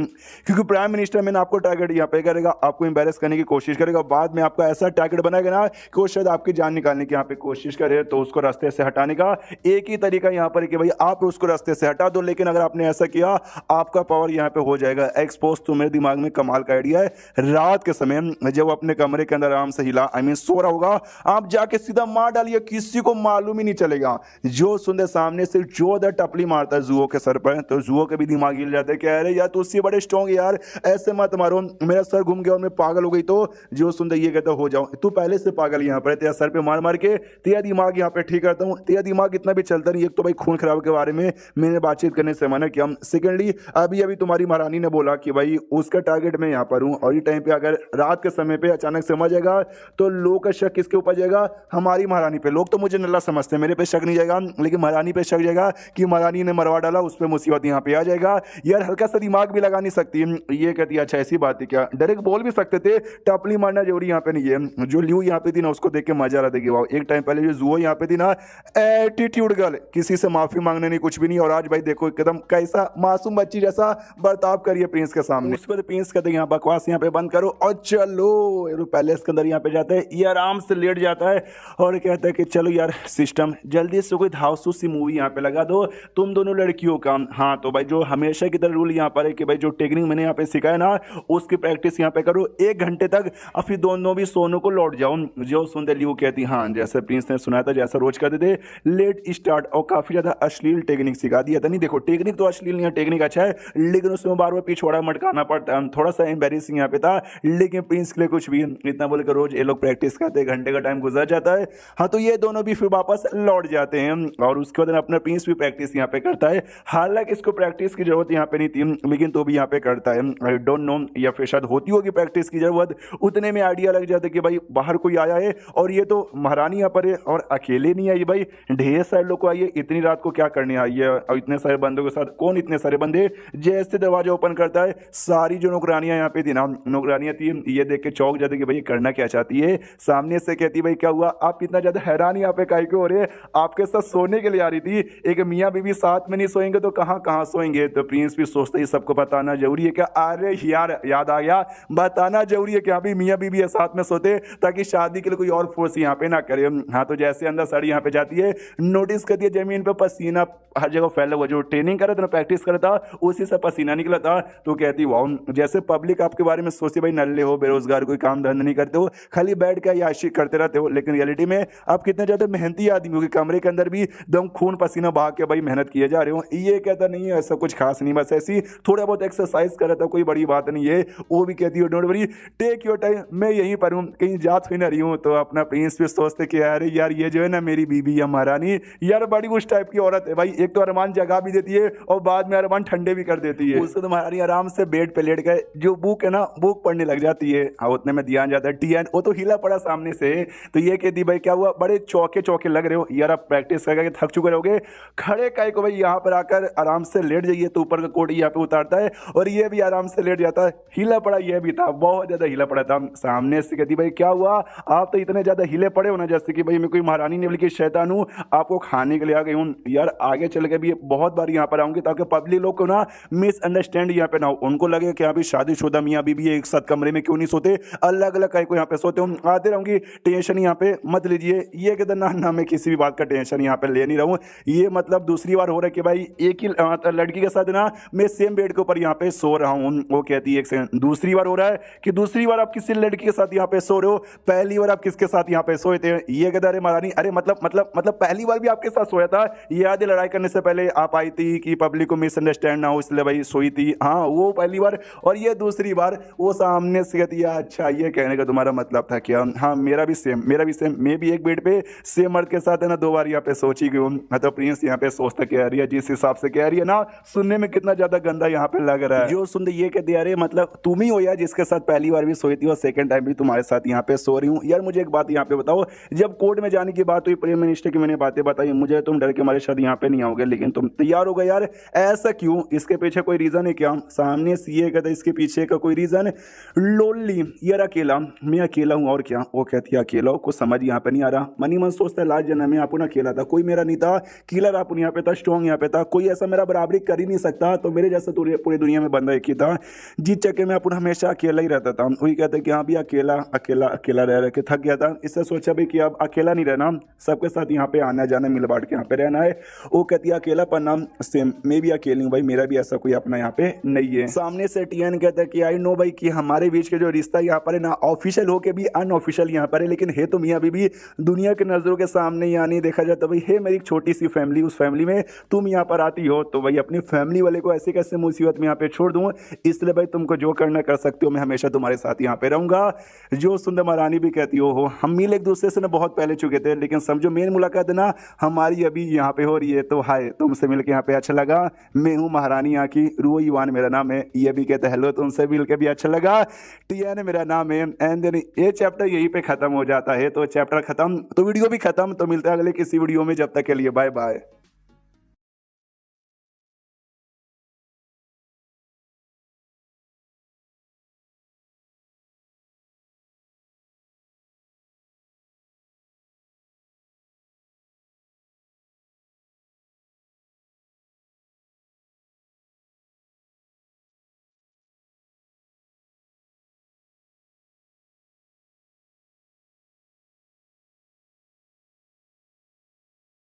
[SPEAKER 1] क्योंकि प्राइम मिनिस्टर मैंने आपको टारगेट यहाँ पे करेगा, आपको एम्बेरस करने की कोशिश करेगा, बाद में आपका ऐसा टारगेट बनाएगा ना कि वो शायद आपकी जान निकालने की यहाँ पे कोशिश करे। तो उसको रास्ते से हटाने का एक ही तरीका यहाँ पर कि भाई आप उसको रास्ते से हटा दो, लेकिन अगर आपने ऐसा किया आपका पावर यहाँ पे हो जाएगा एक्सपोज। तो मेरे दिमाग में कमाल का आइडिया है, रात के समय जब अपने कमरे के अंदर आराम से हिला सो रहा होगा, आप जाके सीधा मार डालिए, किसी को मालूम ही नहीं चलेगा। जो सुंदर सामने से जो टपली मारता है जुओ के सर पर, तो जुओ के भी दिमाग हिल जाता है कि अरे यार तू उससे बड़े स्ट्रॉन्ग यार, ऐसे मत मारो, मेरा सर घूम गया और मैं पागल हो गई। तो जो सुंदर ये कहता हो जाओ, तू पहले से पागल यहाँ पर, तेरा सर पे मार मार के तेरा दिमाग यहाँ पे ठीक करता हूँ, तेरा दिमाग इतना भी चलता नहीं। एक तो भाई खून खराब के बारे में मैंने बातचीत करने से मना किया, सेकेंडली अभी अभी तुम्हारी महारानी ने बोला कि भाई उसका टारगेट मैं यहाँ पर हूँ, और ये टाइम पे अगर रात के समय पे अचानक समझ जाएगा तो लोग का शक किसके ऊपर जाएगा? हमारी महारानी पे। लोग तो मुझे नल्ला समझते हैं, मेरे पे शक नहीं जाएगा, लेकिन महारानी पे शक जाएगा कि महारानी ने मरवा डाला, उस पर मुसीबत यहाँ पे आ जाएगा। यार हल्का सा दिमाग भी लगा नहीं सकती। ये कहती है अच्छा ऐसी बात है क्या? डायरेक्ट बोल भी सकते थे, टपली मारना जरूरी यहाँ पे नहीं है। जो लियू यहाँ पे थी ना उसको देख के मजा आ रहा था कि वाह, एक टाइम पहले जो जुओ यहाँ पे थी ना एटीट्यूड गर्ल, किसी से माफी मांगने नहीं कुछ भी नहीं, और आज भाई देखो एकदम कैसा मासूम बच्ची जैसा बर्ताव करिए प्रिंस के सामने। उसके बाद प्रिंस कहते यहाँ बकवास यहाँ पे बंद करो और चलो पैलेस के अंदर यहाँ पे जाता है। ये आराम से लेट जाता है और कहता है कि चलो यार सिस्टम जल्दी से कोई धावसू सी मूवी यहाँ पे लगा दो तुम दोनों लड़कियों का। हाँ तो भाई जो हमेशा की तरह रूल यहाँ पर है कि भाई जो टेक्निक मैंने यहाँ पे सिखाया ना उसकी प्रैक्टिस यहाँ पे करो 1 घंटे तक, और फिर दोनों भी सोने को लौट जाओ। जो सुनते लियू कहती हाँ जैसे प्रिंस ने सुनाया था जैसा रोज करते थे, लेट स्टार्ट, और काफी ज्यादा अश्लील टेक्निक सिखा दिया था। नहीं देखो टेक्निक तो अश्लील नहीं है, टेक्निक अच्छा है, लेकिन उसमें बार बार पिछवाड़ा मटकाना पड़ता है, थोड़ा सा एम्बेरेसिंग यहाँ पे था। लेकिन प्रिंस के लिए कुछ भी इतना बोलकर रोज ये लोग प्रैक्टिस करते, घंटे का टाइम गुजर जाता है। हाँ तो ये दोनों भी फिर वापस लौट जाते हैं और उसके बाद अपना प्रिंस भी प्रैक्टिस यहाँ पे करता है। हालांकि इसको प्रैक्टिस की जरूरत यहाँ पे नहीं थी, लेकिन तो भी यहाँ पे करता है। आई डोंट नो, या फिर शायद होती होगी प्रैक्टिस की जरूरत, उतने में आइडिया लग जाता है कि भाई बाहर कोई आया है और ये तो महारानी यहाँ पर है और अकेले नहीं आई भाई, ढेर सारे लोग को आई है, इतनी रात को क्या करने आई है और इतने सारे बंदों के साथ। कौन इतने सारे बंदे? जैसे दरवाजा ओपन करता है सारी जो नौकरानियां यहाँ पे थी ना, नौकरानियां थी, ये देख के चौंक जाते कि भाई करना क्या चाहती है। सामने से कहती भाई क्या हुआ, आप इतना ज्यादा हैरान यहाँ पे काहे क्यों हो रहे हैं? आपके साथ सोने के लिए आ रही थी, एक मियाँ बीवी साथ में नहीं सोएंगे तो कहाँ कहाँ सोएंगे? तो प्रिंस भी सोचते ही सबको बताना जरूरी है क्या? अरे यार याद आ गया, बताना जरूरी है कि हाँ भी मियाँ बीबी है साथ में सोते, ताकि शादी के लिए कोई और फोर्स यहाँ पे ना करे। हाँ तो जैसे अंदर साड़ी यहाँ पे जाती है, नोटिस करती है जमीन पे पसीना हर जगह फैला हुआ, जो ट्रेनिंग कर रहा था ना, प्रैक्टिस कर रहा था, उसी से पसीना निकला था। तो कहती वाह, जैसे पब्लिक आपके बारे में सोचती भाई नल्ले हो, बेरोजगार, कोई काम धंधा नहीं करते हो, खाली बैठ के याशी करते रहते हो, लेकिन रियलिटी में आप कितने ज्यादा मेहनती आदमी हो कि कमरे के अंदर भी दम खून पसीना बहा के भाई मेहनत किए जा रहे हो। ये कहता नहीं है ऐसा कुछ खास नहीं, बस ऐसी थोड़ा बहुत एक्सरसाइज कर रहा था, कोई बड़ी बात नहीं है। वो भी कहती हो don't worry, take your time, मैं यहीं पर हूँ, कहीं जात हुई ना रही हूँ। तो अपना प्रिंस भी सोचते कि अरे यार ये जो है ना मेरी बीबी या महारानी यार बड़ी उस टाइप की औरत है भाई, एक तो अरमान जगा भी देती है और बाद में अरमान ठंडे भी कर देती है। उसको तो महारानी आराम से बेड पे लेट गए, जो बुक है ना बुक पढ़ने लग जाती है। हाँ उतने में ध्यान जाता है टीएन, वो तो हिला पड़ा सामने से। तो ये कहती भाई क्या हुआ, बड़े चौके चौके लग रहे हो यार, आप प्रैक्टिस करके थक चुके रहोगे, खड़े काय को भाई यहाँ पर आकर आराम से लेट जाइए। तो ऊपर का कोट यहाँ पे उतारता है और ये भी आराम से लेट जाता है। हिला पड़ा ये भी था, बहुत ज्यादा हिला पड़ा था। सामने से कहती भाई क्या हुआ, आप तो इतने ज्यादा हिले पड़े हो ना जैसे कि भाई मैं कोई महारानी नहीं बल्कि शैतान हूँ, आपको खाने के लिए आ गई हूँ। यार आगे चल के भी बहुत बार यहाँ पर आऊंगी ताकि पब्लिक लोग को ना मिसअंडरस्टैंड यहाँ पे ना हो, उनको लगे कि यहाँ पे शादीशुदा मियाँ बीबी एक साथ कमरे में क्यों नहीं सोते, अलग अलग काय को यहाँ पे सोते हो। आते रहूंगी, टेंशन यहाँ पे मत लीजिए। ये कहते ना मैं किसी भी बात का टेंशन यहाँ पे ले नहीं रहा हूँ। ये मतलब दूसरी बार हो रहा है कि भाई एक ही लड़की के साथ ना मैं सेम बेड के ऊपर यहाँ पे सो रहा हूँ। वो कहती है एक सेकंड, दूसरी बार हो रहा है कि दूसरी बार आप किसी लड़की के साथ यहाँ पे सो रहे हो, पहली बार आप किसके साथ यहाँ पे सोए थे। ये कहता अरे महारानी, अरे मतलब पहली बार भी आपके साथ सोया था, याद है लड़ाई करने से पहले आप आई थी कि पब्लिक को मिसअंडरस्टैंड ना हो इसलिए भाई सोई थी। हाँ वो पहली बार, और ये दूसरी बार। वो सामने से कहती है अच्छा ये कहने का तुम्हारा मतलब था क्या। हाँ मेरा भी सेम मैं भी एक बेड पे सेम मर्द के साथ है ना 2 बार यहाँ पे सोची गई हूँ। तो प्रिंस यहाँ पे सोचता कह रही है, जिस हिसाब से कह रही है ना, सुनने में कितना ज्यादा गंदा यहाँ पे लग रहा है। जो सुनते ये कहती है अरे मतलब तुम ही हो यार जिसके साथ पहली बार भी सोई थी और सेकंड टाइम भी तुम्हारे साथ यहाँ पे सो रही हूँ। यार मुझे एक बात यहाँ पे बताओ, जब कोर्ट में जाने की बात हुई प्राइम मिनिस्टर की मैंने बातें बताई, मुझे तुम डर के हमारे शायद यहाँ पे नहीं आओगे, लेकिन तुम तैयार हो गए यार, ऐसा क्यों, इसके पीछे कोई रीजन है क्या। सामने सीए कहता इसके पीछे का कोई रीजन, लोनली यार अकेला, मैं अकेला हूँ और क्या। वो कहती है अकेला हो, कुछ समझ यहाँ पे नहीं आ रहा। मनी मन सोचता है लास्ट जन्म में अपन अकेला था, कोई मेरा नहीं था, किलर अपन यहाँ पे था, स्ट्रॉन्ग यहाँ पे था, कोई ऐसा मेरा बराबरी कर ही नहीं सकता, तो मेरे जैसा पूरी दुनिया में बंदा एक ही था, जिस चक्कर में अपन हमेशा अकेला ही रहता था। वही कहते कि हाँ भी अकेला अकेला अकेला रह के थक गया था, इससे सोचा भी कि अब अकेला नहीं रहना, सबके साथ यहाँ पे आना जाना मिल बांट के यहाँ पे रहना है। वो कहती है अकेला पर नाम सेम, मैं भी अकेली हूँ भाई, मेरा भी ऐसा कोई अपना यहाँ पे नहीं है। सामने से टीएन कहता है कि आई नो भाई कि हमारे बीच के जो रिश्ता यहाँ पर है ना ऑफिशियल हो के भी अनऑफिशियल यहाँ पर है, लेकिन है तो मियाँ बीबी दुनिया के नजरों के सामने यहाँ नहीं देखा जाता भाई, है मेरी छोटी सी फैमिली, उस फैमिली में तुम यहाँ पर आती हो तो भाई अपनी फैमिली वाले को ऐसे कैसे मुसीबत में यहाँ पे छोड़ दूँ, इसलिए भाई तुमको जो करना कर सकते हो, मैं हमेशा तुम्हारे साथ यहाँ पे रहूंगा। जो सुंदर महारानी भी कहती हो हम मिल एक दूसरे से ना बहुत पहले चुके थे, लेकिन समझो मेन मुलाकात है ना हमारी अभी यहाँ पे हो रही है, तो हाय तुमसे मिलकर यहाँ पे अच्छा लगा, मैं हूँ महारानी यहाँ की, रूह युवान मेरा नाम है। ये भी कहते हेलो तुमसे मिलकर भी अच्छा लगा, टीएन मेरा नाम है। एंड देन ये चैप्टर यहीं पे खत्म हो जाता है। तो चैप्टर खत्म तो वीडियो भी खत्म, तो मिलता है अगले किसी वीडियो में, जब तक के लिए बाय बाय।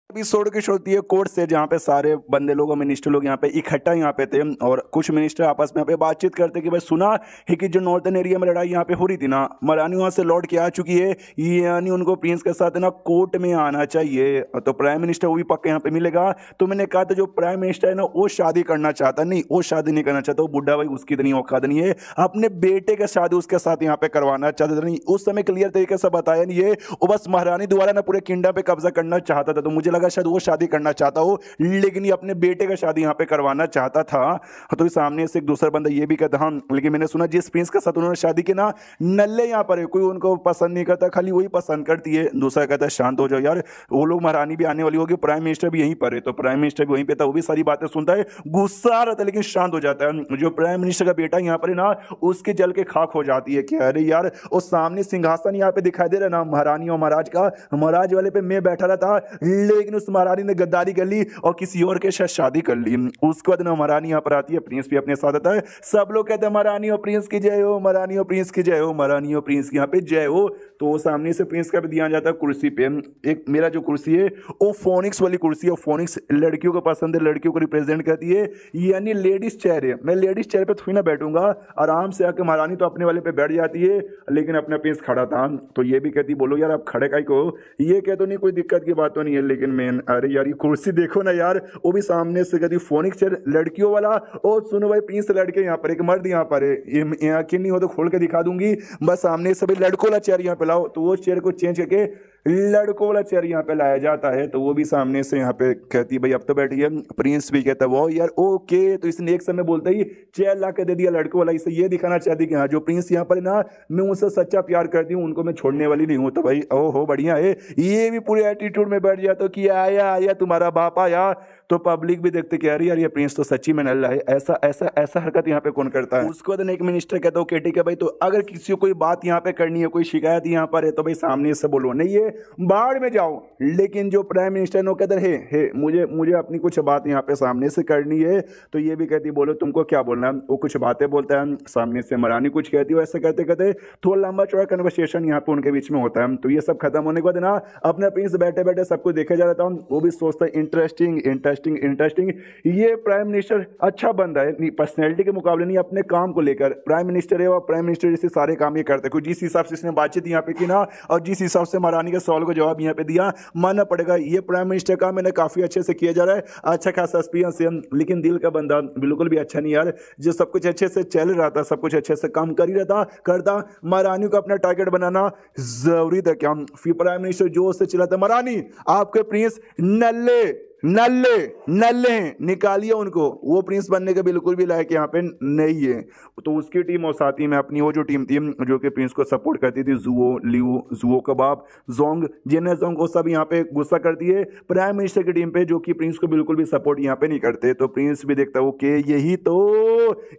[SPEAKER 1] एपिसोड की शुरुआत है कोर्ट से, जहाँ पे सारे बंदे लोग मिनिस्टर लोग यहाँ पे इकट्ठा यहाँ पे थे, और कुछ मिनिस्टर आपस में यहाँ पे बातचीत करते कि भाई सुना है कि जो नॉर्थन एरिया में लड़ाई यहाँ पे हो रही थी ना, महारानी वहाँ से लौट के आ चुकी है, यानी उनको प्रिंस के साथ ना कोर्ट में आना चाहिए। तो प्राइम मिनिस्टर वो भी पक्का यहाँ पे मिलेगा। तो मैंने कहा था जो प्राइम मिनिस्टर है ना वो शादी करना चाहता नहीं, वो शादी नहीं करना चाहता, वो बुढ़ा भाई उसकी इतनी औकात नहीं है, अपने बेटे का शादी उसके साथ यहाँ पे करवाना चाहता नहीं। उस समय क्लियर तरीके से बताया नहीं है, वो बस महारानी द्वारा ना पूरे किंगडम पे कब्जा करना चाहता था। तो मुझे लगा शायद वो शादी करना चाहता हो, लेकिन ये अपने बेटे का शादी यहाँ पे करवाना चाहता था। तो सामने से एक दूसरा बंदा ये भी कहता हाँ, लेकिन मैंने सुना जिस प्रिंस के साथ उन्होंने शादी की ना नल्ले यहाँ पर है, कोई उनको पसंद नहीं करता, खाली वही पसंद करती है। दूसरा कहता है शांत हो जाओ यार, वो लोग महारानी भी आने वाली होगी, प्राइम मिनिस्टर भी यहीं पर है। तो प्राइम मिनिस्टर भी वहीं पे था, वो भी सारी बातें सुनता है, गुस्सा आ रहा था लेकिन शांत हो जाता है। जो प्राइम मिनिस्टर का बेटा यहाँ पर है ना उसके जल के खाक हो जाती है कि अरे यार वो सामने सिंहासन यहाँ पे दिखाई दे रहा है ना महारानी और महाराज का, महाराज वाले पे मैं बैठा रहा था, लेकिन लेकिन उस महारानी ने गद्दारी कर ली और किसी और के साथ शादी कर ली। उसके बाद ना महारानी यहाँ पर आती है, प्रिंस भी अपने साथ आता है, सब लोग कहते हैं महारानी और प्रिंस की जय हो, महारानी और प्रिंस की जय हो, महारानी और प्रिंस की यहाँ पे जय हो। तो वो सामने से प्रिंस का भी ध्यान जाता है कुर्सी पे। एक मेरा जो कुर्सी है वो फोनिक्स वाली कुर्सी है, फोनिक्स लड़कियों को पसंद है, लड़कियों को रिप्रेजेंट करती है, यानी लेडीज चेयर है। मैं लेडीज चेयर पे थोड़ी ना बैठूंगा, आराम से आके महारानी तो अपने वाले पे बैठ जाती है, लेकिन अपना प्रिंस खड़ा था। तो ये भी कहती बोलो यार आप खड़े काहे को, ये कह तो नहीं कोई दिक्कत की बात तो नहीं है, लेकिन मैं अरे यार ये कुर्सी देखो ना यार, वो भी सामने से कहती फोनिक्स चेयर लड़कियों वाला। और सुनो भाई प्रिंस लड़के यहाँ पर, एक मर्द यहाँ पर है, ये यकीन नहीं हो तो खोल के दिखा दूंगी, बस सामने से भी लड़कों वाला चेयर यहाँ पे लाओ। तो वो चेयर को चेंज करके लड़कों वाला चेयर यहाँ पे लाया जाता है। तो वो भी सामने से यहाँ पे कहती भाई अब तो बैठिए। प्रिंस भी कहता है वो यार ओके। तो इसने एक समय बोलते ही चेयर ला के दे दिया लड़कों वाला। इसे ये दिखाना चाहती कि हाँ जो प्रिंस यहाँ पर ना, मैं उनसे सच्चा प्यार करती हूँ, उनको मैं छोड़ने वाली नहीं हूँ। तो भाई ओहो बढ़िया है, ये भी पूरे एटीट्यूड में बैठ जाता कि आया आया तुम्हारा बाप आया। तो पब्लिक भी देखते कि अरे यार ये प्रिंस तो सच्ची में नल्ला है, ऐसा ऐसा ऐसा हरकत यहाँ पे कौन करता है। उसके बाद एक मिनिस्टर कहता हो ठीक है भाई, तो अगर किसी को कोई बात यहाँ पे करनी है, कोई शिकायत यहाँ पर है, तो भाई सामने से बोलो, नहीं है बाहर में जाओ। लेकिन जो प्राइम मिनिस्टर नो कहते है मुझे अपनी कुछ बात यहाँ पे सामने से करनी है। तो ये भी कहती बोलो तुमको क्या बोलना है। वो कुछ बातें बोलता है, सामने से महारानी कुछ कहती है, ऐसे कहते कहते थोड़ा लंबा चौड़ा कन्वर्सेशन यहाँ पे उनके बीच में होता है। तो ये सब खत्म होने के बाद ना अपने प्रिंस बैठे बैठे सबको देखे जा रहा था, वो भी सोचता है इंटरेस्टिंग इंटरेस्टिंग इंटरेस्टिंग, ये प्राइम मिनिस्टर अच्छा बंदा है, पर्सनैलिटी के मुकाबले नहीं, अपने काम को लेकर प्राइम मिनिस्टर है और प्राइम मिनिस्टर जैसे सारे काम ये करते हैं। जिस हिसाब से इसने बातचीत यहाँ पे की ना, और जिस हिसाब से महारानी के सवाल को जवाब यहाँ पे दिया, मानना पड़ेगा ये प्राइम मिनिस्टर का मैंने काफी अच्छे से किया जा रहा है, अच्छा खासा एक्सपीरियंस है। लेकिन दिल का बंदा बिल्कुल भी अच्छा नहीं यार, जो सब कुछ अच्छे से चल रहा था, सब कुछ अच्छे से काम कर ही रहा करता, महारानी को अपना टारगेट बनाना जरूरी था क्या। फिर प्राइम मिनिस्टर जोर से चिल्लाता महारानी आपके प्रिंस नल्ले नल्ले नल्ले हैं, निकालिए उनको, वो प्रिंस बनने के बिल्कुल भी लायक यहाँ पे नहीं है। तो उसकी टीम और साथ ही में अपनी वो जो टीम थी जो कि प्रिंस को सपोर्ट करती थी, जुओ लियो जुओ कबाब जोंग जेने जोंग, वो सब यहाँ पे गुस्सा करती है प्राइम मिनिस्टर की टीम पे, जो कि प्रिंस को बिल्कुल भी सपोर्ट यहाँ पे नहीं करते। तो प्रिंस भी देखता है ओके यही तो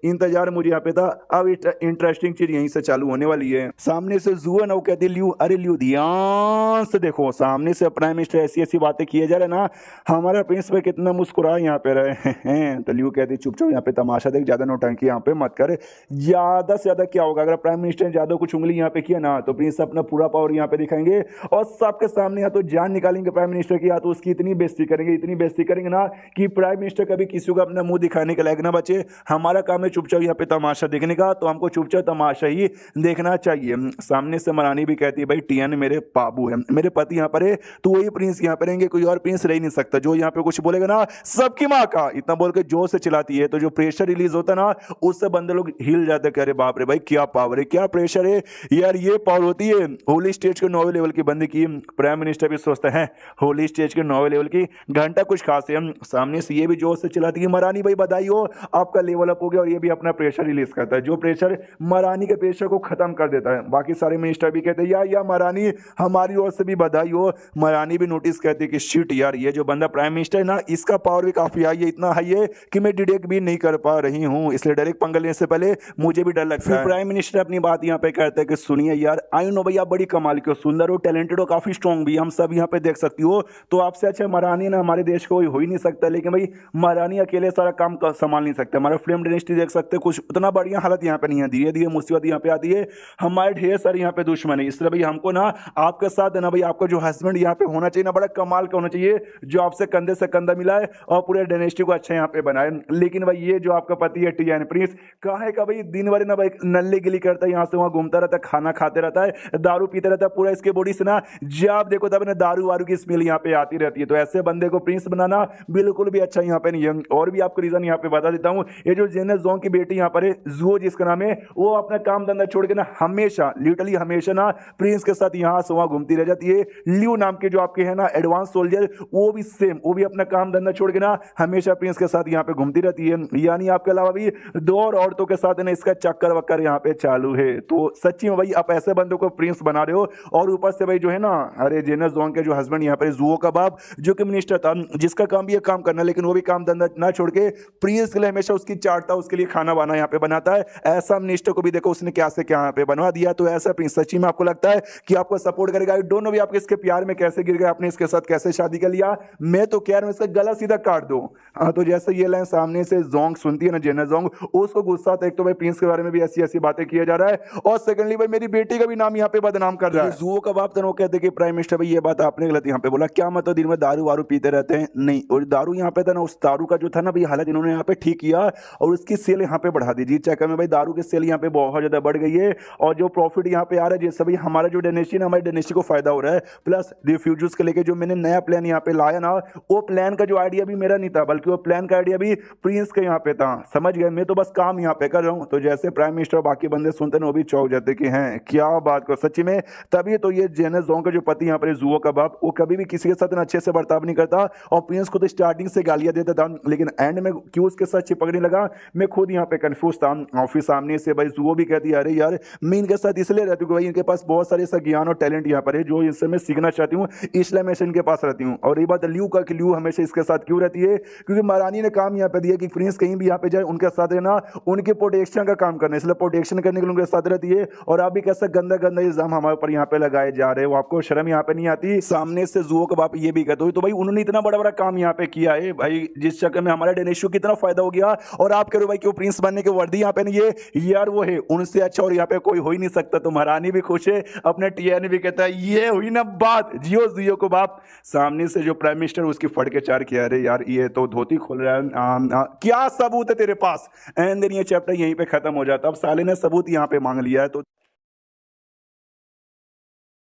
[SPEAKER 1] इंतजार मुझे यहाँ पे था, अब इंटरेस्टिंग चीज यहीं से चालू होने वाली है। सामने से जुओ ना वो कहती लियो, अरे लियो ध्यान से देखो, सामने से प्राइम मिनिस्टर ऐसी ऐसी बातें किए जा रहे ना, हमारा प्रिंस पे कितना मुस्कुरा यहाँ पे रहे हैं। तो लियो कहती चुपचाप यहाँ पे तमाशा देख, ज्यादा नौटंकी यहाँ पे मत कर, ज्यादा से ज्यादा क्या होगा अगर प्राइम मिनिस्टर ने ज्यादा कुछ उंगली यहाँ पे किया ना, तो प्रिंस अपना पूरा पावर यहाँ पे दिखाएंगे और सबके सामने या तो जान निकालेंगे प्राइम मिनिस्टर की, या तो उसकी इतनी बेइज्जती करेंगे, इतनी बेइज्जती करेंगे ना कि प्राइम मिनिस्टर कभी किसी को अपना मुंह दिखाने के लायक ना बचे। हमारा काम है चुपचाप यहाँ पे तमाशा देखने का, तो हमको चुपचाप तमाशा ही देखना चाहिए। सामने से महारानी भी कहती है भाई टीएन मेरे बाबू है, मेरे पति यहाँ पर है, तो वही प्रिंस यहाँ पर रहेंगे, कोई और प्रिंस रह नहीं सकता। जो यहाँ पे कुछ बोलेगा ना सबकी माँ का, इतना बोल के जोर से चिल्लाती है, तो जो प्रेशर रिलीज होता है ना उससे बंदे लोग हिल जाते हैं, अरे बाप रे भाई क्या पावर है, क्या प्रेशर है यार, ये पावर होती है होली स्टेज के 9वें लेवल की बंदे की। प्राइम मिनिस्टर भी सोचता है होली स्टेज के 9वें लेवल की घंटा कुछ खास है। सामने से ये भी जोर से चिल्लाती है महारानी भाई बधाई हो आपका लेवल अप हो गया, और ये भी अपना प्रेशर रिलीज करता है, जो प्रेशर महारानी के प्रेशर को खत्म कर देता है। बाकी सारे मिनिस्टर भी कहते हैं या महारानी हमारी ओर से भी बधाई हो। महारानी भी नोटिस करती है कि शिट यार ये जो बंदा प्राइम मिनिस्टर है ना, इसका पावर भी काफी हाई है, इतना हाई है कि मैं डिटेक्ट भी नहीं कर पा रही हूँ, इसलिए डायरेक्ट पंगा लेने से पहले मुझे भी डर लगता है। प्राइम मिनिस्टर अपनी बात यहाँ पे कहते हैं कि सुनिए यार आई नो भाई आप बड़ी कमाल के हो, सुंदर हो, टैलेंटेड हो, काफी स्ट्रॉन्ग भी, हम सब यहाँ पे देख सकती हो, तो आपसे अच्छा महारानी ना हमारे देश को हो ही नहीं सकता। लेकिन भाई महारानी अकेले सारा काम संभाल नहीं सकते, हमारा फिल्म इंडस्ट्री देख सकते कुछ उतना बढ़िया हालत यहाँ पे नहीं है, धीरे धीरे मुसीबत यहाँ पे आती है, हमारे ढेर सारे यहाँ पे दुश्मन है, इसलिए भाई हमको ना आपके साथ है ना भाई आपका जो हस्बैंड यहाँ पे होना चाहिए ना, बड़ा कमाल का होना चाहिए, जो आपसे कंधे से कंधा मिलाए और पूरे डायनेस्टी को अच्छा यहाँ पे बनाए। लेकिन भाई ये जो आपका पति है टीएन प्रिंस कहा है का भाई दिन भर ना भाई नल्ले गिली करता है, यहाँ से वहाँ घूमता रहता है, खाना खाते रहता है, दारू पीते रहता है, पूरा इसके बॉडी से ना जब आप देखो तब ना दारू वारू की स्मेल यहाँ पे आती रहती है। तो ऐसे बंदे को प्रिंस बनाना बिल्कुल भी अच्छा यहाँ पे नहीं है। और भी आपको रीजन यहाँ पे बता देता हूँ, ये जो जेने जोंग की बेटी यहाँ पर है जुओ जिसका नाम है, वो अपना काम धंधा छोड़ के ना हमेशा लिटरली हमेशा ना प्रिंस के साथ यहाँ से वहाँ घूमती रह जाती है। लियो नाम के जो आपके है ना एडवांस सोल्जर, वो भी सेम वो भी अपना काम धंधा छोड़ के ना हमेशा प्रिंस के साथ यहाँ पे घूमती रहती है, यानी आपके अलावा भी 2 और औरतों के साथ ना इसका चक्कर वक्कर यहाँ पे चालू है। तो सच्ची में भाई आप ऐसे बंदों को प्रिंस बना रहे हो, और ऊपर से भाई जो है ना, अरे जेनस जोंग के जो हस्बैंड यहाँ पे जुओ का बाप जो कि मिनिस्टर था, जिसका काम भी ये काम करना, लेकिन वो भी काम धंधा ना छोड़ के प्रिंस के लिए हमेशा उसकी चाटता, उसके लिए खाना वाना यहाँ पे बनाता है। ऐसा मिनिस्टर को भी देखो उसने क्या से क्या यहाँ पे बनवा दिया। तो ऐसा प्रिंस सच्ची में आपको लगता है कि आपको सपोर्ट करेगा? दोनों भी आपके इसके प्यार में कैसे गिर गए, आपने इसके साथ कैसे शादी कर लिया? मैं तो कह रहा हूं इसका गला सीधा काट दो। हाँ, तो जैसे ये लाइन सामने से जोंग सुनती है ना, जेना जोंग, उसको गुस्सा आता है। एक तो भाई प्रिंस के बारे में भी ऐसी ऐसी बातें किया जा रहा है, और सेकंडली भाई मेरी बेटी का भी नाम यहाँ पे बदनाम कर रहा है। जुओ का बाप तो कहते कि प्राइम मिनिस्टर भाई ये बात आपने गलत यहाँ पे बोला, क्या मतलब दिन में दारू वारू पीते रहते हैं? नहीं, और दारू यहाँ पे था ना, उस दारू का जो था ना भाई हालत इन्होंने यहाँ पे ठीक किया और उसकी सेल यहाँ पे बढ़ा दी। जी चक्कर में भाई दारू की सेल यहाँ पे बहुत ज्यादा बढ़ गई है, और जो प्रॉफिट यहाँ पे आ रहा है जैसे भाई हमारा जो डेनेशी ना, हमारे डेनेशी को फायदा हो रहा है। प्लस रिफ्यूजीज के लेके जो मैंने नया प्लान यहाँ पे लाया ना, वो प्लान का जो आइडिया भी मेरा नहीं था, बल्कि वो प्लान का आइडिया भी प्रिंस के यहाँ पे था। समझ गए? मैं तो बस काम यहाँ पे कर रहा हूँ। तो जैसे प्राइम मिनिस्टर बाकी बंदे सुनते ना, वो भी चौंक जाते कि हैं क्या बात कर सच्ची में। तभी तो ये जेनस जोंग का जो पति यहाँ पर जुओ का बाप, वो कभी भी किसी के साथ अच्छे से बर्ताव नहीं करता, और प्रिंस को तो स्टार्टिंग से गालियां देता था, लेकिन एंड में क्यों उसके साथ चिपकने लगा, मैं खुद यहाँ पे कंफ्यूज था। ऑफिस सामने से भाई जुओ भी कहती है अरे यार मैं इनके साथ इसलिए रहती हूँ भाई इनके पास बहुत सारे ऐसा ज्ञान और टैलेंट यहाँ पर है जो इससे मैं सीखना चाहती हूँ, इसलिए मैं इनके पास रहती हूँ। और ये बात ल्यू का कि ल्यू हमेशा इसके साथ क्यों रहती है, क्योंकि महारानी ने काम यहाँ पे दिया कि प्रिंस कहीं भी यहाँ पे जाए उनके साथ रहना, उनके प्रोटेक्शन का काम करना, इसलिए प्रोटेक्शन करने के लिए उनके साथ रहती है। और अभी कैसा गंदा गंदा इल्जाम हमारे ऊपर यहाँ पे लगाए जा रहे हैं, वो आपको शर्म यहाँ पे नहीं आती? सामने से जुओ का बाप ये भी कहते हो तो भाई उन्होंने इतना बड़ा बड़ा काम यहाँ पे किया है भाई, जिस चक्कर में हमारा डेनेशो कितना फायदा हो गया, और आप कह रहे हो भाई कि वो प्रिंस बनने के वर्दी यहाँ पे नहीं है यार, वो है उनसे अच्छा और यहाँ पे कोई हो ही नहीं सकता। तो महारानी भी खुश है, अपने टीआर भी कहता है ये हुई ना बात, जियो जियो को बाप। सामने से जो प्राइम मिनिस्टर उसकी फट के चार किया, अरे यार ये तो धोती खोल रहा है, क्या सबूत है तेरे पास? एंड देन ये चैप्टर यहीं पे खत्म हो जाता। अब साले ने सबूत यहाँ पे मांग लिया है। तो